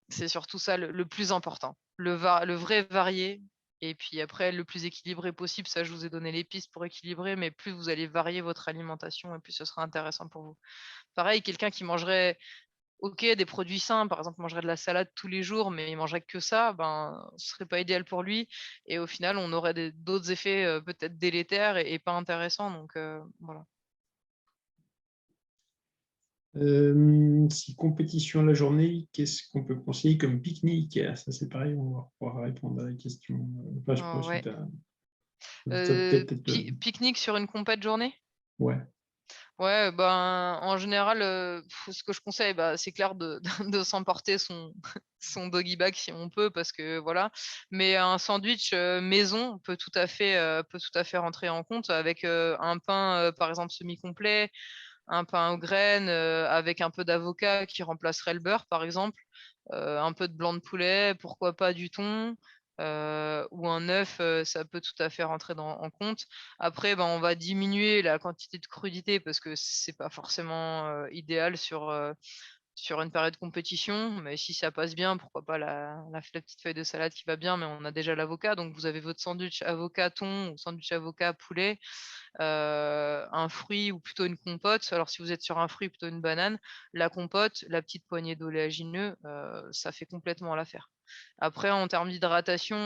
c'est surtout ça le plus important. Le vrai varié et puis après le plus équilibré possible, ça je vous ai donné les pistes pour équilibrer, mais plus vous allez varier votre alimentation et plus ce sera intéressant pour vous. Pareil, quelqu'un qui mangerait OK, des produits sains, par exemple, mangerait de la salade tous les jours, mais il mangerait que ça, ben, ce serait pas idéal pour lui et au final, on aurait d'autres effets, peut-être délétères et pas intéressants donc voilà. Si compétition la journée, qu'est-ce qu'on peut conseiller comme pique-nique? Ça, c'est pareil, on va pouvoir répondre à la question. Enfin, je sais pas si Ouais, tu as peut-être. pique-nique sur une compète journée? Ouais. Ouais, ben, en général, ce que je conseille, bah, c'est clair de de s'emporter son doggy bag si on peut parce que voilà. Mais un sandwich, maison peut tout à fait rentrer en compte avec, un pain, par exemple semi-complet, un pain aux graines, avec un peu d'avocat qui remplacerait le beurre, par exemple, un peu de blanc de poulet, pourquoi pas du thon, ou un œuf, ça peut tout à fait rentrer en compte. Après, ben, on va diminuer la quantité de crudité parce que c'est pas forcément, idéal sur une période de compétition, mais si ça passe bien, pourquoi pas la petite feuille de salade qui va bien, mais on a déjà l'avocat, donc vous avez votre sandwich avocat thon ou sandwich avocat poulet, un fruit ou plutôt une compote. Alors si vous êtes sur un fruit, plutôt une banane. La compote, la petite poignée d'oléagineux, ça fait complètement l'affaire. Après en termes d'hydratation,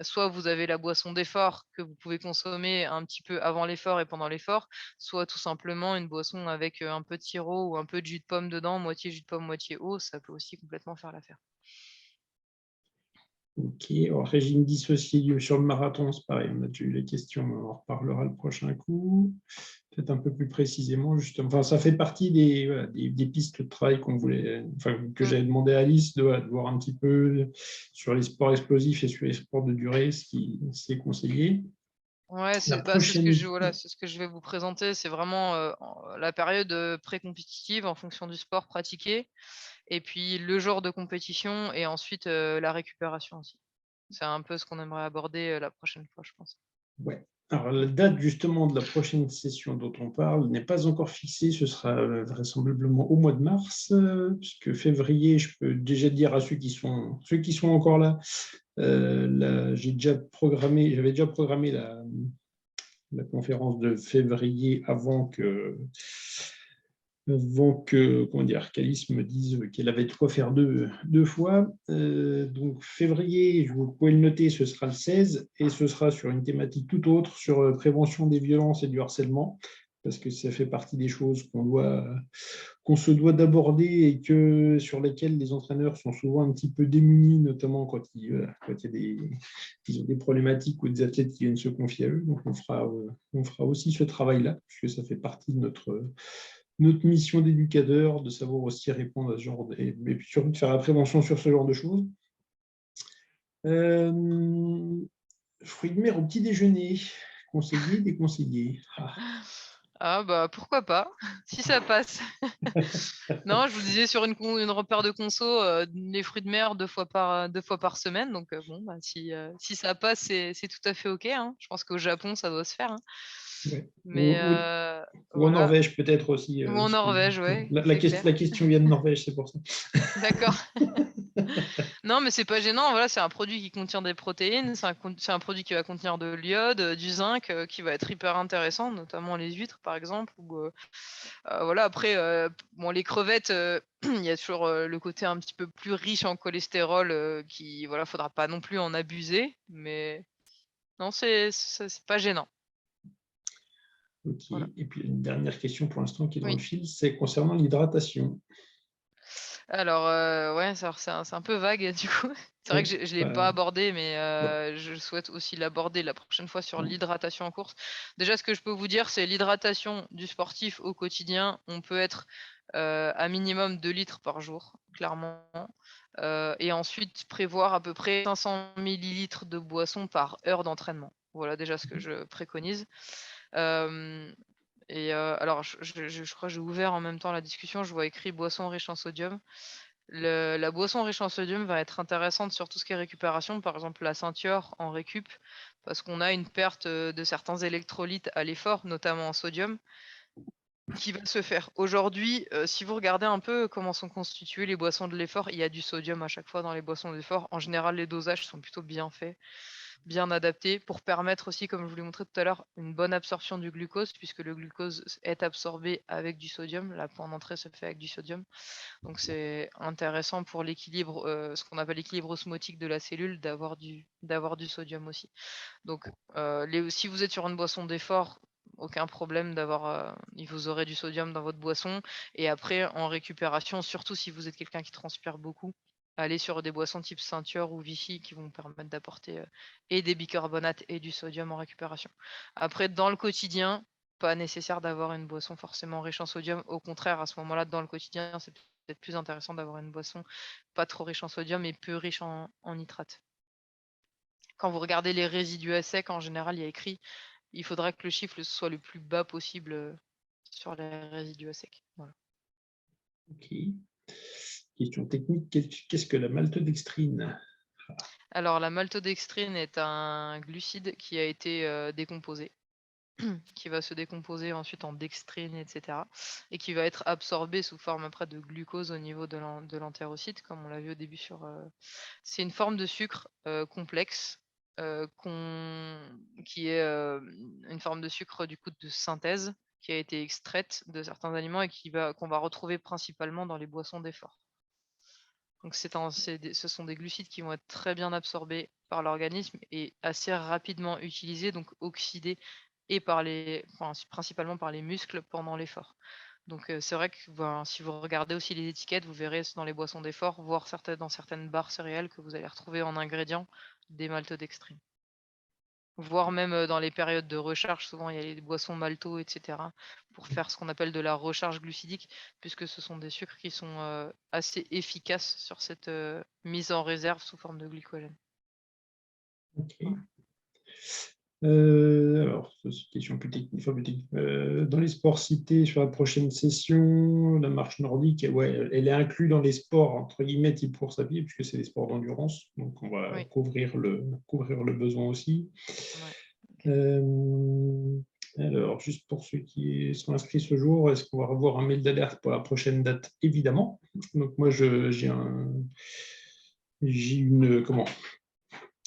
soit vous avez la boisson d'effort que vous pouvez consommer un petit peu avant l'effort et pendant l'effort, soit tout simplement une boisson avec, un peu de sirop ou un peu de jus de pomme dedans, moitié jus de pomme, moitié eau, ça peut aussi complètement faire l'affaire. Ok, alors, régime dissocié sur le marathon, c'est pareil, on a déjà eu les questions, on en reparlera le prochain coup. Peut-être un peu plus précisément, justement. Enfin, ça fait partie des, voilà, des pistes de travail qu'on voulait, enfin, que Mmh. j'avais demandé à Alice de voir un petit peu sur les sports explosifs et sur les sports de durée, ce qui s'est conseillé. Ouais, La c'est ce que prochaine, c'est ce que je vais vous présenter. C'est vraiment, la période, pré-compétitive en fonction du sport pratiqué et puis le jour de compétition et ensuite, la récupération aussi. C'est un peu ce qu'on aimerait aborder, la prochaine fois, je pense. ouais. Alors, la date justement de la prochaine session dont on parle n'est pas encore fixée, ce sera vraisemblablement au mois de mars, puisque février, je peux déjà dire à ceux qui sont encore là, j'avais déjà programmé la conférence de février avant que comment dire, qu'Alice me dise qu'elle avait de quoi faire deux fois. Donc février, vous pouvez le noter, ce sera le 16 et ce sera sur une thématique tout autre, sur prévention des violences et du harcèlement, parce que ça fait partie des choses qu'on se doit d'aborder et sur lesquelles les entraîneurs sont souvent un petit peu démunis, notamment quand il y a ils ont des problématiques ou des athlètes qui viennent se confier à eux. Donc on fera aussi ce travail-là, puisque ça fait partie de notre mission d'éducateur, de savoir aussi répondre à ce genre et puis surtout de faire la prévention sur ce genre de choses. Fruits de mer au petit déjeuner, conseillé, déconseillé. Ah bah, pourquoi pas, si ça passe. Non, je vous disais sur une repère de conso, les fruits de mer 2 fois par semaine donc bon, bah, si ça passe, c'est tout à fait OK, hein. Je pense qu'au Japon, ça doit se faire, hein. Ouais. Mais Ou en voilà. Norvège peut-être aussi. Ou en Parce que Norvège, ouais, c'est clair. la question vient de Norvège, c'est pour ça. D'accord. Non, mais c'est pas gênant, voilà, c'est un produit qui contient des protéines, c'est un produit qui va contenir de l'iode, du zinc, qui va être hyper intéressant, notamment les huîtres, par exemple ou voilà, après, bon, les crevettes, il y a toujours, le côté un petit peu plus riche en cholestérol, qui voilà, faudra pas non plus en abuser, mais non, c'est pas gênant. Ok. Voilà. Et puis une dernière question pour l'instant qui est dans le Oui. fil, c'est concernant l'hydratation. Alors, ouais, c'est un peu vague du coup. C'est vrai que Oui, je l'ai bah, pas abordé, mais bon, je souhaite aussi l'aborder la prochaine fois sur bon, l'hydratation en course. Déjà, ce que je peux vous dire, c'est l'hydratation du sportif au quotidien. On peut être, à minimum 2 litres par jour, clairement, et ensuite prévoir à peu près 500 millilitres de boisson par heure d'entraînement. Voilà déjà ce que je préconise. Hem et alors je crois que j'ai ouvert en même temps la discussion, je vois écrit: «Boisson riche en sodium». La boisson riche en sodium va être intéressante sur tout ce qui est récupération, par exemple la ceinture en récup, parce qu'on a une perte de certains électrolytes à l'effort, notamment en sodium, qui va se faire. Aujourd'hui, si vous regardez un peu comment sont constituées les boissons de l'effort, il y a du sodium à chaque fois dans les boissons d'effort. En général, les dosages sont plutôt bien faits, bien adaptés pour permettre aussi, comme je vous l'ai montré tout à l'heure, une bonne absorption du glucose, puisque le glucose est absorbé avec du sodium. La point d'entrée se fait avec du sodium. Donc c'est intéressant pour l'équilibre, ce qu'on appelle l'équilibre osmotique de la cellule, d'avoir du sodium aussi. Donc si vous êtes sur une boisson d'effort, aucun problème vous aurez du sodium dans votre boisson. Et après, en récupération, surtout si vous êtes quelqu'un qui transpire beaucoup, allez sur des boissons type ceinture ou Vichy qui vont permettre d'apporter et des bicarbonates et du sodium en récupération. Après, dans le quotidien, pas nécessaire d'avoir une boisson forcément riche en sodium. Au contraire, à ce moment-là, dans le quotidien, c'est peut-être plus intéressant d'avoir une boisson pas trop riche en sodium et peu riche en nitrate. Quand vous regardez les résidus à sec, en général, il y a écrit il faudrait que le chiffre soit le plus bas possible sur les résidus à sec. Voilà. Ok. Question technique, qu'est-ce que la maltodextrine? Alors, la maltodextrine est un glucide qui a été décomposé, qui va se décomposer ensuite en dextrine, etc. Et qui va être absorbé sous forme après de glucose au niveau de l'entérocyte, comme on l'a vu au début sur. C'est une forme de sucre complexe qui est une forme de sucre du coup de synthèse qui a été extraite de certains aliments et qu'on va retrouver principalement dans les boissons d'effort. Donc ce sont des glucides qui vont être très bien absorbés par l'organisme et assez rapidement utilisés, donc oxydés et principalement par les muscles pendant l'effort. Donc c'est vrai que si vous regardez aussi les étiquettes, vous verrez dans les boissons d'effort, voire dans certaines barres céréales, que vous allez retrouver en ingrédients des maltodextrines. Voire même dans les périodes de recharge, souvent il y a les boissons malto, etc. pour faire ce qu'on appelle de la recharge glucidique, puisque ce sont des sucres qui sont assez efficaces sur cette mise en réserve sous forme de glycogène. Ok. Voilà. Alors, c'est une question plus technique. Dans les sports cités sur la prochaine session, la marche nordique, ouais, elle est inclue dans les sports, entre guillemets, type course à pied, puisque c'est des sports d'endurance. Donc, on va Oui. couvrir le besoin aussi. Ouais. Okay. Alors, juste pour ceux qui sont inscrits ce jour, est-ce qu'on va revoir un mail d'alerte pour la prochaine date? Évidemment. Donc, moi, j'ai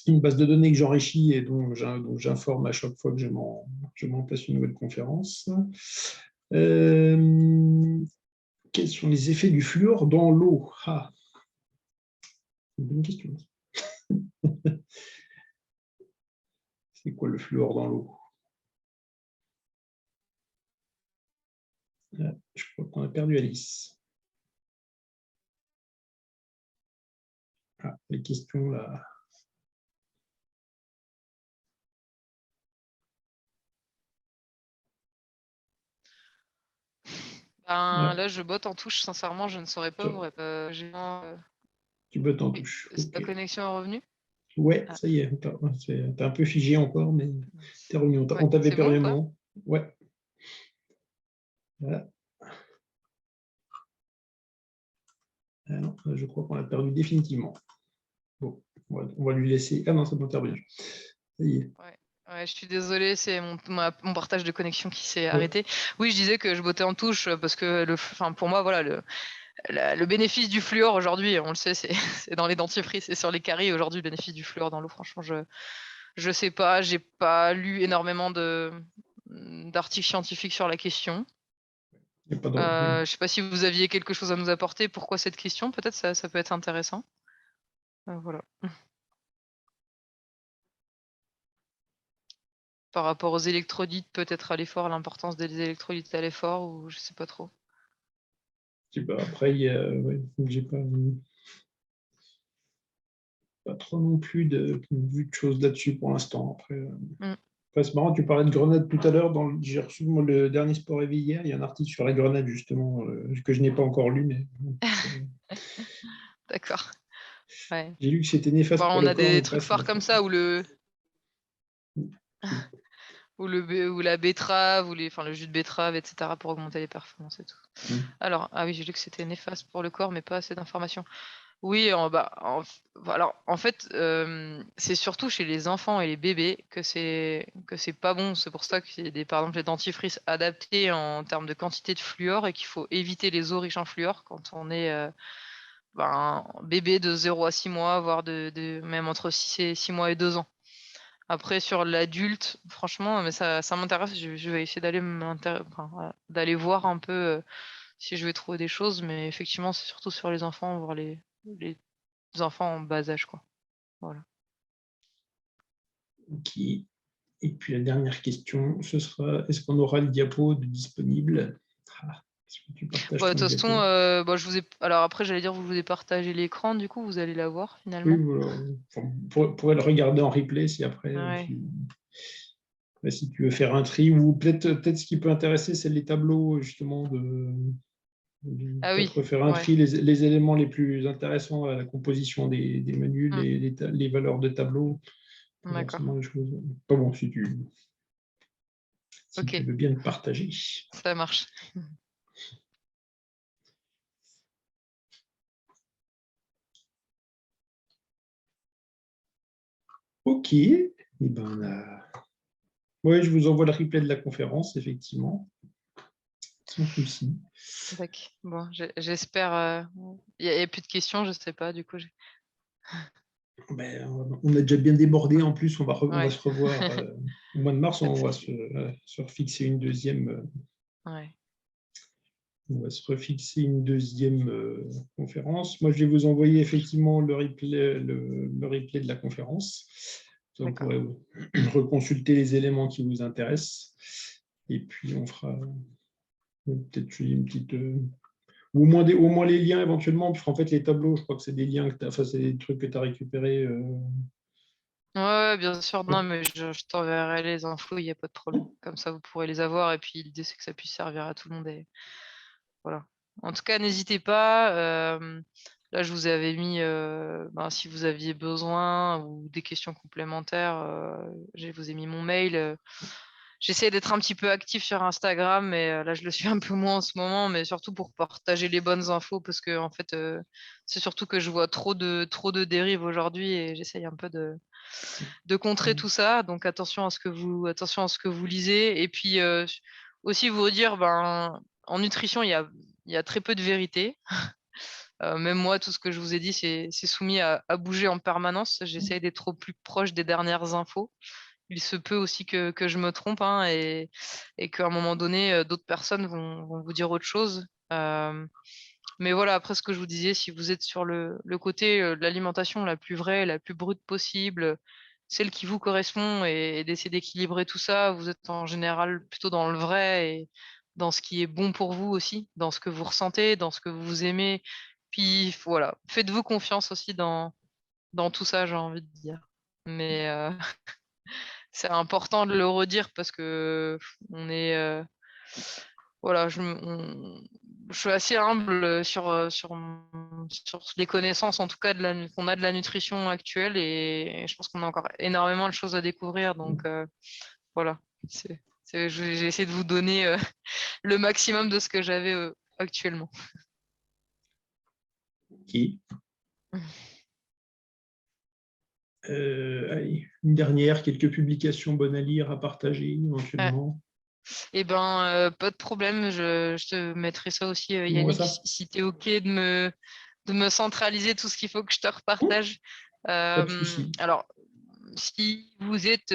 une base de données que j'enrichis et dont j'informe à chaque fois que je m'en place une nouvelle conférence. Quels sont les effets du fluor dans l'eau? C'est une bonne question. C'est quoi le fluor dans l'eau? Je crois qu'on a perdu Alice. Les questions là. Là, je botte en touche, sincèrement, je ne saurais pas vous répondre. Tu bottes en touche. La connexion est revenue? Ouais, ça y est. T'es un peu figé encore, mais t'es revenu. On t'avait perdu un moment. Ouais. Voilà. Alors, je crois qu'on l'a perdu définitivement. Bon, on va lui laisser. Ah non, c'est bon, t'es revenu. Ça y est. Ouais, je suis désolée, c'est mon partage de connexion qui s'est arrêté. Oui, je disais que je bottais en touche parce que pour moi, voilà, le bénéfice du fluor aujourd'hui, on le sait, c'est dans les dentifrices et sur les caries. Aujourd'hui, le bénéfice du fluor dans l'eau, franchement, je sais pas, j'ai pas lu énormément d'articles scientifiques sur la question. Je sais pas si vous aviez quelque chose à nous apporter. Pourquoi cette question? Peut-être ça peut être intéressant. Voilà. Par rapport aux électrolytes, peut-être à l'effort, l'importance des électrolytes à l'effort, ou je sais pas trop. Après, j'ai pas trop non plus vu de choses là-dessus pour l'instant. Après, c'est marrant, tu parlais de grenade tout à l'heure. J'ai reçu le dernier Sport Éveil hier. Il y a un article sur la grenade, justement, que je n'ai pas encore lu. Mais D'accord. Ouais. J'ai lu que c'était néfaste pour On le a corps. des trucs phares comme ça où ou la betterave, ou le jus de betterave, etc. pour augmenter les performances et tout. Alors, ah oui, j'ai lu que c'était néfaste pour le corps, mais pas assez d'informations. Oui, alors en fait, c'est surtout chez les enfants et les bébés que c'est pas bon. C'est pour ça qu'il y a par exemple, les dentifrices adaptés en termes de quantité de fluor et qu'il faut éviter les eaux riches en fluor quand on est bébé de 0 à 6 mois, voire même entre 6 mois et 2 ans. Après, sur l'adulte, franchement, mais ça m'intéresse. Je vais essayer d'aller voir un peu si je vais trouver des choses, mais effectivement, c'est surtout sur les enfants, voir les enfants en bas âge, quoi. Voilà. Ok. Et puis la dernière question, ce sera, est-ce qu'on aura le diapo de disponible? Est-ce que tu partages De ton toute façon, diapo? je vous ai. Alors après, j'allais dire, vous vous ai partagé l'écran, du coup, vous allez la voir Oui, finalement. voilà. Enfin, vous pourrez le regarder en replay si après, Ouais. si tu veux faire un tri, ou peut-être ce qui peut intéresser, c'est les tableaux justement Ah oui, peut-être refaire un ouais, tri, les éléments les plus intéressants à la composition des menus, mm, les valeurs de tableau, pas d'accord. forcément les choses. Pas bon, si tu Ok, veux bien le partager. ça marche. Ok. Eh ben, ouais, je vous envoie le replay de la conférence, effectivement, sans souci. D'accord. Bon, j'espère. Il y a plus de questions, je sais pas, du coup. Ben, on a déjà bien débordé. En plus, on va Ouais, se revoir au mois de mars. pas de On va souci. se refixer une deuxième. Ouais, On va se refixer une deuxième conférence. Moi, je vais vous envoyer effectivement le replay de la conférence. Vous d'accord. pourrez reconsulter les éléments qui vous intéressent. Et puis, on fera peut-être une petite. Ou au moins les liens éventuellement, puisqu'en fait, les tableaux, je crois que c'est des liens, c'est des trucs que tu as récupérés. Ouais, bien sûr. Non, mais je t'enverrai les infos, il n'y a pas de problème. Comme ça, vous pourrez les avoir. Et puis, l'idée, c'est que ça puisse servir à tout le monde. Et voilà. En tout cas, n'hésitez pas. Là, je vous avais mis, si vous aviez besoin ou des questions complémentaires, je vous ai mis mon mail. J'essaie d'être un petit peu actif sur Instagram, mais là, je le suis un peu moins en ce moment, mais surtout pour partager les bonnes infos, parce que en fait, c'est surtout que je vois trop de dérives aujourd'hui et j'essaye un peu de contrer tout ça. Donc attention à ce que vous lisez. Et puis aussi vous dire, en nutrition, il y a très peu de vérité. Même moi, tout ce que je vous ai dit, c'est soumis à bouger en permanence. J'essaie d'être au plus proche des dernières infos. Il se peut aussi que je me trompe, hein, et qu'à un moment donné, d'autres personnes vont vous dire autre chose. Mais voilà, après ce que je vous disais, si vous êtes sur le côté de l'alimentation la plus vraie, la plus brute possible, celle qui vous correspond, et d'essayer d'équilibrer tout ça, vous êtes en général plutôt dans le vrai et dans ce qui est bon pour vous aussi, dans ce que vous ressentez, dans ce que vous aimez. Puis voilà, faites-vous confiance aussi dans tout ça, j'ai envie de dire. Mais c'est important de le redire parce que on est, voilà, je suis assez humble sur les connaissances, en tout cas qu'on a de la nutrition actuelle, et je pense qu'on a encore énormément de choses à découvrir. Donc voilà, j'ai essayé de vous donner le maximum de ce que j'avais actuellement. Ok. Allez, une dernière, quelques publications bonnes à lire, à partager éventuellement. Et pas de problème, je te mettrai ça aussi, Tu m'envoies Yannick, ça? si tu es OK de me centraliser tout ce qu'il faut que je te repartage. Pas de souci. Alors, si vous êtes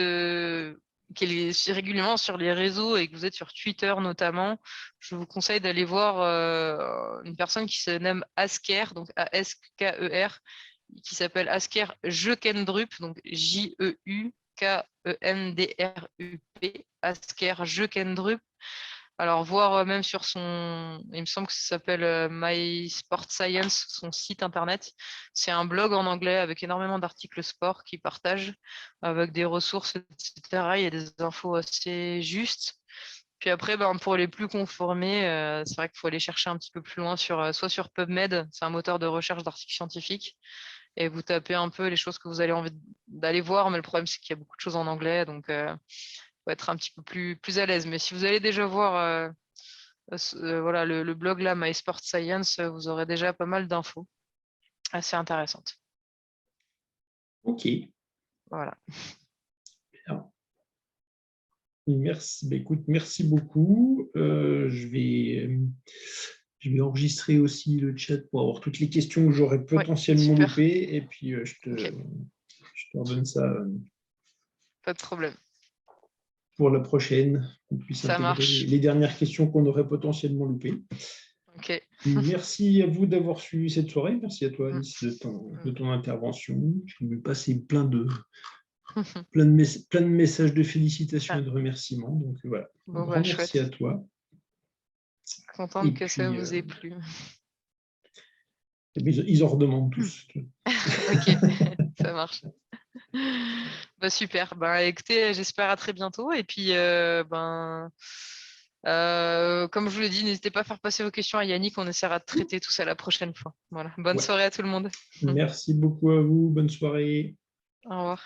régulièrement sur les réseaux et que vous êtes sur Twitter notamment, je vous conseille d'aller voir une personne qui se nomme Asker, donc Asker, qui s'appelle Asker Jeukendrup, donc Jeukendrup, Asker Jeukendrup. Alors, voir même sur il me semble que ça s'appelle My Sport Science, son site internet. C'est un blog en anglais avec énormément d'articles sport qui partagent avec des ressources, etc. Il y a des infos assez justes. Puis après, pour les plus conformés, c'est vrai qu'il faut aller chercher un petit peu plus loin soit sur PubMed, c'est un moteur de recherche d'articles scientifiques, et vous tapez un peu les choses que vous avez envie d'aller voir. Mais le problème, c'est qu'il y a beaucoup de choses en anglais, donc être un petit peu plus à l'aise. Mais si vous allez déjà voir voilà, le blog là, My Sport Science, vous aurez déjà pas mal d'infos assez intéressantes. Ok. Voilà. Bien. Merci. Bah, écoute, merci beaucoup. Je vais enregistrer aussi le chat pour avoir toutes les questions que j'aurais potentiellement super. loupées. Et puis, je te redonne ça Pas de problème. pour la prochaine, qu'on puisse Ça intégrer marche. les dernières questions qu'on aurait potentiellement loupées. Ok. Merci à vous d'avoir suivi cette soirée. Merci à toi, Alice, de ton intervention. Je vais passer plein de messages de félicitations et de remerciements. Donc voilà, un grand merci à toi. Contente que ça vous ait plu. Ils en redemandent tous. Ok, ça marche. Bah, super. Écoutez, j'espère à très bientôt. Et puis, comme je vous l'ai dit, n'hésitez pas à faire passer vos questions à Yannick. On essaiera de traiter tout ça la prochaine fois. Voilà. Bonne soirée à tout le monde. Merci beaucoup à vous. Bonne soirée. Au revoir.